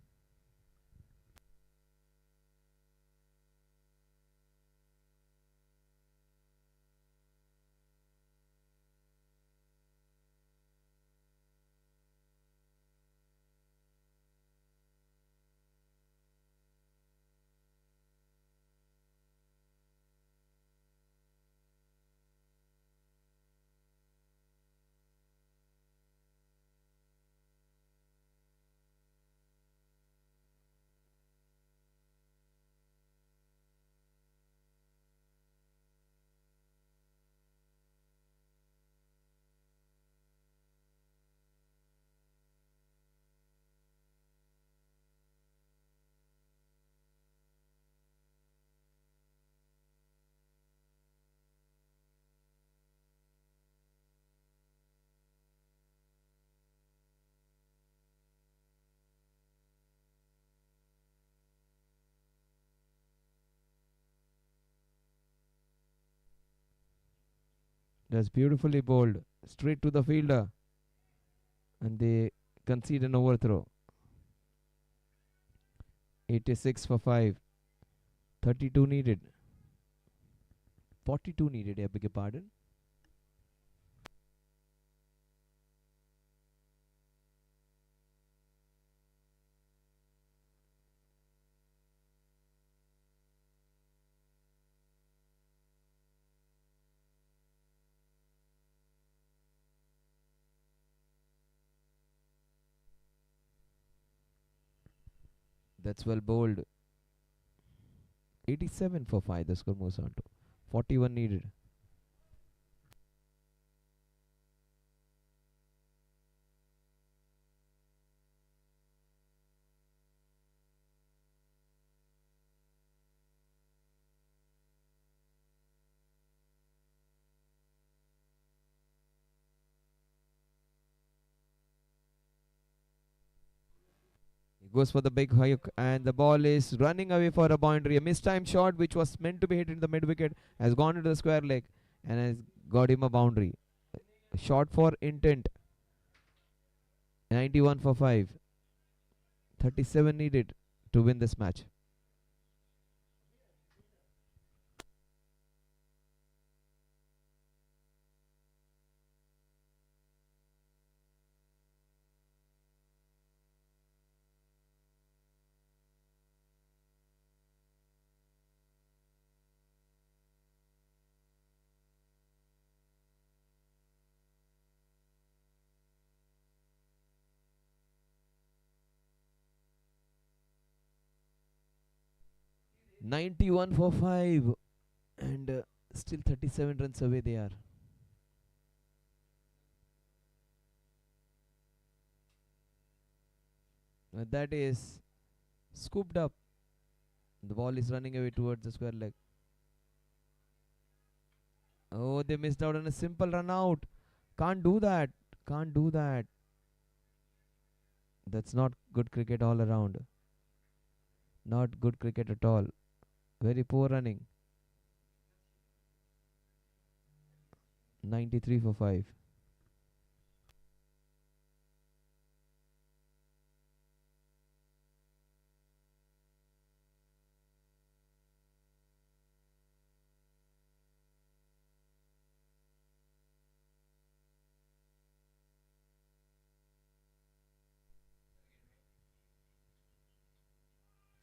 That's beautifully bowled. Straight to the fielder. And they concede an overthrow. 86 for 5. 32 needed. 42 needed, I beg your pardon. That's well bowled. 87 for 5. The score moves on to 41 needed. He goes for the big hook, and the ball is running away for a boundary. A mistimed shot, which was meant to be hit in the mid wicket, has gone into the square leg and has got him a boundary. A shot for intent. 91 for 5. 37 needed to win this match. "91 for 5, and still 37 runs away they are. That is scooped up. The ball is running away towards the square leg. Oh, they missed out on a simple run out. Can't do that. Can't do that. That's not good cricket all around. Not good cricket at all. Very poor running. 93 for 5.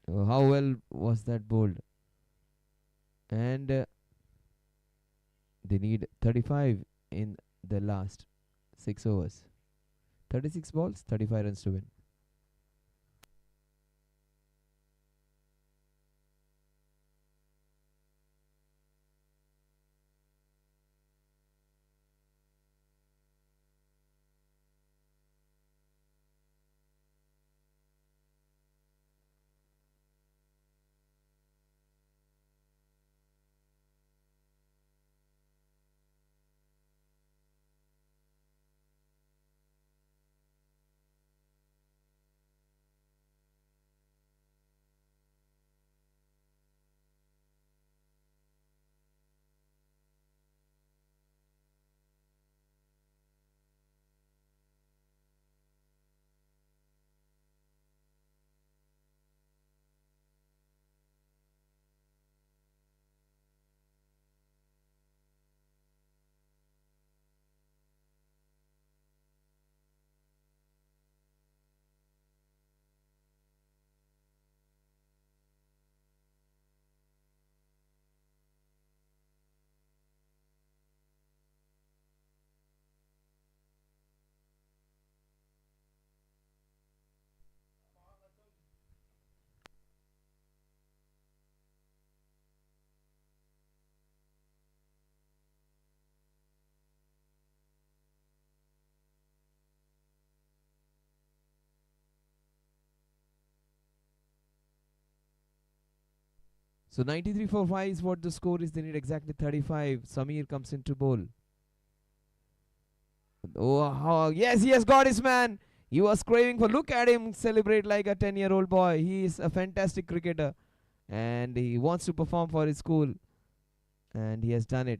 Oh, how well was that bowled? And they need 35 in the last 6 overs. 36 balls, 35 runs to win. So 93 for 5 is what the score is. They need exactly 35. Samir comes into bowl. Oh, yes, he has got his man. He was craving for. Look at him celebrate like a 10-year-old boy. He is a fantastic cricketer and he wants to perform for his school. And he has done it.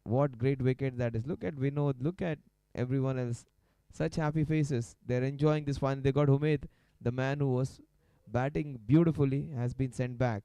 What great wicket that is. Look at Vinod. Look at everyone else. Such happy faces. They're enjoying this final. They got Humid, the man who was batting beautifully, has been sent back.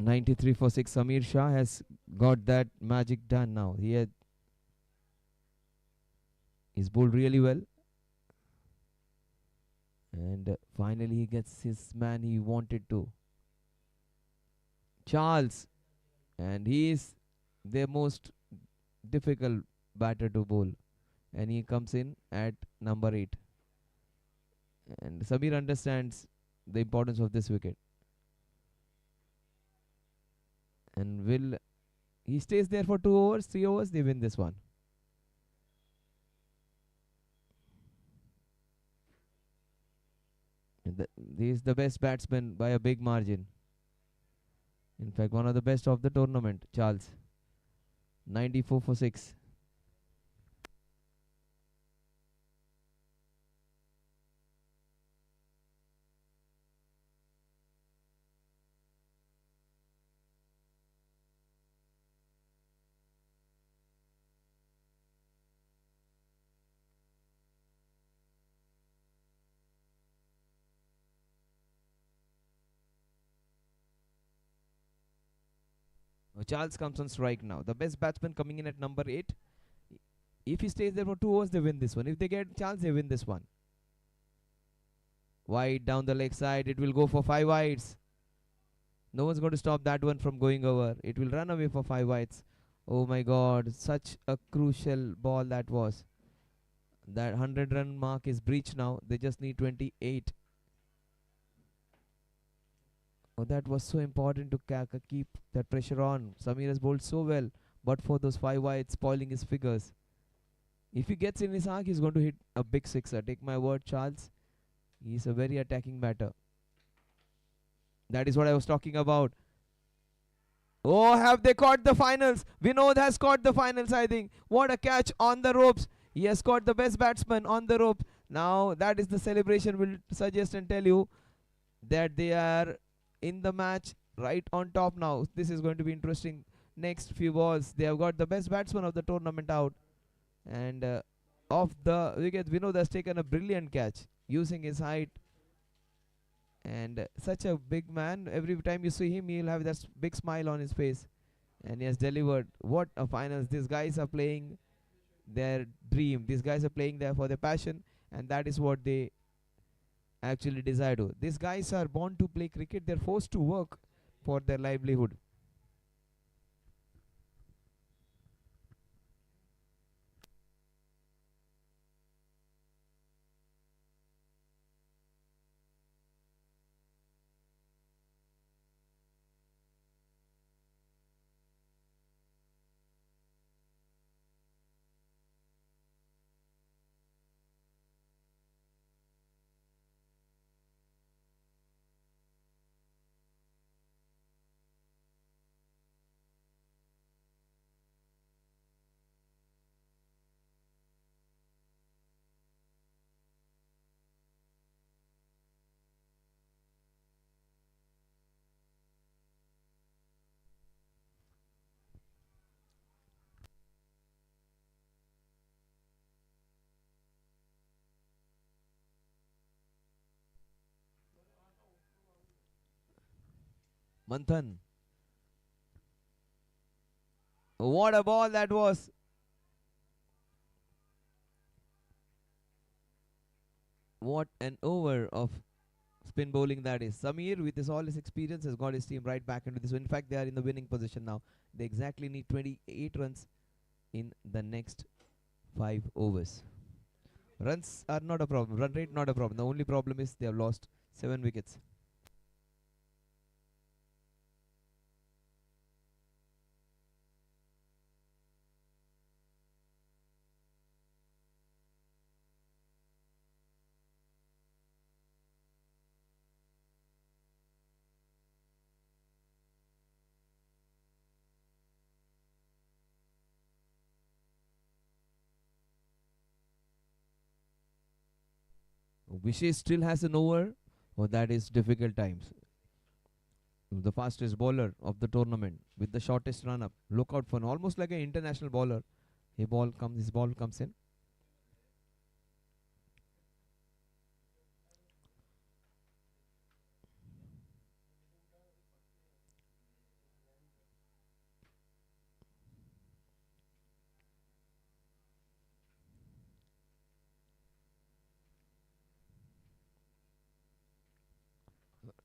'93 for 6. Samir Shah has got that magic done now. He's bowled really well. And finally, he gets his man he wanted to. Charles. And he is their most difficult batter to bowl. And he comes in at number 8. And Samir understands the importance of this wicket. And will he stays there for 2 overs, 3 overs, they win this one. He is the best batsman by a big margin. In fact, one of the best of the tournament, Charles. 94 for 6. Charles comes on strike now. The best batsman coming in at number 8. If he stays there for 2 overs, they win this one. If they get Charles, they win this one. Wide down the leg side. It will go for 5 wides. No one's going to stop that one from going over. It will run away for 5 wides. Oh my god, such a crucial ball that was. That 100-run mark is breached now. They just need 28. Oh, that was so important to keep that pressure on. Samir has bowled so well, but for those 5 wides spoiling his figures. If he gets in his arc, he's going to hit a big sixer. Take my word, Charles. He's a very attacking batter. That is what I was talking about. Oh, have they caught the finals? Vinod has caught the finals, I think. What a catch on the ropes. He has caught the best batsman on the rope. Now, that is the celebration. Will suggest and tell you that they are in the match right on top now. This is going to be interesting. Next few balls, they have got the best batsman of the tournament out. And off the wicket, Vinod has taken a brilliant catch using his height. And such a big man. Every time you see him, he'll have that big smile on his face. And he has delivered. What a finals. These guys are playing their dream. These guys are playing there for their passion. And that is what they actually desire to. These guys are born to play cricket. They're forced to work for their livelihood. Manthan. What a ball that was. What an over of spin bowling that is. Samir, with all his experience, has got his team right back into this. In fact, they are in the winning position now. They exactly need 28 runs in the next 5 overs. Runs are not a problem. Run rate not a problem. The only problem is they have lost 7 wickets. Vishesh still has an over. Oh, that is difficult times. The fastest bowler of the tournament with the shortest run up. Look out for almost like an international bowler. His ball comes in.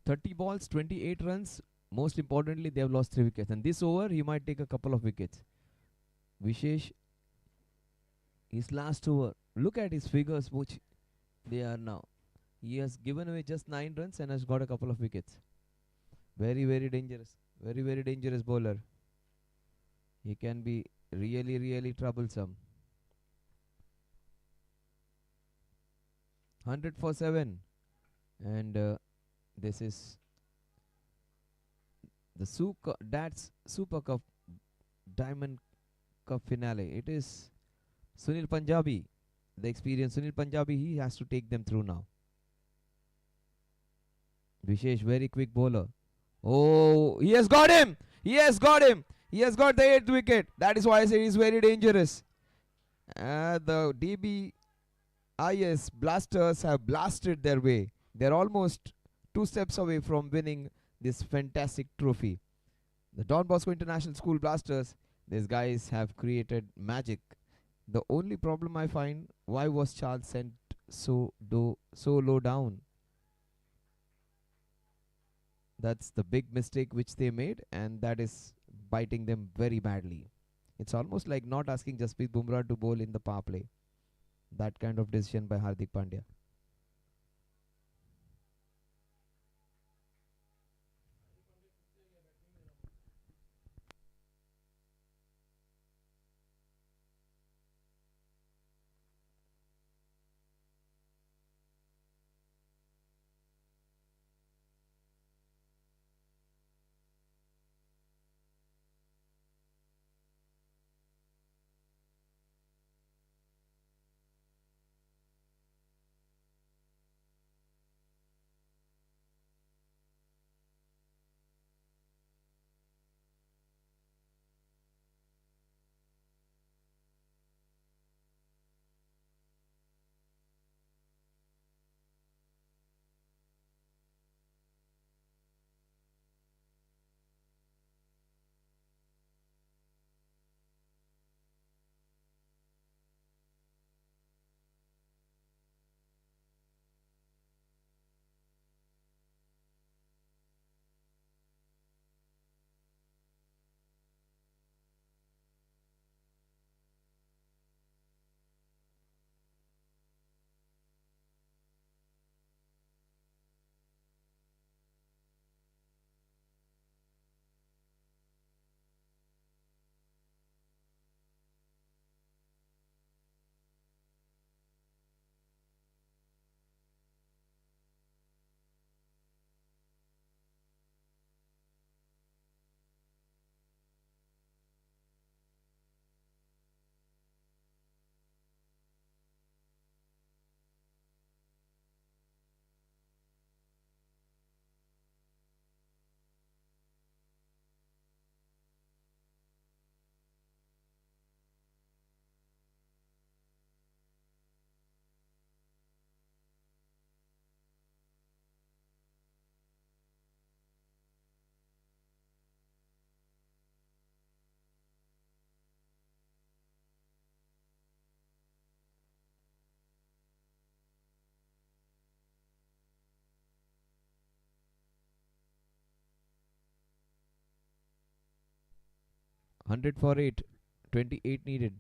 30 balls, 28 runs. Most importantly, they have lost 3 wickets. And this over, he might take a couple of wickets. Vishesh, his last over. Look at his figures, which they are now. He has given away just 9 runs and has got a couple of wickets. Very, very dangerous. Very, very dangerous bowler. He can be really, really troublesome. 100 for 7. And this is the Dad's Super Cup Diamond Cup finale. It is Sunil Punjabi, the experienced Sunil Punjabi. He has to take them through now. Vishesh, very quick bowler. Oh, he has got him! He has got him! He has got the 8th wicket. That is why I say he's very dangerous. The Dbis Blasters have blasted their way. They're almost 2 steps away from winning this fantastic trophy. The Don Bosco International School Blasters, these guys have created magic. The only problem I find, why was Charles sent so low down? That's the big mistake which they made, and that is biting them very badly. It's almost like not asking Jasprit Bumrah to bowl in the power play. That kind of decision by Hardik Pandya. 100 for 8. 28 needed.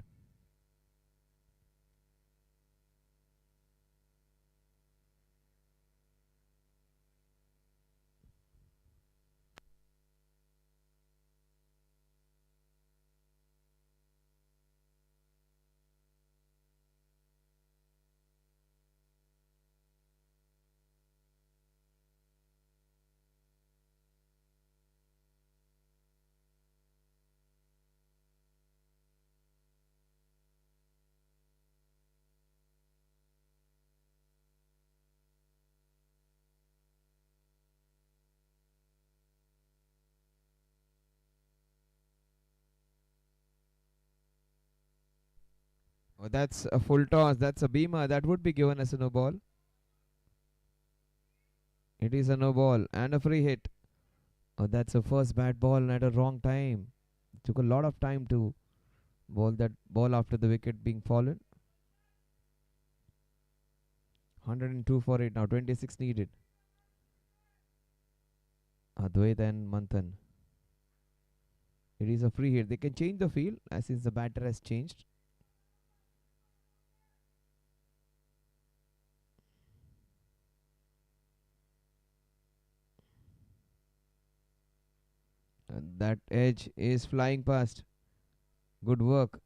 Oh, that's a full toss. That's a beamer. That would be given as a no ball. It is a no ball and a free hit. Oh, that's a first bad ball at a wrong time. It took a lot of time to ball that ball after the wicket being fallen. 102 for 8 now. 26 needed. Advait and Manthan. It is a free hit. They can change the field since the batter has changed. And that edge is flying past. Good work.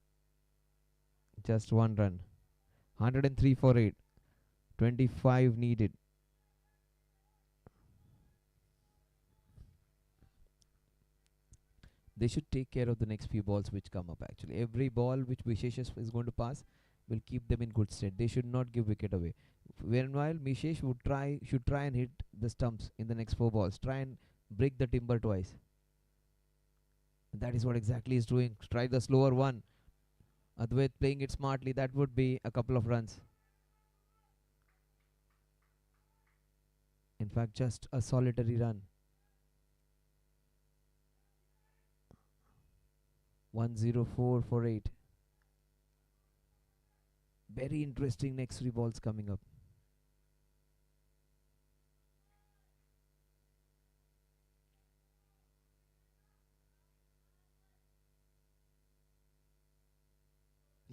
Just one run. 103 for 8. 25 needed. They should take care of the next few balls which come up actually. Every ball which Vishesh is going to pass will keep them in good state. They should not give wicket away. Meanwhile, Mishesh should try and hit the stumps in the next 4 balls. Try and break the timber twice. That is what exactly he's doing. Try the slower one. Advait playing it smartly. That would be a couple of runs. In fact, just a solitary run. 104 for 8. Very interesting next 3 balls coming up.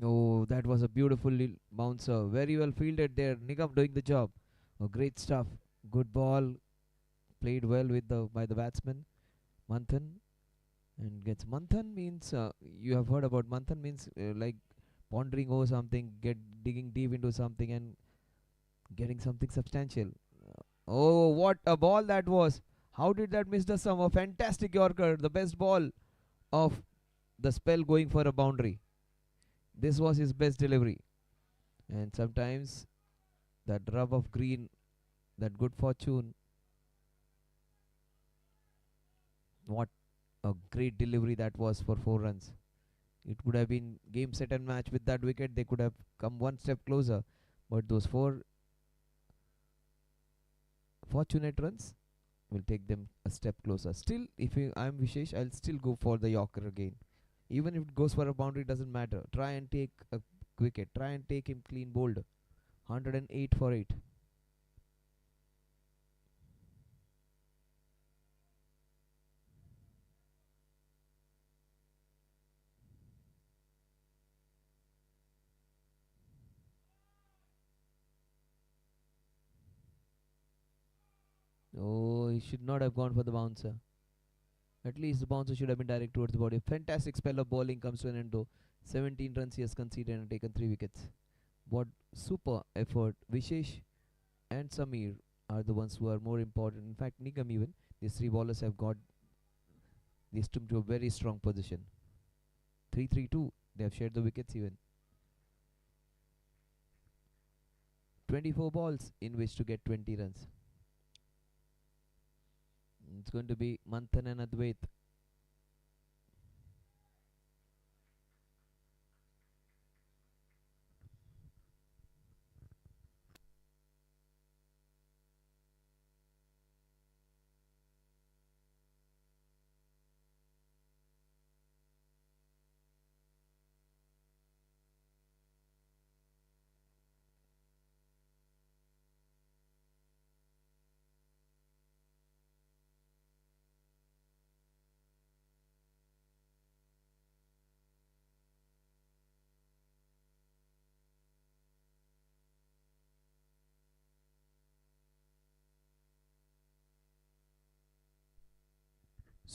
Oh, that was a beautiful bouncer. Very well fielded there. Nigam doing the job. Oh, great stuff. Good ball. Played well with the by the batsman. Manthan. And gets Manthan means you have heard about Manthan means like pondering over something, digging deep into something and getting something substantial. Oh, what a ball that was! How did that miss the sum? A fantastic Yorker, the best ball of the spell going for a boundary. This was his best delivery. And sometimes that rub of green, that good fortune, what a great delivery that was for 4 runs. It would have been game, set, and match with that wicket. They could have come one step closer. But those 4 fortunate runs will take them a step closer. Still, if I'm Vishesh, I'll still go for the Yorker again. Even if it goes for a boundary, doesn't matter. Try and take a wicket. Try and take him clean bowled. 108 for 8. Oh, he should not have gone for the bouncer. At least the bouncer should have been direct towards the body. Fantastic spell of bowling comes to an end though. 17 runs he has conceded and taken 3 wickets. What super effort. Vishesh and Samir are the ones who are more important. In fact, Nigam even. These 3 bowlers have got this team to a very strong position. 3-3-2. They have shared the wickets even. 24 balls in which to get 20 runs. It's going to be Manthan and Advait.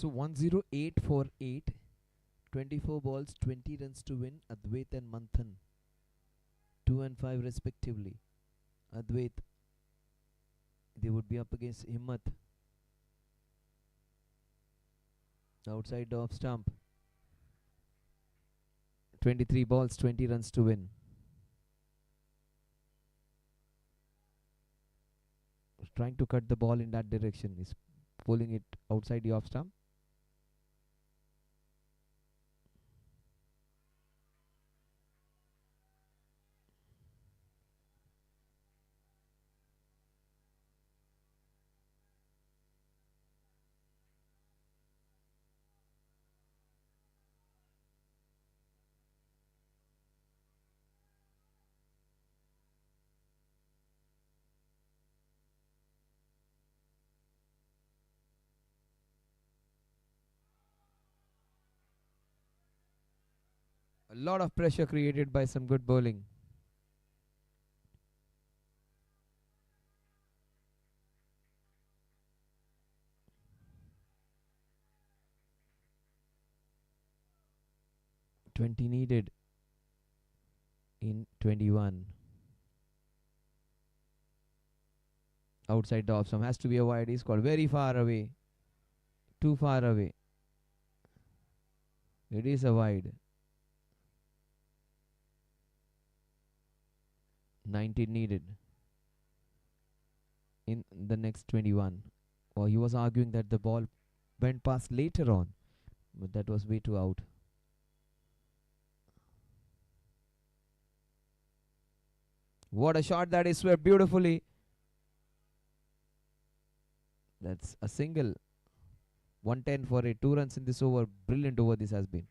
So 108 for 8. 24 balls, 20 runs to win. Advait and Manthan 2 and 5 respectively. Advait, they would be up against Himmat outside the off stump. 23 balls, 20 runs to win. Trying to cut the ball in that direction. He's pulling it outside the off stump. A lot of pressure created by some good bowling. Twenty needed in 21. Outside the off stump has to be a wide. He's called very far away. Too far away. It is a wide. 19 needed in the next 21. Or he was arguing that the ball went past later on, but that was way too out. What a shot that is swept beautifully. That's a single. 110 for 8. 2 runs in this over. Brilliant over this has been.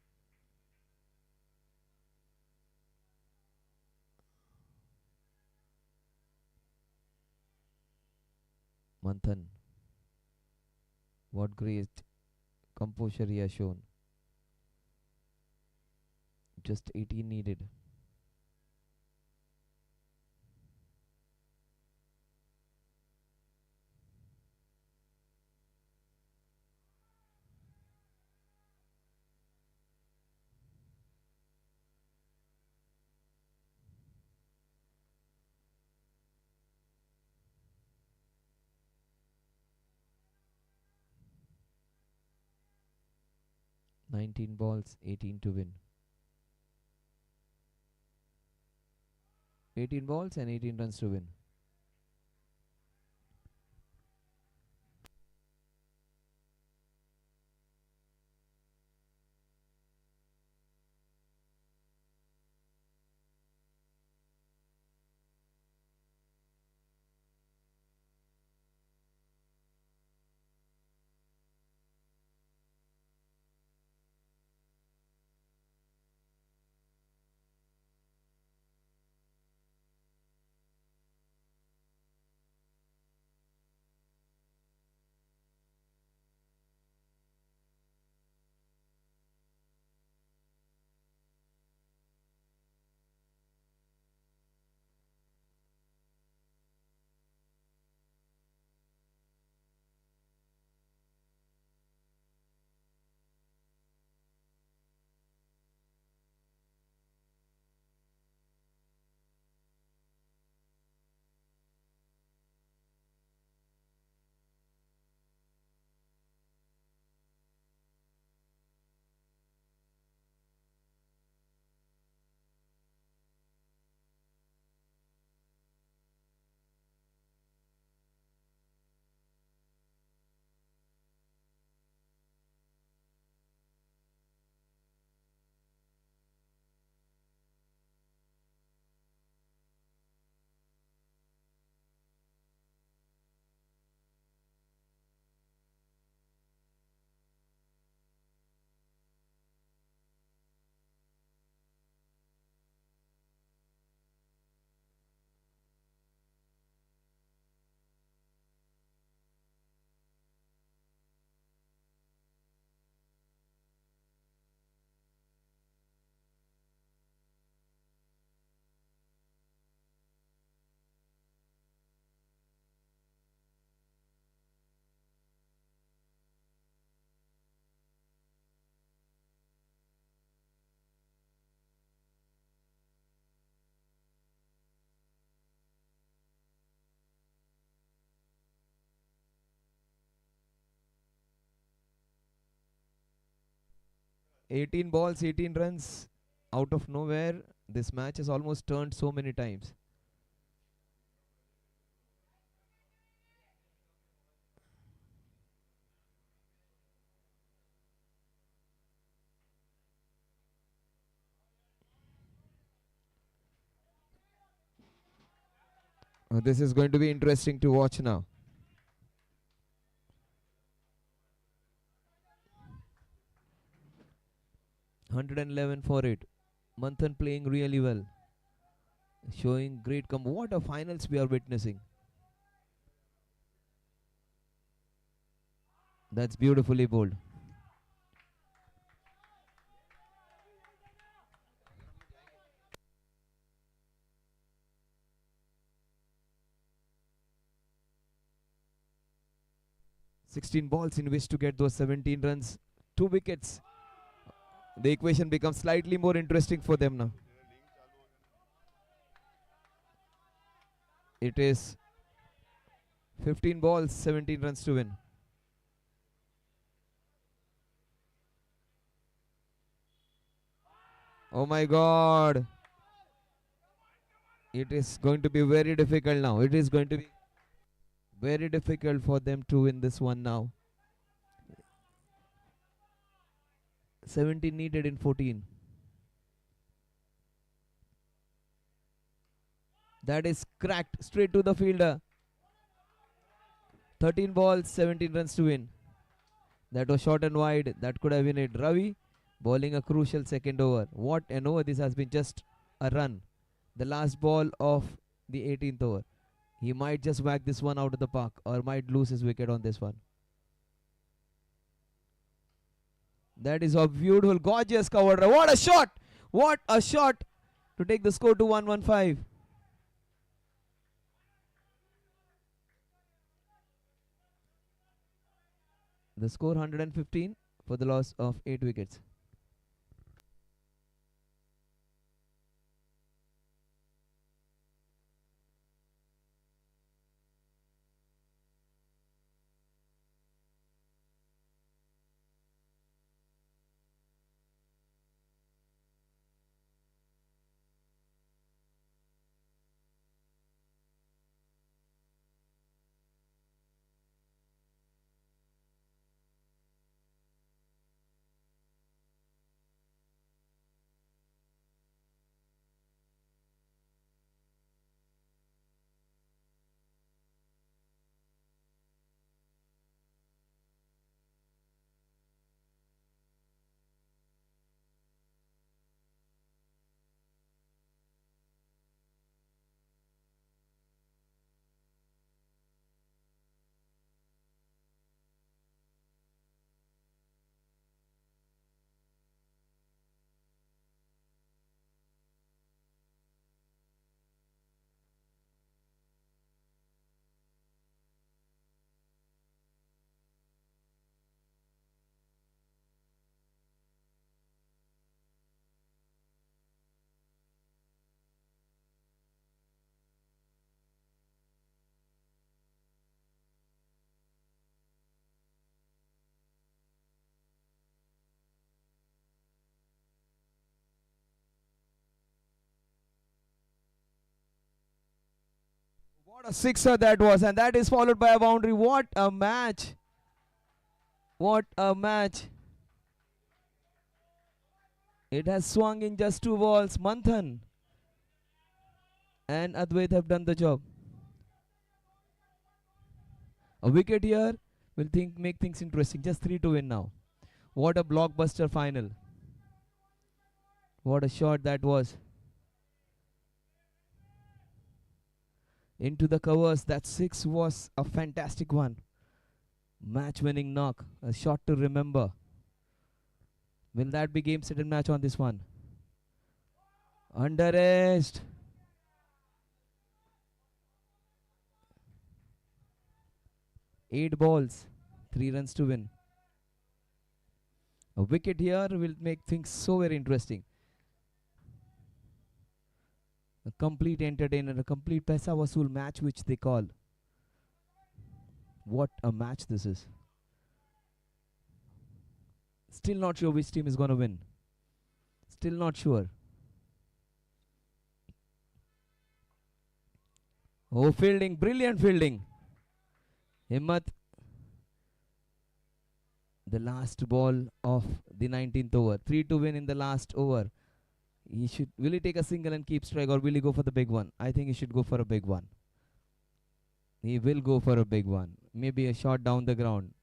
Manthan. What great composure he has shown. Just 18 needed. Nineteen balls, 18 to win. 18 balls and 18 runs to win. 18 balls, 18 runs out of nowhere. This match has almost turned so many times. This is going to be interesting to watch now. $111 for it. Manthan playing really well, showing great what a finals we are witnessing. That's beautifully bowled. "16 balls in which to get those 17 runs, 2 wickets." The equation becomes slightly more interesting for them now. It is 15 balls, 17 runs to win. Oh my god. It is going to be very difficult now. It is going to be very difficult for them to win this one now. 17 needed in 14. That is cracked straight to the fielder. 13 balls, 17 runs to win. That was short and wide. That could have been it. Ravi bowling a crucial second over. What an over this has been, just a run. The last ball of the 18th over. He might just whack this one out of the park or might lose his wicket on this one. That is a beautiful, gorgeous cover drive. What a shot! What a shot to take the score to 115. The score 115 for the loss of 8 wickets. What a sixer that was, and that is followed by a boundary. What a match! What a match! It has swung in just 2 balls. Manthan and Advait have done the job. A wicket here will make things interesting. Just 3 to win now. What a blockbuster final. What a shot that was. Into the covers. That 6 was a fantastic one. Match winning knock. A shot to remember. Will that be game, set and match on this one? Under rest. Eight balls, 3 runs to win. A wicket here will make things so very interesting. A complete entertainer, a complete paisa vasool match which they call. What a match this is. Still not sure which team is going to win. Still not sure. Oh, fielding. Brilliant fielding. Himmat. The last ball of the 19th over. 3 to win in the last over. Will he take a single and keep strike, or will he go for the big one? I think he should go for a big one. He will go for a big one. Maybe a shot down the ground.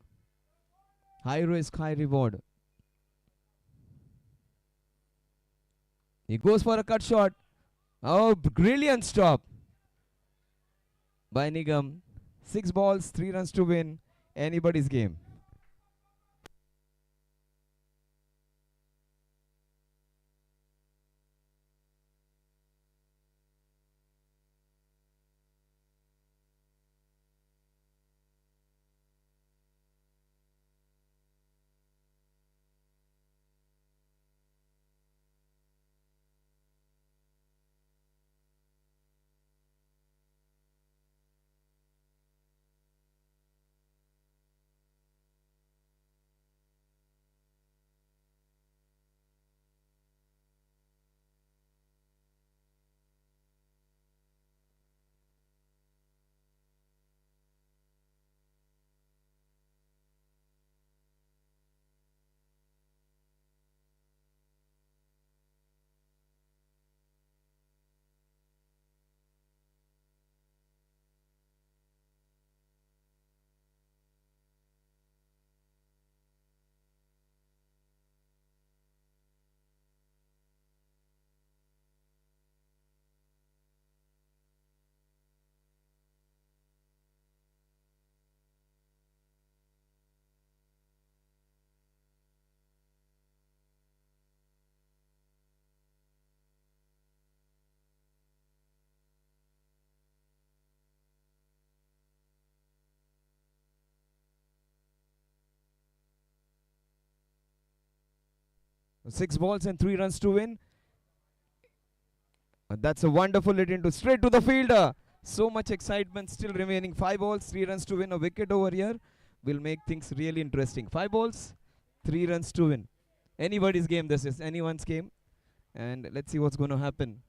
High risk, high reward. He goes for a cut shot. Oh, brilliant stop by Nigam. 6 balls, 3 runs to win. Anybody's game. Six balls and 3 runs to win. That's a wonderful hit into straight to the fielder. So much excitement still remaining. 5 balls, 3 runs to win. A wicket over here will make things really interesting. 5 balls, 3 runs to win. Anybody's game this is. Anyone's game. And let's see what's going to happen.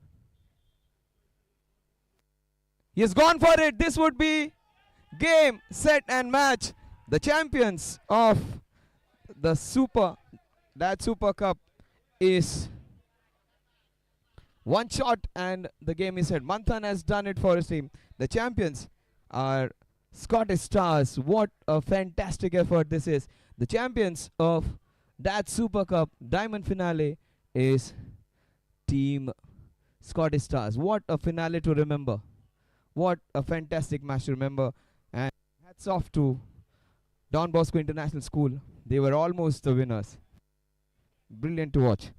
He has gone for it. This would be game, set and match. The champions of the Super Cup is one shot and the game is set. Manthan has done it for his team. The champions are Scottish Stars. What a fantastic effort this is. The champions of that Super Cup Diamond Finale is Team Scottish Stars. What a finale to remember. What a fantastic match to remember. And hats off to Don Bosco International School. They were almost the winners. Brilliant to watch.